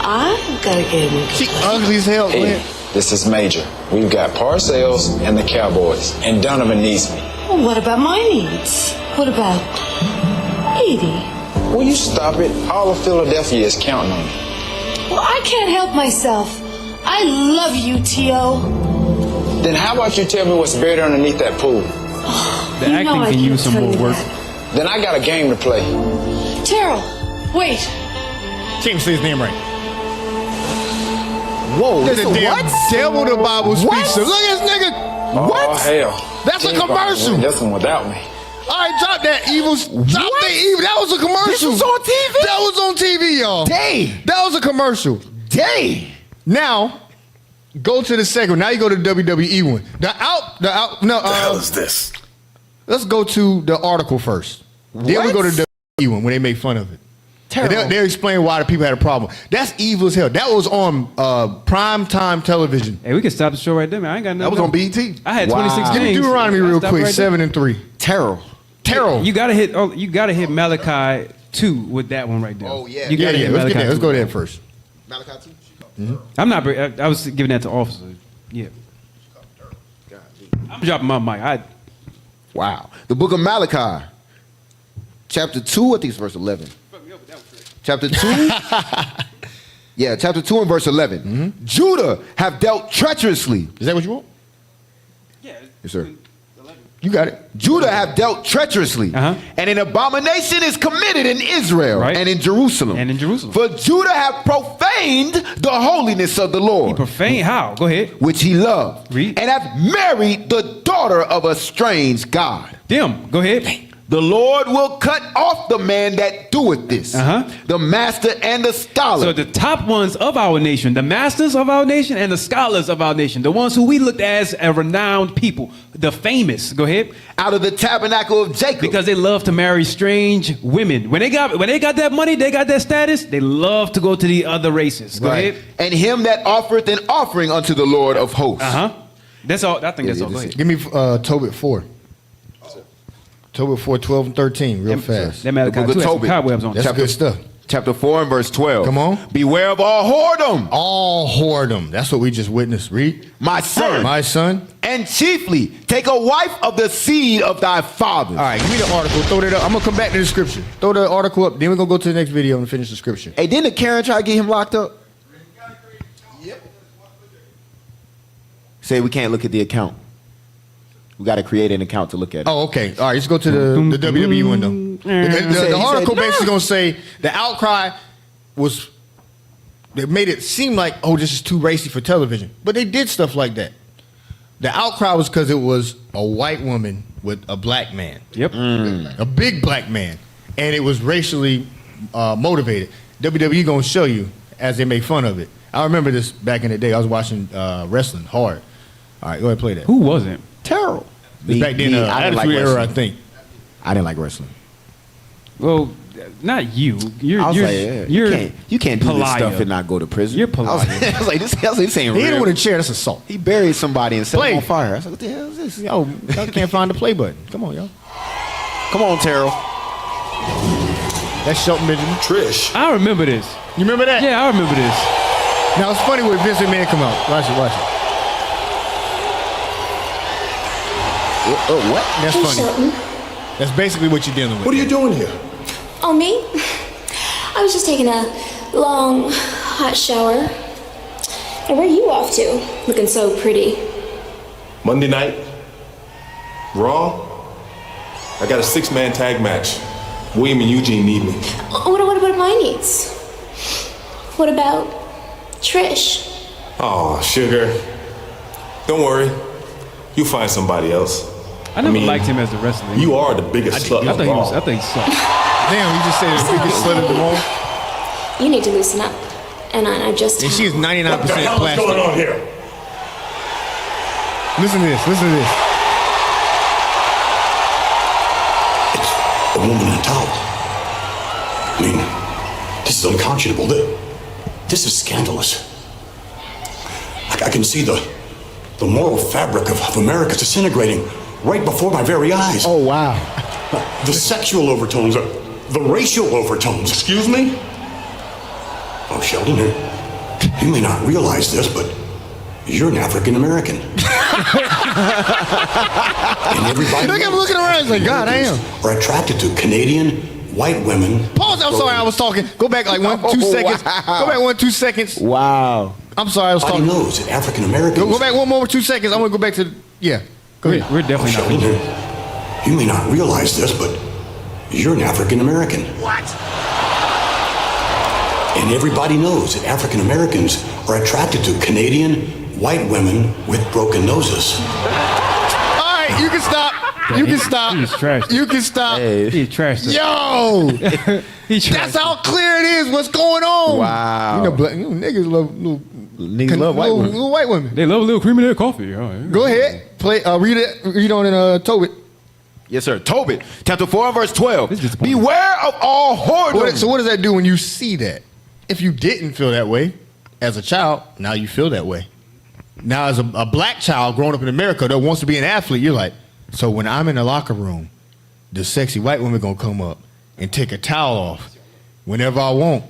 I've got a game. She ugly as hell. Hey, this is Major. We've got Parcells and the Cowboys, and Donovan needs me. Well, what about my needs? What about Edie? Will you stop it? All of Philadelphia is counting on me. Well, I can't help myself. I love you, T.O. Then how about you tell me what's buried underneath that pool? The You know acting I can use can't some more tell you work. that. Then I got a game to play. Terrell, wait. She didn't say his name right. Whoa, There's this a a damn what? devil the Bible speaks to. Look at this nigga. Oh, hell. That's a commercial. This one without me. All right, drop that evil. Drop the evil. That was a commercial. This was on TV? That was on TV, y'all. Dang. That was a commercial. Dang. Now, go to the second. Now you go to the WWE one. The out. No. The hell is this? Let's go to the article first. Then we What? go to the WWE one when they make fun of it. And they'll explain why the people had a problem. That's evil as hell. That was on prime time television. Hey, we can stop the show right there, man. I ain't got nothing. That was on BET. I had 26 Give me games. Deuteronomy real quick, Right 7 and 3. Terrell. You gotta hit. Oh, you gotta hit Malachi 2 with that one right there. Oh, yeah. You gotta hit Let's Malachi get there. Let's 2. go there first. Malachi 2? I'm not. I was giving that to officers. Yeah. I'm dropping my mic. Wow. The book of Malachi, chapter 2, I think it's verse 11. Chapter 2? Yeah, chapter 2 and verse 11. Judah have dealt treacherously. Is that what you want? Yeah. Yes, sir. You got it. Judah have dealt treacherously, and an abomination is committed in Israel and in Jerusalem. For Judah have profaned the holiness of the Lord. He profaned how? Go ahead. Which he loved. Read. And have married the daughter of a strange god. Them. Go ahead. The Lord will cut off the man that doeth this. The master and the scholar. So the top ones of our nation, the masters of our nation and the scholars of our nation, the ones who we looked as a renowned people, the famous. Go ahead. Out of the tabernacle of Jacob. Because they love to marry strange women. When they got that money, they got that status, they love to go to the other races. Go ahead. And him that offereth an offering unto the Lord of hosts. That's all. I think that's all. Go ahead. Give me Tobit 4. Tobit 4, 12 and 13, real fast. That Malachi 2 has some cobwebs on it. That's good stuff. Chapter 4 and verse 12. Come on. Beware of all whoredom. All whoredom. That's what we just witnessed. Read. My son. My son. And chiefly, take a wife of the seed of thy fathers. All right, give me the article. Throw that up. I'm going to come back to the scripture. Throw the article up. Then we're going to go to the next video and finish the scripture. Hey, didn't Karen try to get him locked up? Yep. Say we can't look at the account. We got to create an account to look at it. Oh, okay. All right, let's go to the WWE window. The article basically going to say the outcry was, they made it seem like, oh, this is too racy for television. But they did stuff like that. The outcry was because it was a white woman with a black man. Yep. A big black man. And it was racially motivated. WWE going to show you as they make fun of it. I remember this back in the day. I was watching wrestling hard. All right, go ahead and play that. Who wasn't? Terrible. Back then, I didn't like Attitude Era, wrestling. I think. I didn't like wrestling. Well, not you. You're, I was you're, like, yeah, you're you can't do this Pariah. stuff and not go to prison. You're I was, Pariah. I was like, this ain't He hit him real. with a chair. That's assault. He buried somebody and set Play. him on fire. I was like, what the hell is this? Yo, y'all can't find the play button. Come on, y'all. Come on, Terrell. That's Shelton Benjamin. Trish. I remember this. You remember that? Yeah, I remember this. Now, it's funny when Vince McMahon come out. Watch it. What? That's Hey, funny. Shelton. That's basically what you're dealing with. What are you doing here? Oh, me? I was just taking a long, hot shower. And where are you off to? Looking so pretty. Monday night. Raw. I got a 6-man tag match. William and Eugene need me. What about my needs? What about Trish? Oh, sugar. Don't worry. You'll find somebody else. I never liked him as a wrestler. You are the biggest slut I of thought he was. all. I think he sucked. Damn, you just said the biggest slut in the world. You need to loosen up. And I just. And she is 99% What the hell is plastic. going on here? Listen to this. A woman in a towel. I mean, this is unconscionable. This is scandalous. I can see the moral fabric of America disintegrating right before my very eyes. Oh, wow. The sexual overtones, the racial overtones. Excuse me? Oh, Sheldon, you may not realize this, but you're an African American. And everybody Look at him looking around. He's like, God, I am. Are attracted to Canadian white women. Pause. I'm sorry, I was talking. Go back like 1, 2 seconds. Wow. Go back 1, 2 seconds. Wow. I'm sorry, I was talking. Everybody knows that African Americans. Go back 1 more 2 seconds. I'm gonna go back to yeah. Go ahead. We're definitely not. Sheldon, you may not realize this, but you're an African American. What? And everybody knows that African Americans are attracted to Canadian white women with broken noses. All right, you can stop. You can stop. He's trash. You can stop. He's trash. Yo, that's how clear it is. What's going on? Wow. You know, niggas love little white women. Little white women. They love a little cream in their coffee. Oh, yeah. Go ahead. Play. Read it. Read on in Tobit. Yes, sir. Tobit, chapter 4 and verse 12. Beware of all whoredom. So what does that do when you see that? If you didn't feel that way as a child, now you feel that way. Now as a black child growing up in America that wants to be an athlete, you're like, so when I'm in the locker room, the sexy white woman gonna come up and take a towel off whenever I want.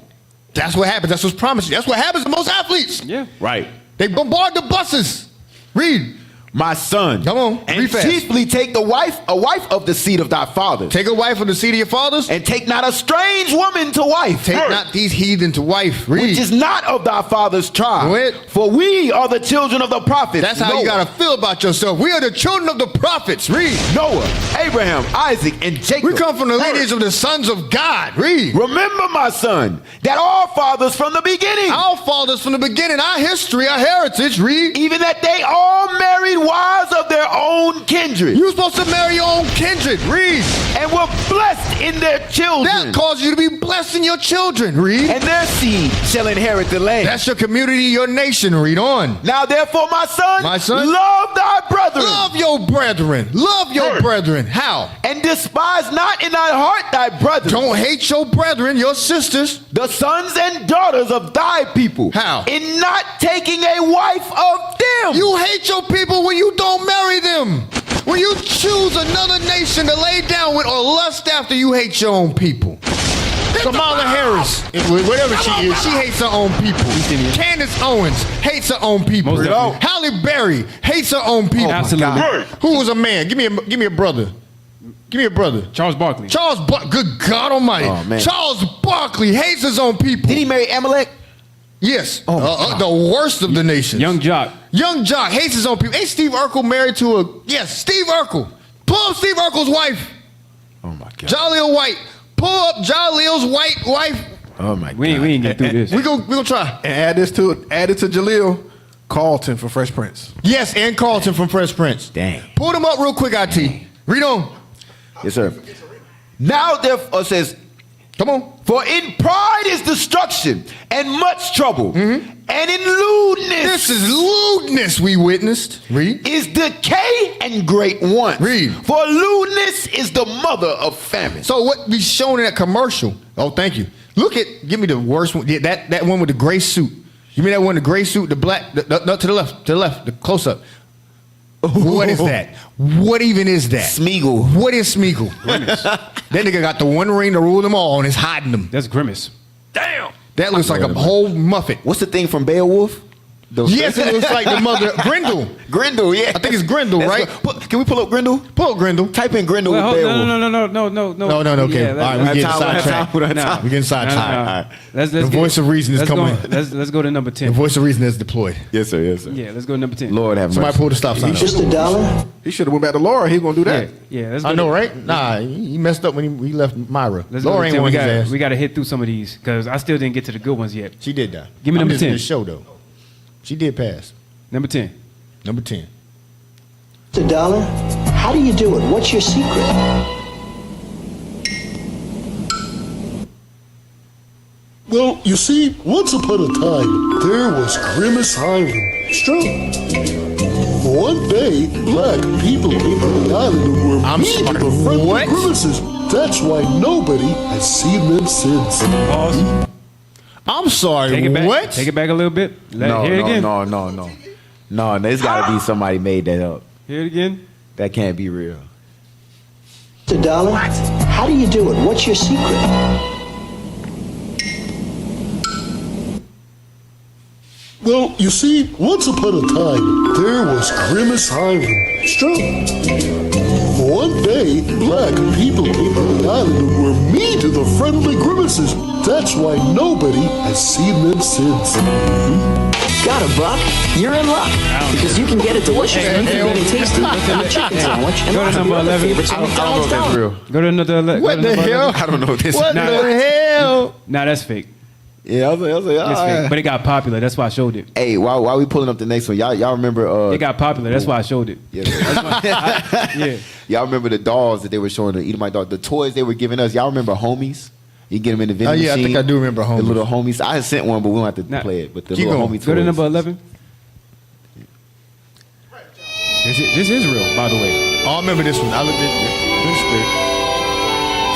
That's what happens. That's what's promised. That's what happens to most athletes. Yeah. Right. They bombard the buses. Read. My son, come on, and chiefly take a wife of the seed of thy fathers. Take a wife of the seed of your fathers, and take not a strange woman to wife. Take not these heathen to wife. Read. Which is not of thy father's tribe. Go ahead. For we are the children of the prophets. That's how Noah. you gotta feel about yourself. We are the children of the prophets. Read. Noah, Abraham, Isaac, and Jacob. We come from the lineage of the sons of God. Read. Remember, my son, that our fathers from the beginning. Our fathers from the beginning, our history, our heritage. Read. Even that they all married wives of their own kindred. You're supposed to marry your own kindred. Read. And were blessed in their children. That caused you to be blessed in your children. Read. And their seed shall inherit the land. That's your community, your nation. Read on. Now therefore, my son, love thy brethren. Love your brethren. Love your brethren. How? And despise not in thy heart thy brethren. Don't hate your brethren, your sisters. The sons and daughters of thy people. How? In not taking a wife of them. You hate your people when you don't marry them. When you choose another nation to lay down with or lust after, you hate your own people. Kamala Harris, whatever she is, she hates her own people. Candace Owens hates her own people. Halle Berry hates her own people. Absolutely. Who was a man? Give me a brother. Give me a brother. Charles Barkley. Good God Almighty. Oh, man. Charles Barkley hates his own people. Did he marry Amalek? Yes. The worst of the nations. Young Jock. Young Jock hates his own people. Ain't Steve Urkel married to a... Yes, Steve Urkel. Pull up Steve Urkel's wife. Oh, my God. Jaleel White. Pull up Jaleel's white wife. Oh, my God. We ain't get through this. We gonna try. And add it to Jaleel, Carlton from Fresh Prince. Yes, and Carlton from Fresh Prince. Dang. Pull them up real quick, IT. Read on. Yes, sir. Now therefore says, come on. For in pride is destruction and much trouble, and in lewdness. This is lewdness we witnessed. Read. Is decay and great want. Read. For lewdness is the mother of famine. So what we shown in that commercial? Oh, thank you. Give me the worst one. Yeah, that one with the gray suit. You mean that one, the gray suit, the black, to the left, the close up. What is that? What even is that? Smeagol. What is Smeagol? That nigga got the one ring to rule them all and is hiding them. That's Grimace. Damn. That looks like a whole Muppet. What's the thing from Beowulf? Yes, it looks like the mother. Grendel. Grendel, yeah. I think it's Grendel, right? Can we pull up Grendel? Pull up Grendel. Type in Grendel Well, with Beowulf. No. Okay. Yeah, all right, we getting sidetracked. We getting sidetracked. The voice of reason is coming. Let's go to number 10. The voice of reason is deployed. Yes, sir. Yes, sir. Yeah, let's go to number 10. Lord have mercy. Somebody pull the stop sign. Just $1. He should have went back to Laura. He was gonna do that. Yeah. Let's I go know, to, right? Nah, he messed up when he left Myra. Let's go Laura to ain't 10. want his ass. We got to hit through some of these because I still didn't get to the good ones yet. She did that. Give me number 10. The show though. She did pass. Number 10. Number 10. $1. How do you do it? What's your secret? Well, you see, once upon a time, there was Grimace Island. Strong. One day, black people came to the island and were mean to the friendly Grimaces. That's why nobody has seen them since. I'm sorry. Take it back. What? Take it back a little bit. Hear it again. No, there's got to be somebody made that up. Hear it again. That can't be real. $1. How do you do it? What's your secret? Well, you see, once upon a time, there was Grimace Island. Strong. One day, black people came to the island and were mean to the friendly Grimaces. That's why nobody has seen them since. Got it, Buck. You're in luck. Because you can get a delicious beef and tasty chicken sandwich and Go to lots of number other 11. favorites at McDonald's That's real. Go to another 11. What the hell? I don't know this. What the hell? Nah, that's fake. Yeah, I was like, It's fake. But it got popular. That's why I showed it. Hey, while we pulling up the next one, y'all remember? It got popular. That's why I showed it. Yeah. Y'all remember the dolls that they were showing the Edomite dolls, the toys they were giving us? Y'all remember homies? You get them in the vending machine. I think I do remember homies. The little homies. I sent one, but we don't have to play it. But the little homie toys. Go to number 11. This is real, by the way. Oh, I remember this one. I looked at it.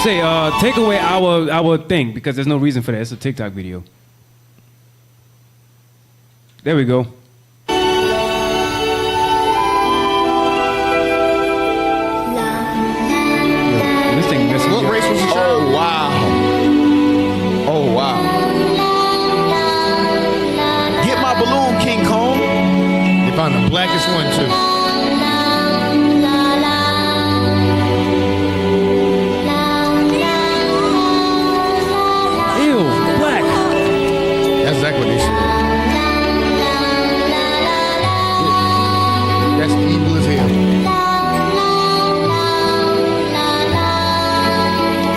Say, take away our thing because there's no reason for that. It's a TikTok video. There we go. This thing messing me What up. race was the child? Oh, wow. Oh, wow. Get my balloon, King Kong. They found the blackest one, too. Ew, black. That's exactly what they said. That's evil as hell.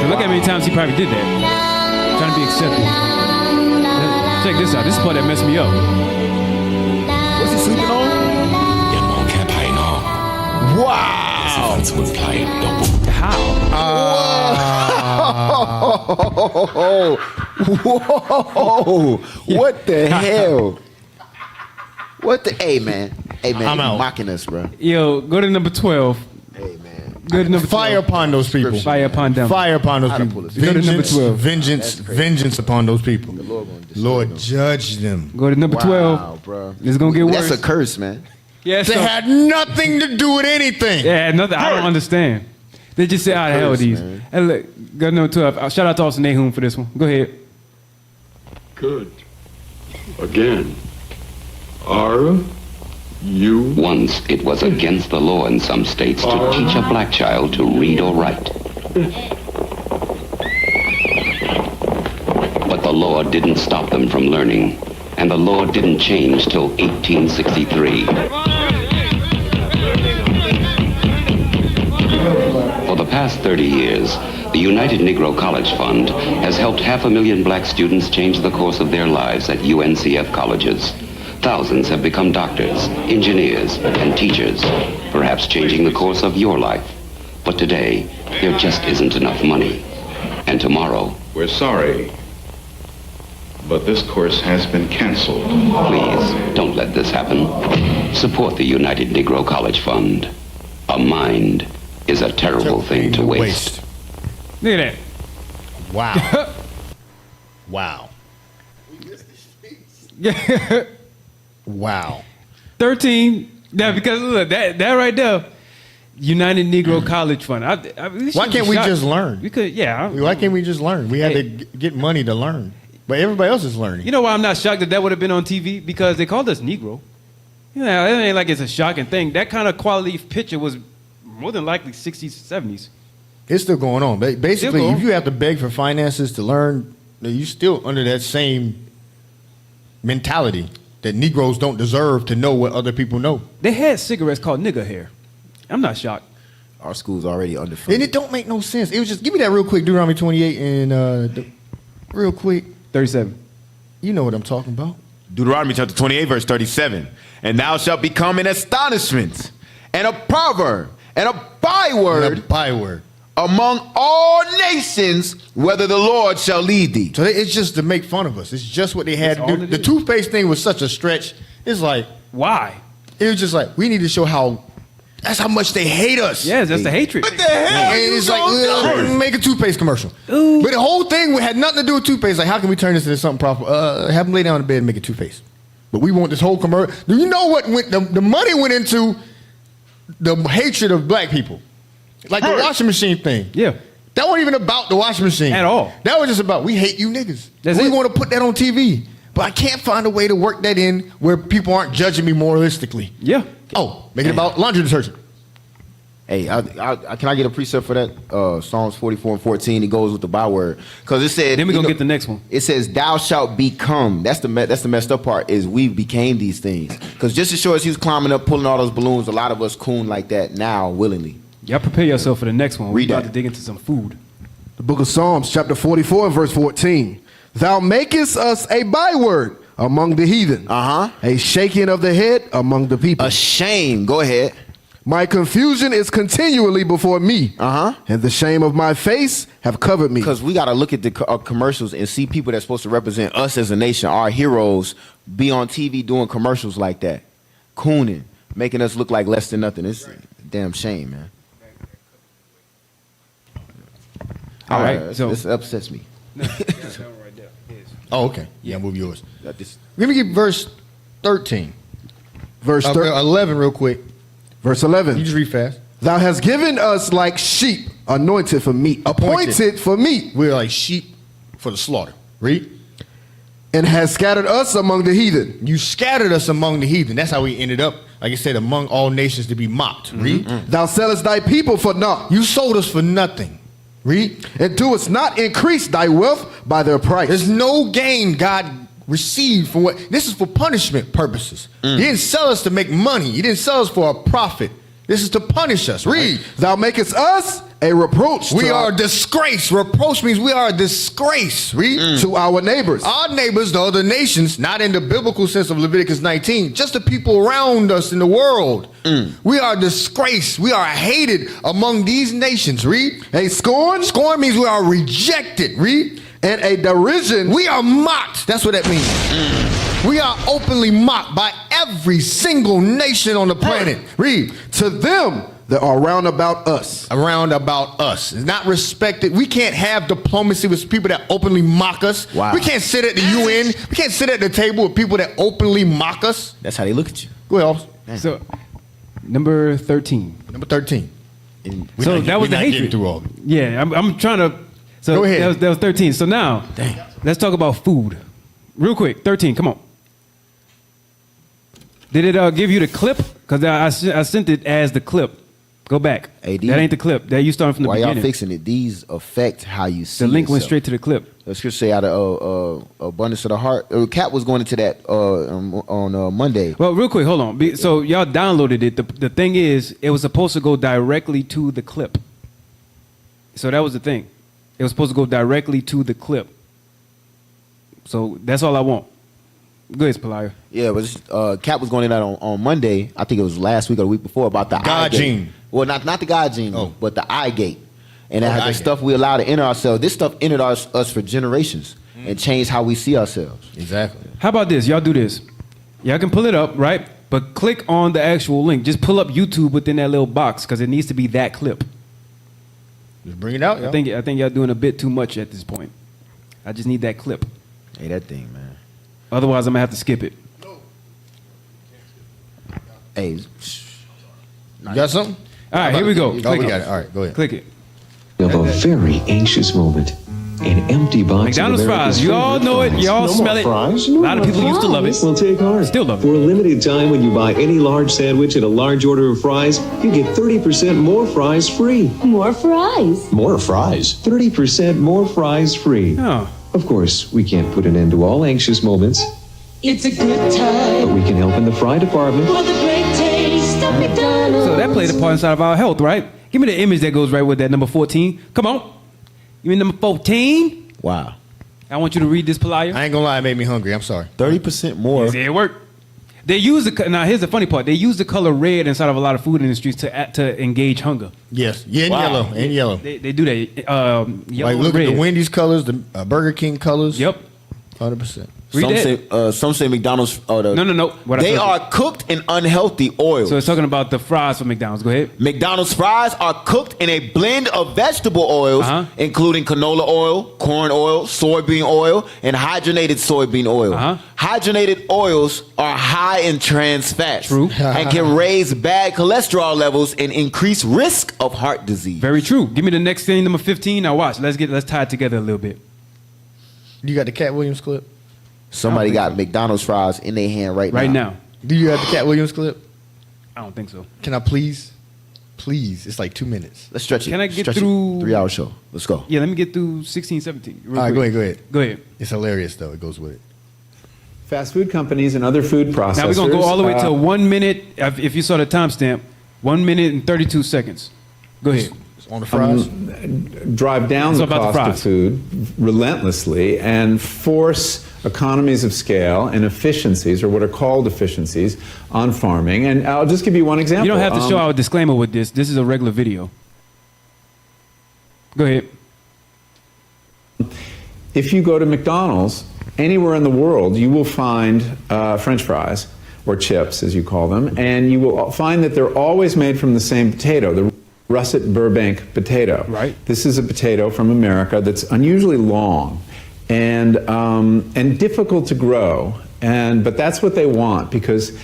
So look how many times he probably did that. Trying to be accepted. Check this out. This is the part that messed me up. What's he sleeping on? Wow. How? Whoa. What the hell? What the? Hey, man. Hey, man. I'm you out. mocking us, bro. Yo, go to number 12. Hey, man. Go to number 12. Fire upon those people. Fire upon them. Fire upon those I'd have people. pulled Go to number 12. Vengeance upon those people. Lord, them. judge them. Go to number 12. Wow, bro. It's gonna get worse. That's a curse, man. Yeah, They so, had nothing to do with anything. yeah, nothing. I don't understand. They just say, "Ah, the hell with these." man. Hey, look, go to number 12. Shout out to Austin Nahum for this one. Go ahead. Good. Again. Are you? Once it was against the law in some states to teach a black child to read or write. But the law didn't stop them from learning, and the law didn't change till 1863. For the past 30 years, the United Negro College Fund has helped 500,000 black students change the course of their lives at UNCF colleges. Thousands have become doctors, engineers, and teachers, perhaps changing the course of your life. But today, there just isn't enough money. And tomorrow, We're sorry, but this course has been canceled. please don't let this happen. Support the United Negro College Fund. A mind is a terrible thing to waste. Look at that. Wow. Wow. Wow. 13. Now, because look, that right there, United Negro College Fund. Why can't we just learn? We could, yeah. Why can't we just learn? We had to get money to learn. But everybody else is learning. You know why I'm not shocked that would have been on TV? Because they called us Negro. You know, it ain't like it's a shocking thing. That kind of quality picture was more than likely 60s, 70s. It's still going on. Basically, Still going. if you have to beg for finances to learn, you're still under that same mentality that Negroes don't deserve to know what other people know. They had cigarettes called nigger hair. I'm not shocked. Our school's already underfunded. And it don't make no sense. It was just, give me that real quick, Deuteronomy 28 and real quick. 37. You know what I'm talking about. Deuteronomy chapter 28, verse 37. And thou shalt become an astonishment and a proverb and a byword among all nations, whether the Lord shall lead thee. So it's just to make fun of us. It's just what they had to do. The toothpaste thing was such a stretch. It's like, why? It was just like, we need to show how, that's how much they hate us. Yeah, that's the hatred. What the hell? And it's like, make a toothpaste commercial. Ooh. But the whole thing had nothing to do with toothpaste. Like, how can we turn this into something proper? Have them lay down in bed and make a toothpaste. But we want this whole commercial. Do you know what the money went into the hatred of black people? Like the washing machine thing. Yeah. That wasn't even about the washing machine. At all. That was just about, we hate you niggas. That's we it. want to put that on TV. But I can't find a way to work that in where people aren't judging me moralistically. Yeah. Oh, make it about laundry detergent. Hey, can I get a precept for that? Psalms 44 and 14. It goes with the byword because it said. Then we're gonna get the next one. It says, "Thou shalt become." That's the messed up part. Is we became these things because just as sure as he was climbing up, pulling all those balloons, a lot of us coon like that now willingly. Y'all prepare yourself for the next one. We're Read about that. to dig into some food. The book of Psalms, chapter 44 and verse 14. Thou makest us a byword among the heathen. A shaking of the head among the people. A shame. Go ahead. My confusion is continually before me. And the shame of my face have covered me. Because we got to look at the commercials and see people that's supposed to represent us as a nation, our heroes, be on TV doing commercials like that. Cooning. making us look like less than nothing. It's a damn shame, man. All right, so this upsets me. Oh, okay. Yeah, move yours. Let me get verse 13. Verse 11 real quick. Verse 11. You just read fast. Thou hast given us like sheep anointed for meat. Appointed for meat. We're like sheep for the slaughter. Read. And has scattered us among the heathen. You scattered us among the heathen. That's how we ended up, like I said, among all nations to be mocked. Read. Thou sellest thy people for naught. You sold us for nothing. Read. And doest not increase thy wealth by their price. There's no gain God received from what. This is for punishment purposes. He didn't sell us to make money. He didn't sell us for a profit. This is to punish us. Read. Thou makest us a reproach. We are a disgrace. Reproach means we are a disgrace. Read. To our neighbors. Our neighbors, the other nations, not in the biblical sense of Leviticus 19, just the people around us in the world. We are a disgrace. We are hated among these nations. Read. A scorn. Scorn means we are rejected. Read. And a derision. We are mocked. That's what that means. We are openly mocked by every single nation on the planet. Read. To them that are round about us. Around about us. It's not respected. We can't have diplomacy with people that openly mock us. Wow. We can't sit at the UN. We can't sit at the table with people that openly mock us. That's how they look at you. Well, So, number 13. Number 13. So that was the hatred. Through all of it. Yeah, I'm trying to. So Go ahead. That was 13. So now, let's talk about food. Real quick, 13, come on. Did it give you the clip? Because I sent it as the clip. Go back. AD. That ain't the clip. That you started from the While beginning. y'all fixing it, these affect how you see The link went yourself. straight to the clip. The scripture say out of abundance of the heart. Cat was going into that on Monday. Well, real quick, hold on. So y'all downloaded it. The thing is, it was supposed to go directly to the clip. So that was the thing. It was supposed to go directly to the clip. So that's all I want. Go ahead, Spalier. Yeah, but Cat was going in that on Monday. I think it was last week or the week before about the God eye gene. gate. Well, not the God gene, but the eye gate. And that the has eye the stuff we allow to enter ourselves. This stuff entered us for generations and changed how we see ourselves. Exactly. How about this? Y'all do this. Y'all can pull it up, right? But click on the actual link. Just pull up YouTube within that little box because it needs to be that clip. Just bring it out. I think y'all doing a bit too much at this point. I just need that clip. Hey, that thing, man. Otherwise, I'm gonna have to skip it. Hey, You got something? All right, here we go. Oh, Click we it. got it. All right, go ahead. Click it. Of a very anxious moment. An empty box McDonald's of America's fries. You all favorite know it. fries. Y'all No smell more it. fries? A lot of people used to love it. Well, take heart. Still love it. For a limited time, when you buy any large sandwich and a large order of fries, you get 30% more fries free. More fries. More fries? 30% more fries free. Oh. Of course, we can't put an end to all anxious moments, It's a good time but we can help in the fry department. for the great taste of McDonald's. So that played a part inside of our health, right? Give me the image that goes right with that number 14. Come on. You mean number 14? wow. I want you to read this, Pelayo. I ain't gonna lie, it made me hungry. I'm sorry. 30% more. See, it worked. They use now. Here's the funny part. They use the color red inside of a lot of food industries to engage hunger. Yes. Yeah, and Wow. yellow. And yellow. They do that. Yellow Like, look and red. at the Wendy's colors, the Burger King colors. Yep. 100%. Read Some say McDonald's. No. What I They told you. are cooked in unhealthy oils. So it's talking about the fries for McDonald's. Go ahead. McDonald's fries are cooked in a blend of vegetable oils, including canola oil, corn oil, soybean oil, and hydrogenated soybean oil. Hydrogenated oils are high in trans fats and can raise bad cholesterol levels and increase risk of heart disease. Very true. Give me the next thing, number 15. Now watch. Let's tie it together a little bit. You got the Cat Williams clip? Somebody got McDonald's fries in their hand right now. Do you have the Cat Williams clip? I don't think so. Can I please? Please. It's like 2 minutes. Let's stretch it. Can I get Stretch it. through 3-hour show? Let's go. Yeah, let me get through 16, 17. real All right, quick. go ahead. Go ahead. It's hilarious, though. It goes with it. Fast food companies and other food processors. Now we're gonna go all the way to 1 minute. If you saw the timestamp, 1 minute and 32 seconds. Go ahead. On the fries. Drive down It's the about the cost of fries. food relentlessly and force economies of scale and efficiencies, or what are called efficiencies, on farming. And I'll just give you one example. You don't have to show our disclaimer with this. This is a regular video. Go ahead. If you go to McDonald's anywhere in the world, you will find French fries or chips, as you call them, and you will find that they're always made from the same potato, the russet Burbank potato. Right. This is a potato from America that's unusually long and difficult to grow, but that's what they want, because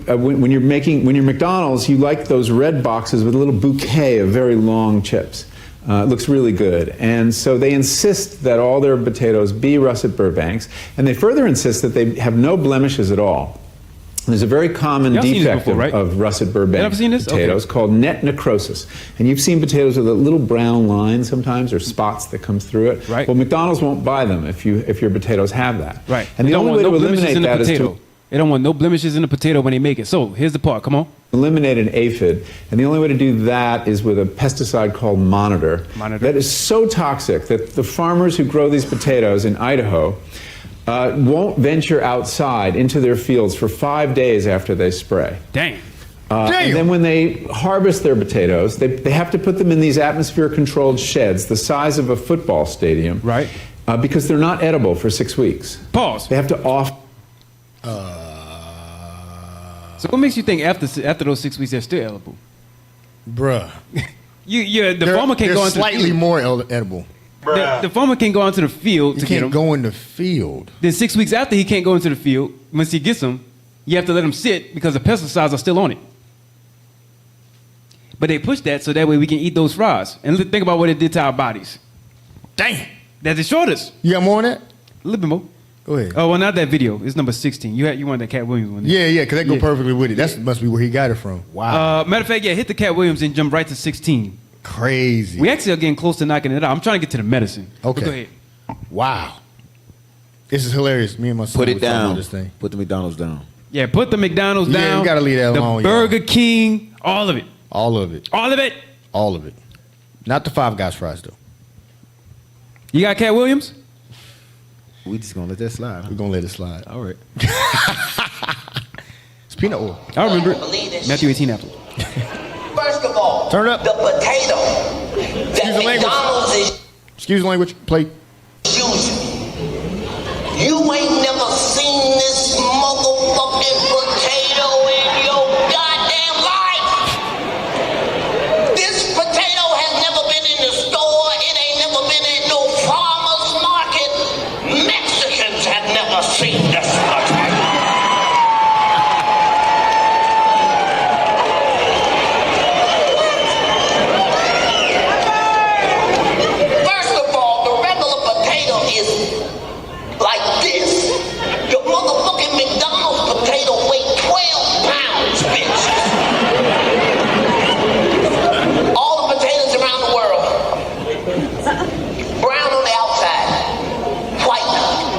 when you're McDonald's, you like those red boxes with a little bouquet of very long chips. It looks really good. And so they insist that all their potatoes be russet Burbanks, and they further insist that they have no blemishes at all. There's a very common defect before, right? of russet Burbank You ever seen this? potatoes called net necrosis. And you've seen potatoes with a little brown line sometimes, or spots that comes through it. Right. Well, McDonald's won't buy them if your potatoes have that. Right. And the only way to eliminate that is to They don't want no blemishes in the potato when they make it. So here's the part. Come on. eliminate an aphid, and the only way to do that is with a pesticide called Monitor. That is so toxic that the farmers who grow these potatoes in Idaho won't venture outside into their fields for 5 days after they spray. Dang. And then when they harvest their potatoes, they have to put them in these atmosphere-controlled sheds the size of a football stadium. Right. Because they're not edible for 6 weeks. Pause. They have to off... So what makes you think after those 6 weeks they're still edible? Bruh. The farmer can't go into slightly the field. more edible. The farmer can't go into the field to get them. He can't go in the field. Then 6 weeks after he can't go into the field, once he gets them, you have to let them sit because the pesticides are still on it. But they push that so that way we can eat those fries. And think about what it did to our bodies. Dang. That destroyed us. You got more on that? A little bit more. Go ahead. Oh, well, not that video. It's number 16. You wanted that Cat Williams one. Yeah, because that go perfectly with it. That must be where he got it from. Wow. Matter of fact, hit the Cat Williams and jump right to 16. Crazy. We actually are getting close to knocking it out. I'm trying to get to the medicine. Okay. But go ahead. Wow. This is hilarious. Me and my son Put it was talking down. about this thing. Put the McDonald's down. Yeah, put the McDonald's down. Yeah, we got to leave that alone. The Burger King, all of it. All of it. All of it. All of it. Not the Five Guys fries, though. You got Cat Williams? We just gonna let that slide. We're gonna let it slide. All right. It's peanut oil. I remember it. Matthew 18 after. First of all, turn it up. The potato that McDonald's is Excuse the language. Play. using. You ain't never seen this motherfucking potato in your goddamn life. This potato has never been in the store. It ain't never been at no farmer's market. Mexicans have never seen this potato. First of all, the regular potato is like this. The motherfucking McDonald's potato weighs 12 pounds, bitch. All the potatoes around the world, brown on the outside, white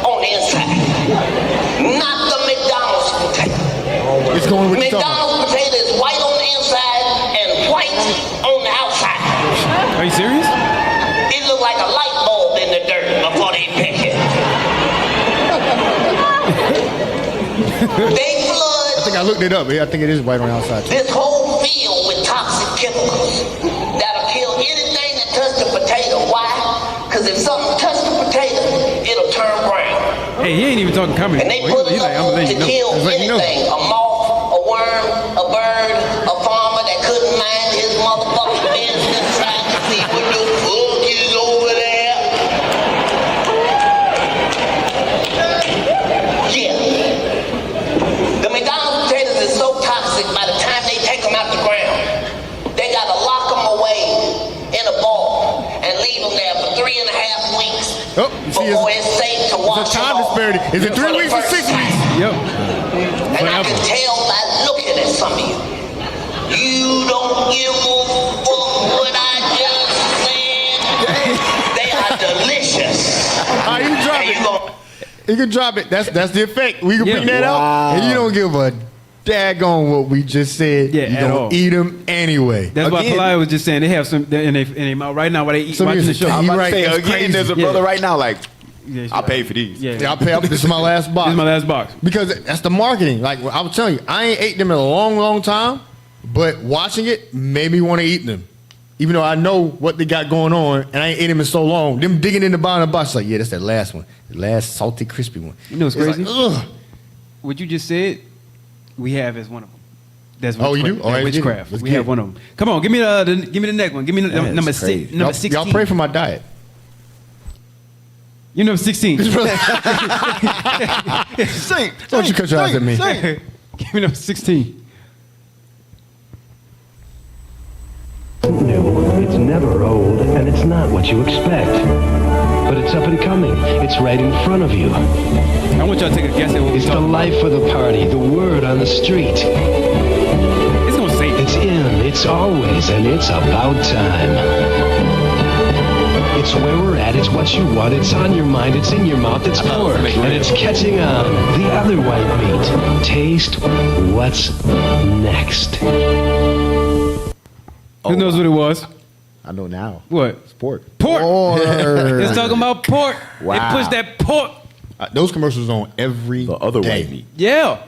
on the inside. Not the McDonald's potato. It's going with McDonald's potato is white on the inside and white on the outside. Are you serious? It look like a light bulb in the dirt before they pick it. They flood I think I looked it up. I think it is white on the outside. this whole field with toxic chemicals that'll kill anything that touch the potato. Why? Because if something touch the potato, it'll turn brown. Hey, he ain't even talking comedy. And they put He's enough I'm gonna let to you know. kill Just let you know. anything. A moth, a worm, a bird, a farmer that couldn't mind his motherfucking business trying to see what the fuck is over there. Yeah. The McDonald's potatoes is so toxic by the time they take them out the ground, they gotta lock them away in a ball and leave them there for 3.5 weeks before it's safe to wash It's a them time off. disparity. Is it 3 weeks or 6 weeks? Yep. And I can tell by looking at some of you, you don't give a fuck what I just said. They are delicious. All right, you drop it. You can drop it. That's the effect. We can bring that out, and you don't give a daggone what we just said. Yeah, you at don't all. eat them anyway. That's why Palaya was just saying they have some in their mouth right now while they eat watching the show. I'm about to say That's again, crazy. there's a brother right now like, Yeah, I paid for these. Yeah, I'll pay up. This is my last box. This is my last box. Because that's the marketing. Like I was telling you, I ain't ate them in a long, long time, but watching it made me want to eat them. Even though I know what they got going on, and I ain't ate them in so long. Them digging in the bottom of the box, like, yeah, that's that last one. The last salty, crispy one. You know what's It's crazy? like, ugh. What you just said, we have as one of them. That's Oh, you do? witchcraft. Oh, I did. Witchcraft. Let's We get have it. one of them. Come on, give me the next one. Give me number crazy. number 16. Y'all pray for my diet. You're number 16. Don't you cut your eyes at me. Give me number 16. It's never old, and it's not what you expect. But it's up and coming. It's right in front of you. I want y'all to take a guess at what It's the life of the party, the word on the street. It's gonna say it's in, it's always, and it's about time. It's where we're at, it's what you want, it's on your mind, it's in your mouth, it's pork, and it's catching on. The other white meat. Taste what's next. Who knows what it was? I know now. What? It's pork. Pork. It's talking about pork. Wow. They push that pork. Those commercials on every The other day. white meat. Yeah.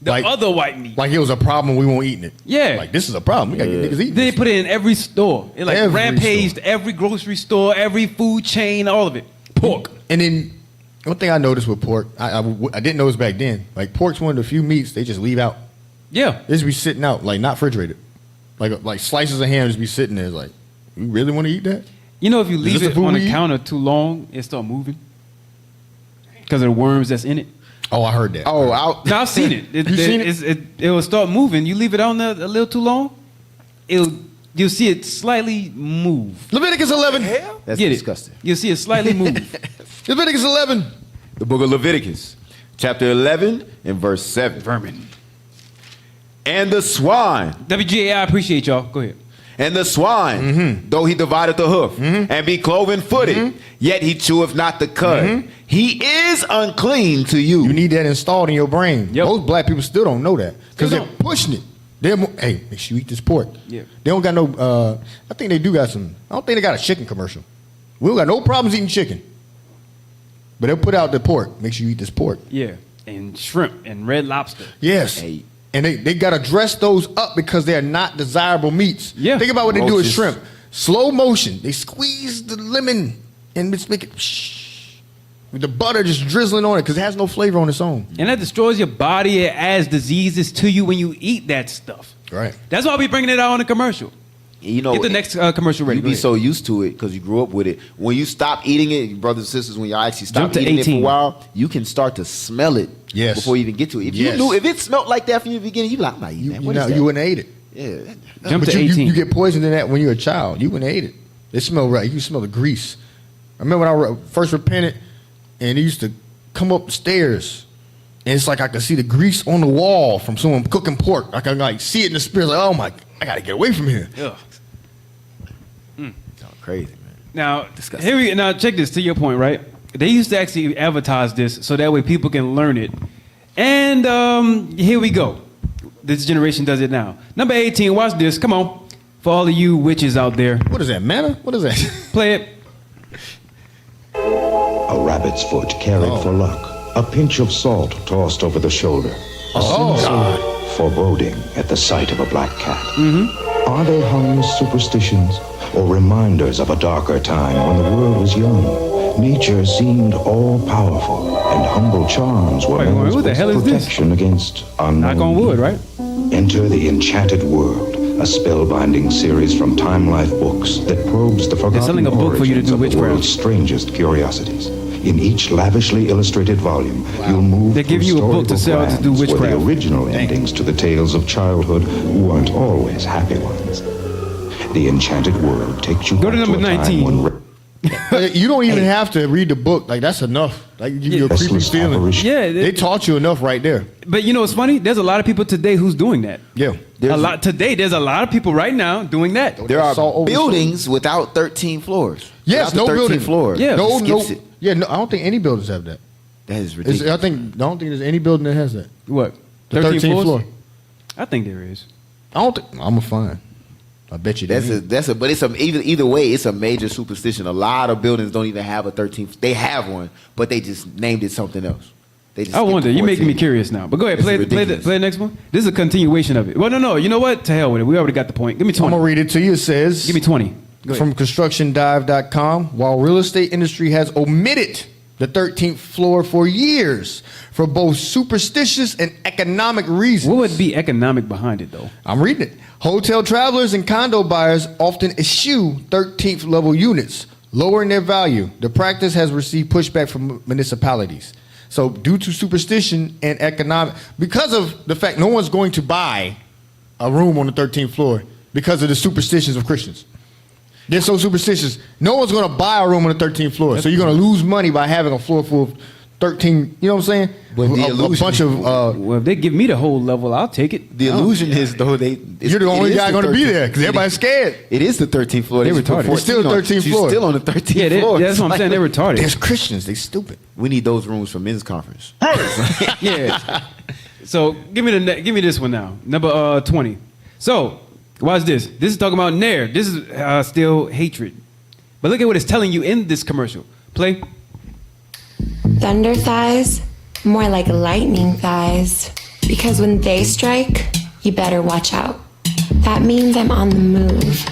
The Like- other white meat. Like it was a problem, we won't eating it. Yeah. Like this is a problem. We gotta get niggas eating They this. put it in every store. It like Every rampaged every grocery store, every food chain, all of it. Pork. And then one thing I noticed with pork, I didn't notice back then. Like pork's one of the few meats they just leave out. Yeah. They just be sitting out, like not refrigerated. Like slices of ham just be sitting there. Like, you really want to eat that? You know, if you Is leave this the it food on we the eat? counter too long, it start moving because of the worms that's in it. Oh, I heard that. Oh, No, I've seen it. You seen it? It will start moving. You leave it on there a little too long, you'll see it slightly move. Leviticus 11. That's Get it? disgusting. You'll see it slightly move. Leviticus 11. The book of Leviticus, chapter 11 and verse 7. Vermin. And the swine. WGA, I appreciate y'all. Go ahead. And the swine, though he divideth the hoof, and be cloven footed, yet he cheweth not the cud. He is unclean to you. You need that installed in your brain. Yep. Most black people still don't know that because Still they're don't. pushing it. Hey, make sure you eat this pork. Yeah. They don't got no. I think they do got some. I don't think they got a chicken commercial. We don't got no problems eating chicken, but they'll put out the pork. Make sure you eat this pork. Yeah. And shrimp and red lobster. Yes. Hey. And they got to dress those up because they're not desirable meats. Yeah. Think about what they do with Roaches. shrimp. Slow motion. They squeeze the lemon and just make it shh, with the butter just drizzling on it because it has no flavor on its own. And that destroys your body. It adds diseases to you when you eat that stuff. Right. That's why we bringing it out on the commercial. You know, Get the next commercial ready. you Go be ahead. so used to it because you grew up with it. When you stop eating it, brothers and sisters, when y'all actually stop Jump to eating it for a 18. while, you can start to smell it Yes. before you even get to it. If Yes. you knew, if it smelled like that from the beginning, you'd be like, I'm not eating that. What is that? You wouldn't have ate it. Yeah. Jump But to you 18. get poisoned in that when you're a child. You wouldn't have ate it. It smelled right. You smell the grease. I remember when I first repented, and it used to come up the stairs, and it's like I could see the grease on the wall from someone cooking pork. I can like see it in the spirit. Like, oh my, I gotta get away from here. Ugh. Crazy, man. Now, Disgusting. now check this to your point, right? They used to actually advertise this so that way people can learn it. And here we go. This generation does it now. Number 18, watch this. Come on. For all of you witches out there. What is that, manna? What is that? Play it. A rabbit's foot carried for luck. A pinch of salt tossed over the shoulder. A sinister foreboding at the sight of a black cat. Are they harmless superstitions or reminders of a darker time when the world was young? Nature seemed all-powerful, and humble charms were man's who the best hell is this? protection against unknown. Knock on wood, right? Enter the Enchanted World, a spellbinding series from Time Life Books that probes the forgotten selling a book for you to origins do of the witchcraft. world's strangest curiosities. In each lavishly illustrated volume, you'll move They're giving through you a book to storybook sell to do lands where witchcraft. the original endings to the tales of childhood weren't always happy ones. The Enchanted World takes you Go to back number a time 19. when You don't even have to read the book. Like that's enough. Like you your creepy restless feeling. apparition. Yeah. They taught you enough right there. But you know what's funny? There's a lot of people today who's doing that. Yeah. There's a lot of people right now doing that. There are Salt over buildings without 13 floors. Yes, Without no the 13 building. floors. Yeah. No, It no. skips it. Yeah, no. I don't think any buildings have that. That is It's, ridiculous. I don't think there's any building that has that. What? The 13th 13th floor. I think there is. I don't think. I'm a fine. I bet you But it's either way, it's a major superstition. A lot of buildings don't even have a 13th. They have one, but they just named it something else. They just I skipped wonder. the You're making me 14. curious now. But go ahead, This play is the ridiculous. next one. This is a continuation of it. Well, no. You know what? To hell with it. We already got the point. Give me I'm 20. gonna read it to you. It says, Give me 20. Go ahead. from constructiondive.com, while real estate industry has omitted the 13th floor for years for both superstitious and economic reasons. What would be economic behind it, though? I'm reading it. Hotel travelers and condo buyers often eschew 13th level units, lowering their value. The practice has received pushback from municipalities. So due to superstition and economic, because of the fact no one's going to buy a room on the 13th floor because of the superstitions of Christians. They're so superstitious. No one's going to buy a room on the 13th floor. So you're going to lose money by having a floor full of 13, you know what I'm saying? But the a illusion bunch of... well, if they give me the whole level, I'll take it. The illusion is, though, you're the only guy going to be there because everybody's scared. It is the 13th floor. They're retarded. It's still the 13th floor. She's still on the 13th floor. Yeah, that's what I'm saying. They're retarded. There's Christians. They stupid. We need those rooms for men's conference. Yeah. So give me this one now. Number 20. So watch this. This is talking about Nair. This is still hatred. But look at what it's telling you in this commercial. Play. Thunder thighs, more like lightning thighs. Because when they strike, you better watch out. That means I'm on the move.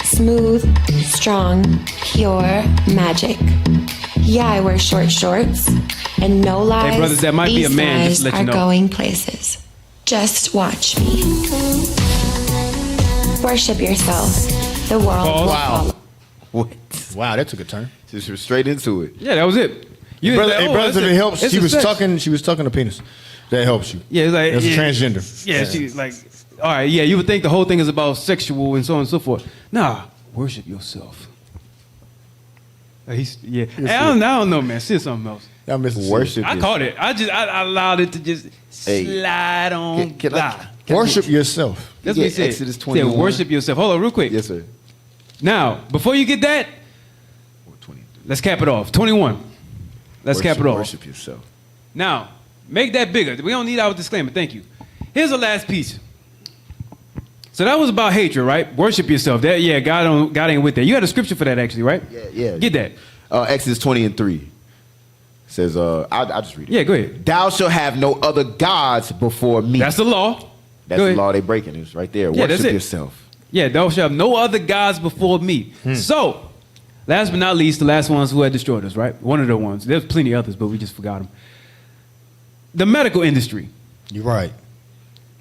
Smooth, strong, pure magic. Yeah, I wear short shorts. And no lies, Hey, brothers, that might be a these man, just thighs to let you are know. going places. Just watch me. Worship yourself. The world will follow. What? Wow, that took a turn. Just straight into it. Yeah, that was it. Hey, brothers, if it helps, it's she a was sex. tucking the penis. That helps you. Yeah, it's like It's yeah, transgender. Yeah, she's like, all right, yeah, you would think the whole thing is about sexual and so on and so forth. Nah, worship yourself. Yeah, I don't know, man. Say something else. Y'all missing Worship I caught it. I allowed it to just slide on by. Worship yourself. That's what he said. Exodus He 21. said, worship yourself. Hold on, real quick. Yes, sir. Now, before you get that, let's cap it off. 21. Let's cap it off. Worship yourself. Now, make that bigger. We don't need our disclaimer. Thank you. Here's the last piece. So that was about hatred, right? Worship yourself. That, yeah, God ain't with that. You had a scripture for that, actually, right? Yeah. Get that. Exodus 20:3 says, I'll just read it. Yeah, go ahead. Thou shalt have no other gods before me. That's the law. That's Go the ahead. law they breaking. It's right there. Yeah, that's Worship it. yourself. Yeah, thou shalt have no other gods before me. So, last but not least, the last ones who had destroyed us, right? One of the ones. There's plenty others, but we just forgot them. The medical industry. You're right.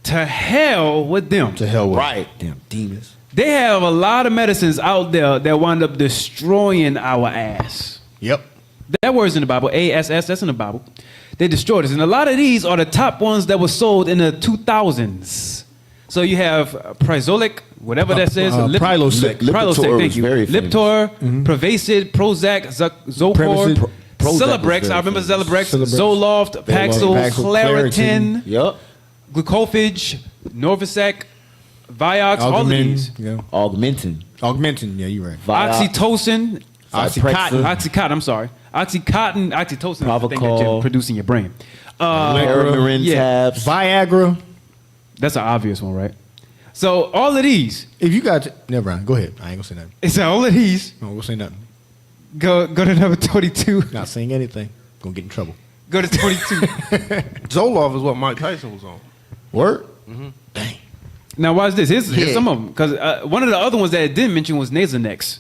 To hell with them. To hell with Right. Damn demons. They have a lot of medicines out there that wind up destroying our ass. Yep. That word's in the Bible. ASS, that's in the Bible. They destroyed us. And a lot of these are the top ones that were sold in the 2000s. So you have Prilosec, whatever that says. Prilosec. Prilosec, thank you. very famous. Lipitor, Pervasive, Prozac, Zopor, Prozac was Celebrex, very I remember famous. Celebrex, Celebrex. Zoloft, Paxil, Claritin, Yep. Glucophage, Norvasac, Vioxx, all of these. Yeah. Augmentin. Yeah, you're right. Oxytocin, Oxycontin. Oxycontin, I'm sorry. Oxycontin, oxytocin is the thing that Provocol. you're producing your brain. Aramarin tabs. Viagra. That's an obvious one, right? So all of these, If you got... Never mind. Go ahead. I ain't going to say nothing. it's all of these. No, we'll say nothing. Go to number 22. Not saying anything. Going to get in trouble. Go to 22. Zoloft is what Mike Tyson was on. Word? Now watch this. Here's some of them. Because one of the other ones that it didn't mention was Nasonex.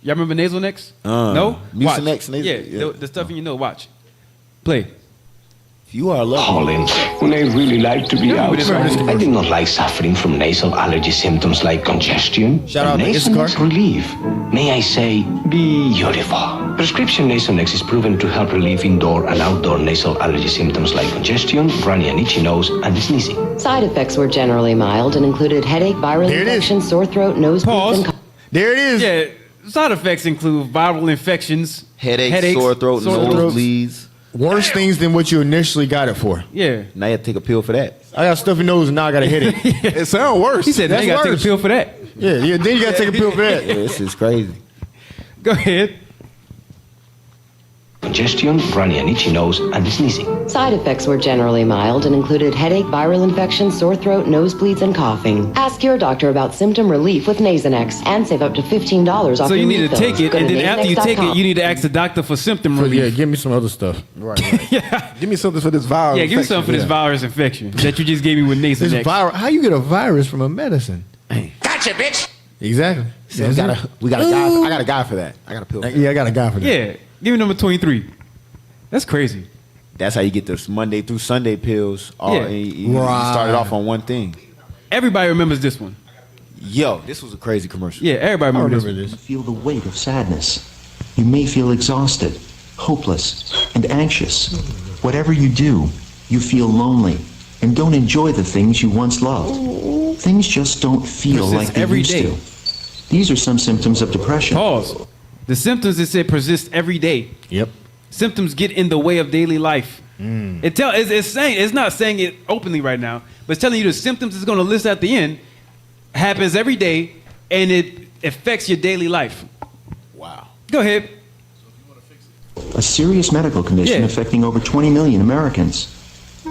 Y'all remember Nasonex? No? Watch. Mucinex, Yeah, the stuff in your nose. Watch. Play. You are lucky. Colin, when I really like to be outside, I do not like suffering from nasal allergy symptoms like congestion. Shout out to Nasonex Issachar. relief. May I say, beautiful. Prescription Nasonex is proven to help relieve indoor and outdoor nasal allergy symptoms like congestion, runny and itchy nose, and sneezing. Side effects were generally mild and included headache, viral There it is. infection, sore throat, nosebleeds, Pause. and There it is. Yeah, side effects include viral infections, Headaches, sore throat, nosebleeds. Worse things than what you initially got it for. Yeah. Now you have to take a pill for that. I got stuffy nose and now I got a headache. It sounds worse. He said, now you got to take a pill for that. Yeah, then you got to take a pill for that. Yeah, this is crazy. Go ahead. Congestion, runny and itchy nose, and sneezing. Side effects were generally mild and included headache, viral infection, sore throat, nosebleeds, and coughing. Ask your doctor about symptom relief with Nasonex and save up to $15 off So your you need to refills. take it, Go to and then after you take it, nasonex.com. you need to ask the doctor for symptom Yeah, relief. give me some other stuff. Right. Give me something for this viral Yeah, give me something for this Yeah. virus infection that you just gave me with This Nasonex. how you get a virus from a medicine? Gotcha, bitch. Exactly. So we got a guy. I got a guy for that. I got a pill. For that. Yeah, I got a guy for that. Yeah. Give me number 23. That's crazy. That's how you get those Monday through Sunday pills. Yeah. You started off on one thing. Everybody remembers this one. Yo, this was a crazy commercial. Yeah, everybody remembers this. You feel the weight of sadness. You may feel exhausted, hopeless, and anxious. Whatever you do, you feel lonely and don't enjoy the things you once loved. Things just don't feel like they used to. These are some symptoms of depression. Pause. The symptoms, it said, persist every day. Yep. Symptoms get in the way of daily life. It's not saying it openly right now, but it's telling you the symptoms it's going to list at the end happens every day, and it affects your daily life. Wow. Go ahead. A serious medical condition affecting over 20 million Americans.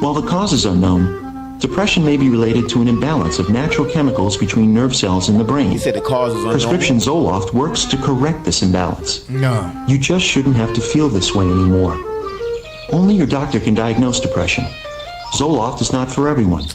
While the cause is unknown, depression may be related to an imbalance of natural chemicals between nerve cells in the brain. He said the cause is unknown. Prescription Zoloft works to correct this imbalance. No. You just shouldn't have to feel this way anymore. Only your doctor can diagnose depression. Zoloft is not for everyone.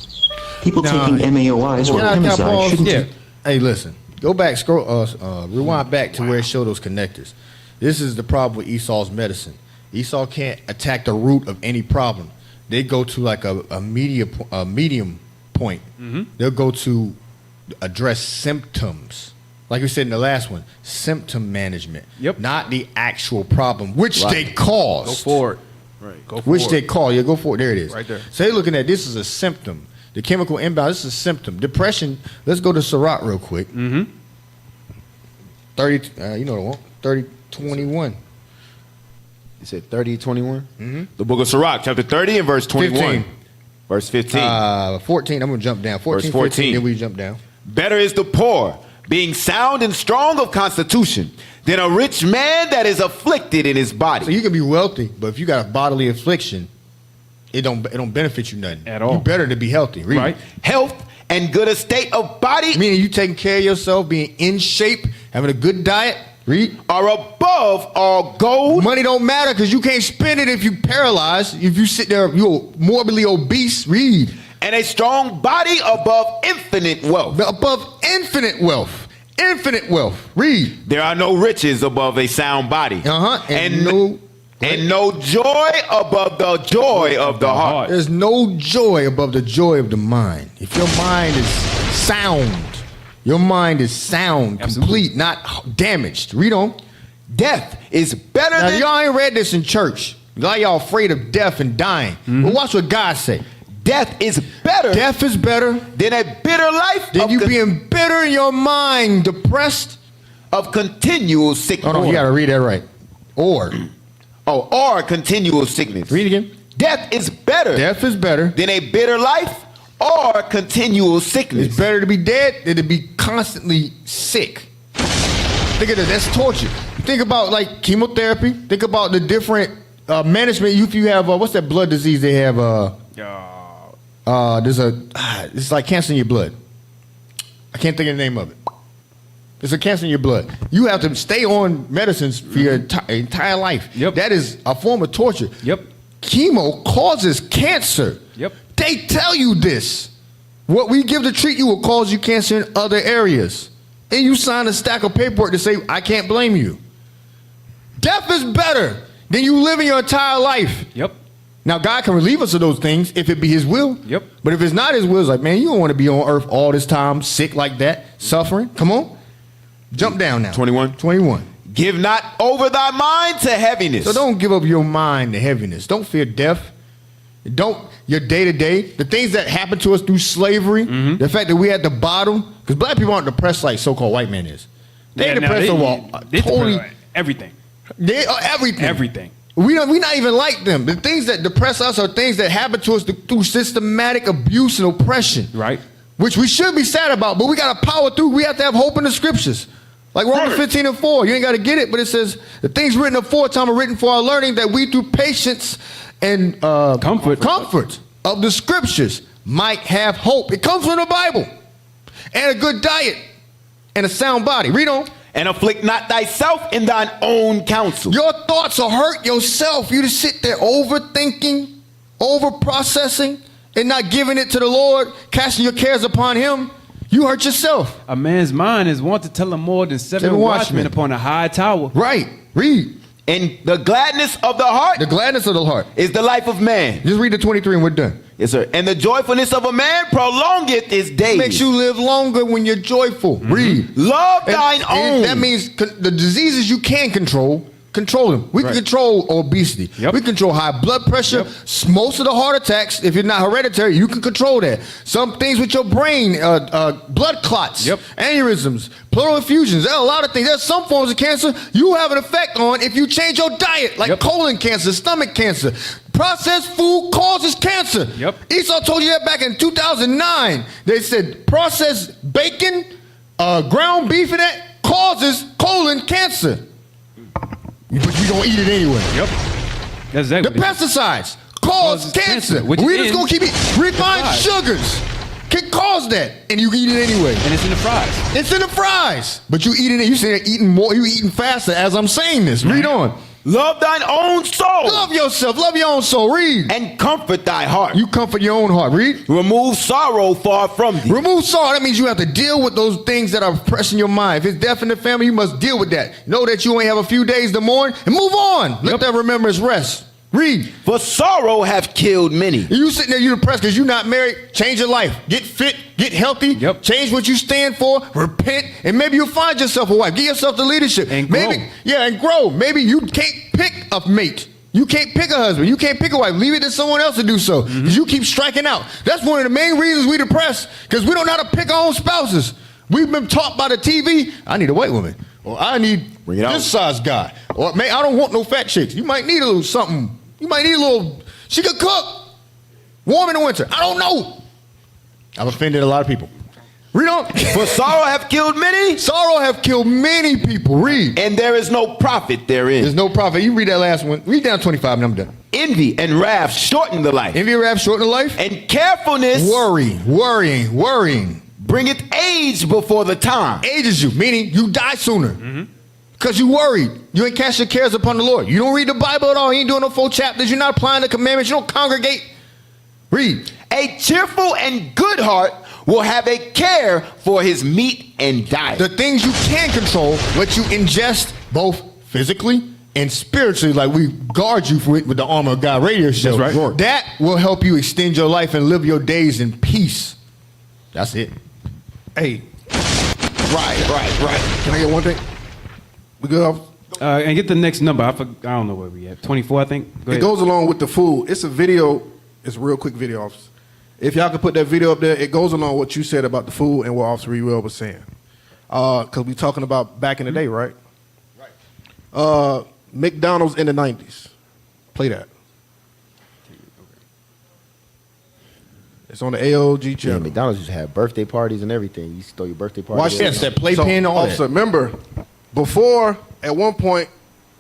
People taking MAOIs or Pimazide shouldn't... Hey, listen. Go back, rewind back to where it showed those connectors. This is the problem with Esau's medicine. Esau can't attack the root of any problem. They go to like a medium point. They'll go to address symptoms. Like we said in the last one, symptom management. Yep. Not the actual problem, which they caused. Go for it. Right. Go for Which it. they call. Yeah, go for it. There it is. Right there. So they're looking at this as a symptom. The chemical imbalance, this is a symptom. Depression, let's go to Sirach real quick. 30, you know what I want? 30:21. You said 30:21? The book of Sirach, chapter 30 and verse 21. 15. Verse 15. 14, I'm going to jump down. 14, Verse 14. 15, then we jump down. Better is the poor, being sound and strong of constitution, than a rich man that is afflicted in his body. So you can be wealthy, but if you got a bodily affliction, it don't benefit you nothing. At all. You better to be healthy. Read Right. it. Health and good estate of body, Meaning you taking care of yourself, being in shape, having a good diet. Read. are above all gold. Money don't matter because you can't spend it if you paralyzed. If you sit there, you're morbidly obese. Read. And a strong body above infinite wealth. Above infinite wealth. Infinite wealth. Read. There are no riches above a sound body. And no joy above the joy of the heart. There's no joy above the joy of the mind. If your mind is sound, complete, not damaged. Read on. Death is better Now, than... y'all ain't read this in church. Y'all afraid of death and dying. But watch what God say. Death is better. Death is better than a bitter life. Than you being bitter in your mind, depressed. Of continual sickness. Hold on, you got to read that right. Or continual sickness. Read again. Death is better. Death is better than a bitter life or continual sickness. It's better to be dead than to be constantly sick. Think of that. That's torture. Think about like chemotherapy. Think about the different management. If you have what's that blood disease they have? It's like cancer in your blood. I can't think of the name of it. It's a cancer in your blood. You have to stay on medicines for your entire life. Yep. That is a form of torture. Yep. Chemo causes cancer. Yep. They tell you this. What we give to treat you will cause you cancer in other areas. And you sign a stack of paperwork to say, I can't blame you. Death is better than you living your entire life. Yep. Now, God can relieve us of those things if it be his will. Yep. But if it's not his will, it's like, man, you don't want to be on earth all this time, sick like that, suffering. Come on. Jump down now. 21. 21. Give not over thy mind to heaviness. So don't give up your mind to heaviness. Don't fear death. Don't your day-to-day, the things that happen to us through slavery, the fact that we at the bottom, because black people aren't depressed like so-called white men is. They're depressed over totally everything. They are everything. Everything. We not even like them. The things that depress us are things that happen to us through systematic abuse and oppression. Right. Which we should be sad about, but we got to power through. We have to have hope in the scriptures. Like Romans 15:4. You ain't got to get it, but it says, the things written aforetime are written for our learning, that we through patience and comfort of the scriptures might have hope. It comes from the Bible. And a good diet and a sound body. Read on. And afflict not thyself in thine own counsel. Your thoughts will hurt yourself. You just sit there overthinking, overprocessing, and not giving it to the Lord, casting your cares upon him. You hurt yourself. A man's mind is wont to tell him more than seven watchmen upon a high tower. Right. Read. And the gladness of the heart. The gladness of the heart is the life of man. Just read the 23 and we're done. Yes, sir. And the joyfulness of a man prolongeth his days. Makes you live longer when you're joyful. Read. Love thine own. That means the diseases you can control them. We can control obesity. We control high blood pressure. Most of the heart attacks, if you're not hereditary, you can control that. Some things with your brain, blood clots, aneurysms, pleural effusions. There are a lot of things. There's some forms of cancer you have an effect on if you change your diet, like colon cancer, stomach cancer. Processed food causes cancer. Esau told you that back in 2009. They said processed bacon, ground beef, and that causes colon cancer. But we gonna eat it anyway. That's exactly the pesticides cause cancer. We just gonna keep eating. Refined sugars can cause that, and you eat it anyway. And it's in the fries. It's in the fries. But you eating it. You say eating more. You eating faster as I'm saying this. Read on. Love thine own soul. Love yourself. Love your own soul. Read. And comfort thy heart. You comfort your own heart. Read. Remove sorrow far from thee. Remove sorrow. That means you have to deal with those things that are pressing your mind. If it's death in the family, you must deal with that. Know that you only have a few days to mourn and move on. Let that remembrance rest. Read. For sorrow have killed many. You sitting there, you depressed because you're not married. Change your life. Get fit. Get healthy. Change what you stand for. Repent. And maybe you'll find yourself a wife. Give yourself the leadership. And grow. And grow. Maybe you can't pick a mate. You can't pick a husband. You can't pick a wife. Leave it to someone else to do so. Because you keep striking out. That's one of the main reasons we depressed. Because we don't know how to pick our own spouses. We've been taught by the TV, I need a white woman. Or I need this size guy. Or man, I don't want no fat chicks. You might need a little something. You might need a little, she could cook. Warm in the winter. I don't know. I've offended a lot of people. Read on. For sorrow have killed many. Sorrow have killed many people. Read. And there is no profit therein. There's no profit. You read that last one. Read down 25 and I'm done. Envy and wrath shorten the life. Envy and wrath shorten the life. And carefulness. Worrying. Bringeth age before the time. Ages you, meaning you die sooner. Because you worried. You ain't cast your cares upon the Lord. You don't read the Bible at all. You ain't doing no 4 chapters. You're not applying the commandments. You don't congregate. Read. A cheerful and good heart will have a care for his meat and diet. The things you can control, what you ingest, both physically and spiritually, like we guard you for it with the Armor of God radio show. That's right. That will help you extend your life and live your days in peace. That's it. Hey. Right. Can I get one thing? We good off? And get the next number. I don't know where we at. 24, I think. Go ahead. It goes along with the food. It's a video. It's a real quick video, officer. If y'all could put that video up there, it goes along what you said about the food and what Officer Rewell was saying. Because we talking about back in the day, right? Right. McDonald's in the 90s. Play that. It's on the AOG channel. Yeah, McDonald's used to have birthday parties and everything. You used to throw your birthday party. Watch this. That playpen, all officer, that. remember, before, at one point,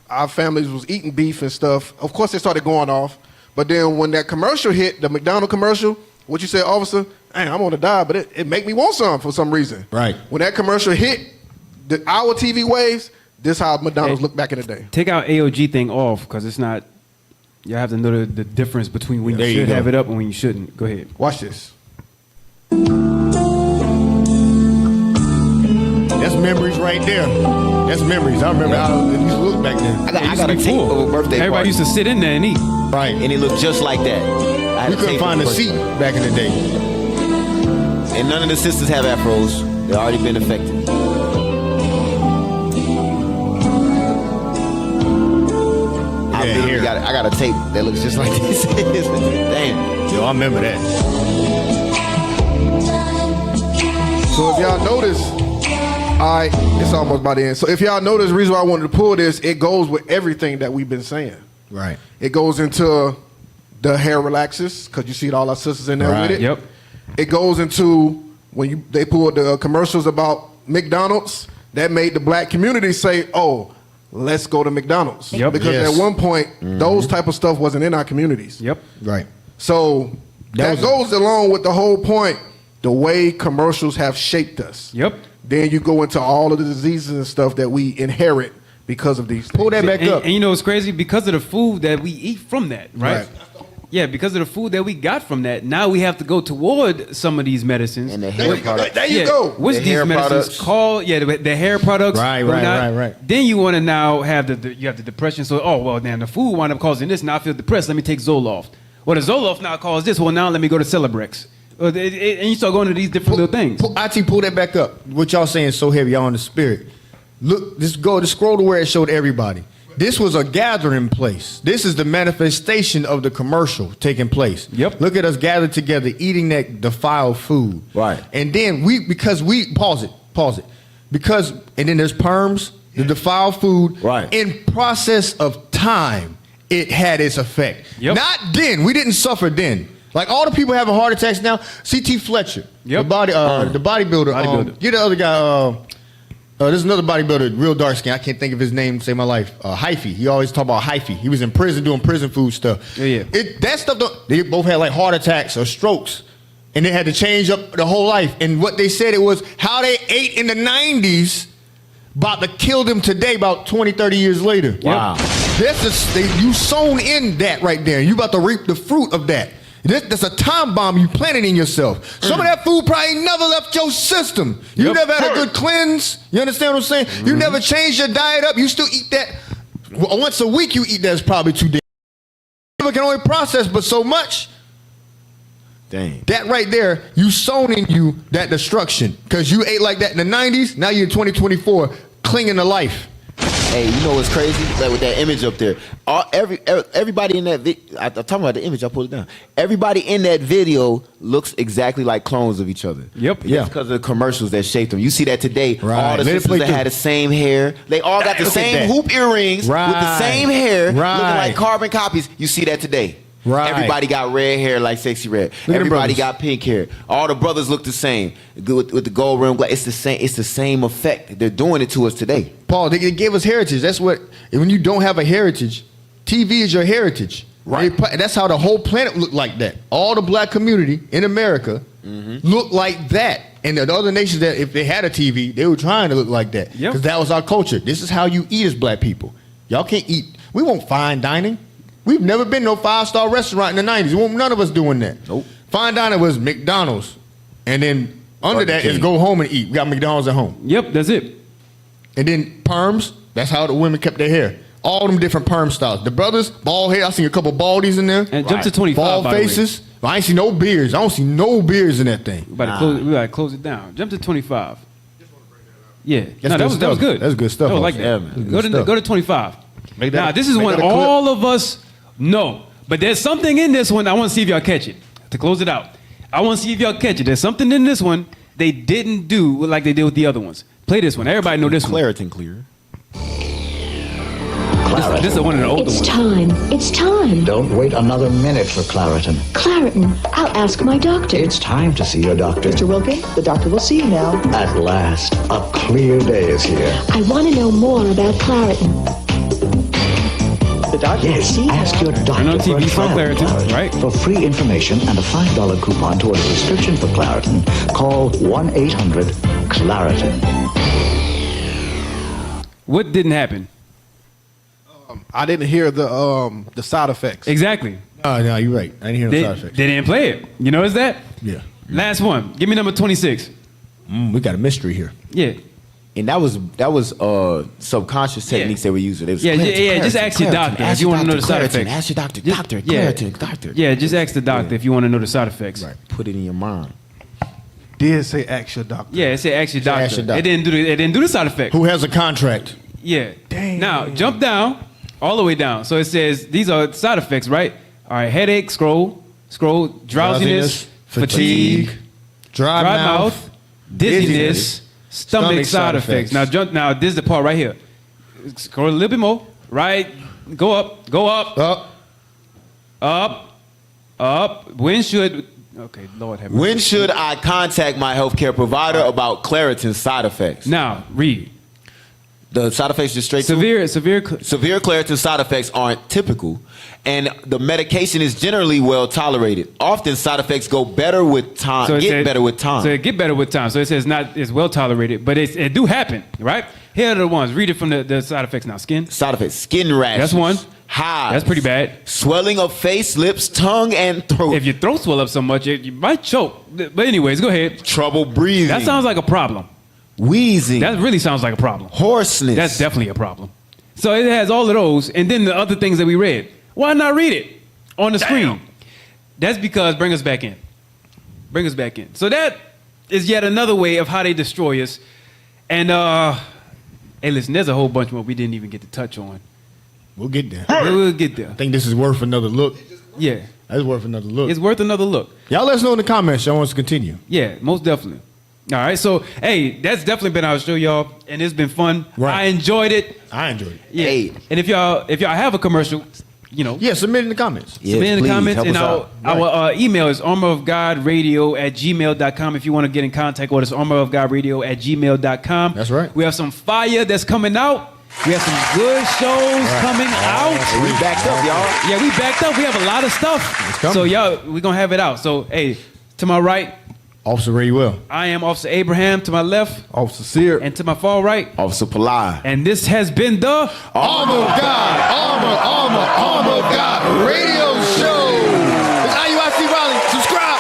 our families was eating beef and stuff. Of course, they started going off. But then when that commercial hit, the McDonald's commercial, what you said, officer, I'm going to die, but it make me want some for some reason. Right. When that commercial hit, our TV waves, this how McDonald's looked back in the day. Take our AOG thing off because it's not. You have to know the difference between when you should have it up and when you shouldn't. Go ahead. Watch this. That's memories right there. That's memories. I remember how it used to look back then. I got a tape of a birthday Everybody party. used to sit in there and eat. Right. And it looked just like that. You couldn't find a seat back in the day. And none of the sisters have afros. They've already been affected. I got a tape that looks just like this. Damn. Yo, I remember that. So if y'all notice, it's almost by the end. So if y'all notice, the reason why I wanted to pull this, it goes with everything that we've been saying. Right. It goes into the hair relaxers, because you see all our sisters in there with it. Yep. It goes into when they pulled the commercials about McDonald's, that made the black community say, oh, let's go to McDonald's. Yep. Because at one point, those type of stuff wasn't in our communities. Yep. Right. So that goes along with the whole point, the way commercials have shaped us. Yep. Then you go into all of the diseases and stuff that we inherit because of these things. Pull that back up. And you know what's crazy? Because of the food that we eat from that, right? Yeah, because of the food that we got from that, now we have to go toward some of these medicines. And the hair products. There you go. Which The these hair medicines products. call, the hair products. Right. Then you want to now have you have the depression. So, then the food wound up causing this. Now I feel depressed. Let me take Zoloft. Well, the Zoloft now caused this. Well, now let me go to Celebrex. And you start going to these different little things. IT, pull that back up. What y'all saying is so heavy, y'all on the spirit. Look, scroll to where it showed everybody. This was a gathering place. This is the manifestation of the commercial taking place. Yep. Look at us gathered together eating that defiled food. Right. And then pause it. And then there's perms, the defiled food. Right. In process of time, it had its effect. Yep. Not then. We didn't suffer then. Like all the people having heart attacks now. C.T. Fletcher. Yep. The bodybuilder. Get the other guy. There's another bodybuilder, real dark skin. I can't think of his name to save my life. Hyphy. He always talk about Hyphy. He was in prison doing prison food stuff. Yeah. That stuff, they both had like heart attacks or strokes. And they had to change up the whole life. And what they said it was how they ate in the 90s about to kill them today about 20, 30 years later. Wow. You sown in that right there. You about to reap the fruit of that. That's a time bomb you planted in yourself. Some of that food probably never left your system. You never had a good cleanse. You understand what I'm saying? You never changed your diet up. You still eat that. Once a week you eat that is probably too damn. You can only process but so much. Dang. That right there, you sown in you that destruction. Because you ate like that in the 90s, now you're in 2024 clinging to life. Hey, you know what's crazy? Like with that image up there, everybody in that video, I'm talking about the image, I pulled it down. Everybody in that video looks exactly like clones of each other. Yep. Yeah. It's because of the commercials that shaped them. You see that today. Right. All the Let it sisters play that had the same hair. They all got the Look at same that. hoop earrings with the Right. same hair, looking Right. like carbon copies. You see that today. Right. Everybody got red hair like Sexy Red. Look at them Everybody brothers. got pink hair. All the brothers look the same with the gold rim glass. It's the same. It's the same effect. They're doing it to us today. Paul, they gave us heritage. That's what, when you don't have a heritage, TV is your heritage. Right. That's how the whole planet looked like that. All the black community in America looked like that. And the other nations that if they had a TV, they were trying to look like that. Yep. Because that was our culture. This is how you eat as black people. Y'all can't eat. We won't fine dining. We've never been no 5-star restaurant in the 90s. None of us doing that. Nope. Fine dining was McDonald's. And then under that is go home and eat. We got McDonald's at home. Yep, that's it. And then perms, that's how the women kept their hair. All them different perm styles. The brothers, bald hair. I seen a couple baldies in there. And jump to 25, Bald by the way. faces. I ain't see no beards. I don't see no beards in that thing. We gotta close it down. Jump to 25. Yeah. That's That was stuff. good. That's good stuff. That was like Yeah, that. man. Go Good to stuff. go to 25. Make that Now a- this is make one that a clip. all of us know. But there's something in this one. I want to see if y'all catch it. To close it out, I want to see if y'all catch it. There's something in this one they didn't do like they did with the other ones. Play this one. Everybody know this one. Claritin Clear. This is one of the older It's ones. time. It's time. Don't wait another minute for Claritin. Claritin. I'll ask my doctor. It's time to see your doctor. Mr. Wilkin, the doctor will see you now. At last, a clear day is here. I want to know more about Claritin. The doctor will Yes, see you ask now. your doctor Turn on for a TV for trial Claritin, Claritin. right? For free information and a $5 coupon toward a prescription for Claritin, call 1-800-CLARITIN. What didn't happen? I didn't hear the side effects. Exactly. No, you're right. I didn't hear no They, side effects. they didn't play it. You notice that? Yeah. Last one. Give me number 26. We got a mystery here. Yeah. And that was subconscious techniques they were using. It was Yeah, Claritin, just Claritin, ask your Claritin. doctor Ask if you your want to know the doctor, side Claritin. effects. Ask your doctor, Just- doctor, yeah. Claritin, doctor. Yeah, just ask the doctor if you want to know the side effects. Right. Put it in your mind. Did say ask your doctor. Yeah, it said ask your doctor. ask your doctor. It didn't do the side effect. Who has a contract? Yeah. Now jump down, all the way down. So it says these are side effects, right? All right, headache, scroll, drowsiness, fatigue, dry mouth, dizziness, stomach side effects. Now jump. Now this is the part right here. Scroll a little bit more. Right. Go up. Up. When should? Okay, Lord have mercy. When should I contact my healthcare provider about Claritin's side effects? Now read. The side effects just straight severe Claritin side effects aren't typical, and the medication is generally well tolerated. Often side effects go better with time. So get better with time. So it get better with time. So it says it's well tolerated, but it do happen, right? Here are the ones. Read it from the side effects now. Skin. Side effects: skin rashes. That's one. Hives. That's pretty bad. Swelling of face, lips, tongue, and throat. If your throat swell up so much, you might choke. But anyways, go ahead. Trouble breathing. That sounds like a problem. Wheezing. That really sounds like a problem. Hoarseness. That's definitely a problem. So it has all of those, and then the other things that we read. Why not read it on the screen? That's because bring us back in. Bring us back in. So that is yet another way of how they destroy us. And hey, listen, there's a whole bunch more we didn't even get to touch on. We'll get there. We'll get there. I think this is worth another look. Yeah. That's worth another look. It's worth another look. Y'all let us know in the comments. Y'all want us to continue. Yeah, most definitely. All right, so hey, that's definitely been our show, y'all, and it's been fun. Right. I enjoyed it. I enjoyed it. Yeah. Hey. And if y'all have a commercial, submit in the comments. Submit in the comments, and our email is armorofgodradio@gmail.com. If you want to get in contact with us, armorofgodradio@gmail.com. That's right. We have some fire that's coming out. We have some good shows coming out. Hey, we backed up, y'all. Yeah, we backed up. We have a lot of stuff. So y'all, we're gonna have it out. So hey, to my right, Officer Ray Will. I am Officer Abraham. To my left, Officer Sear. And to my far right, Officer Palai. And this has been the Armor of God, Armor of God radio show. It's IUIC Raleigh. Subscribe.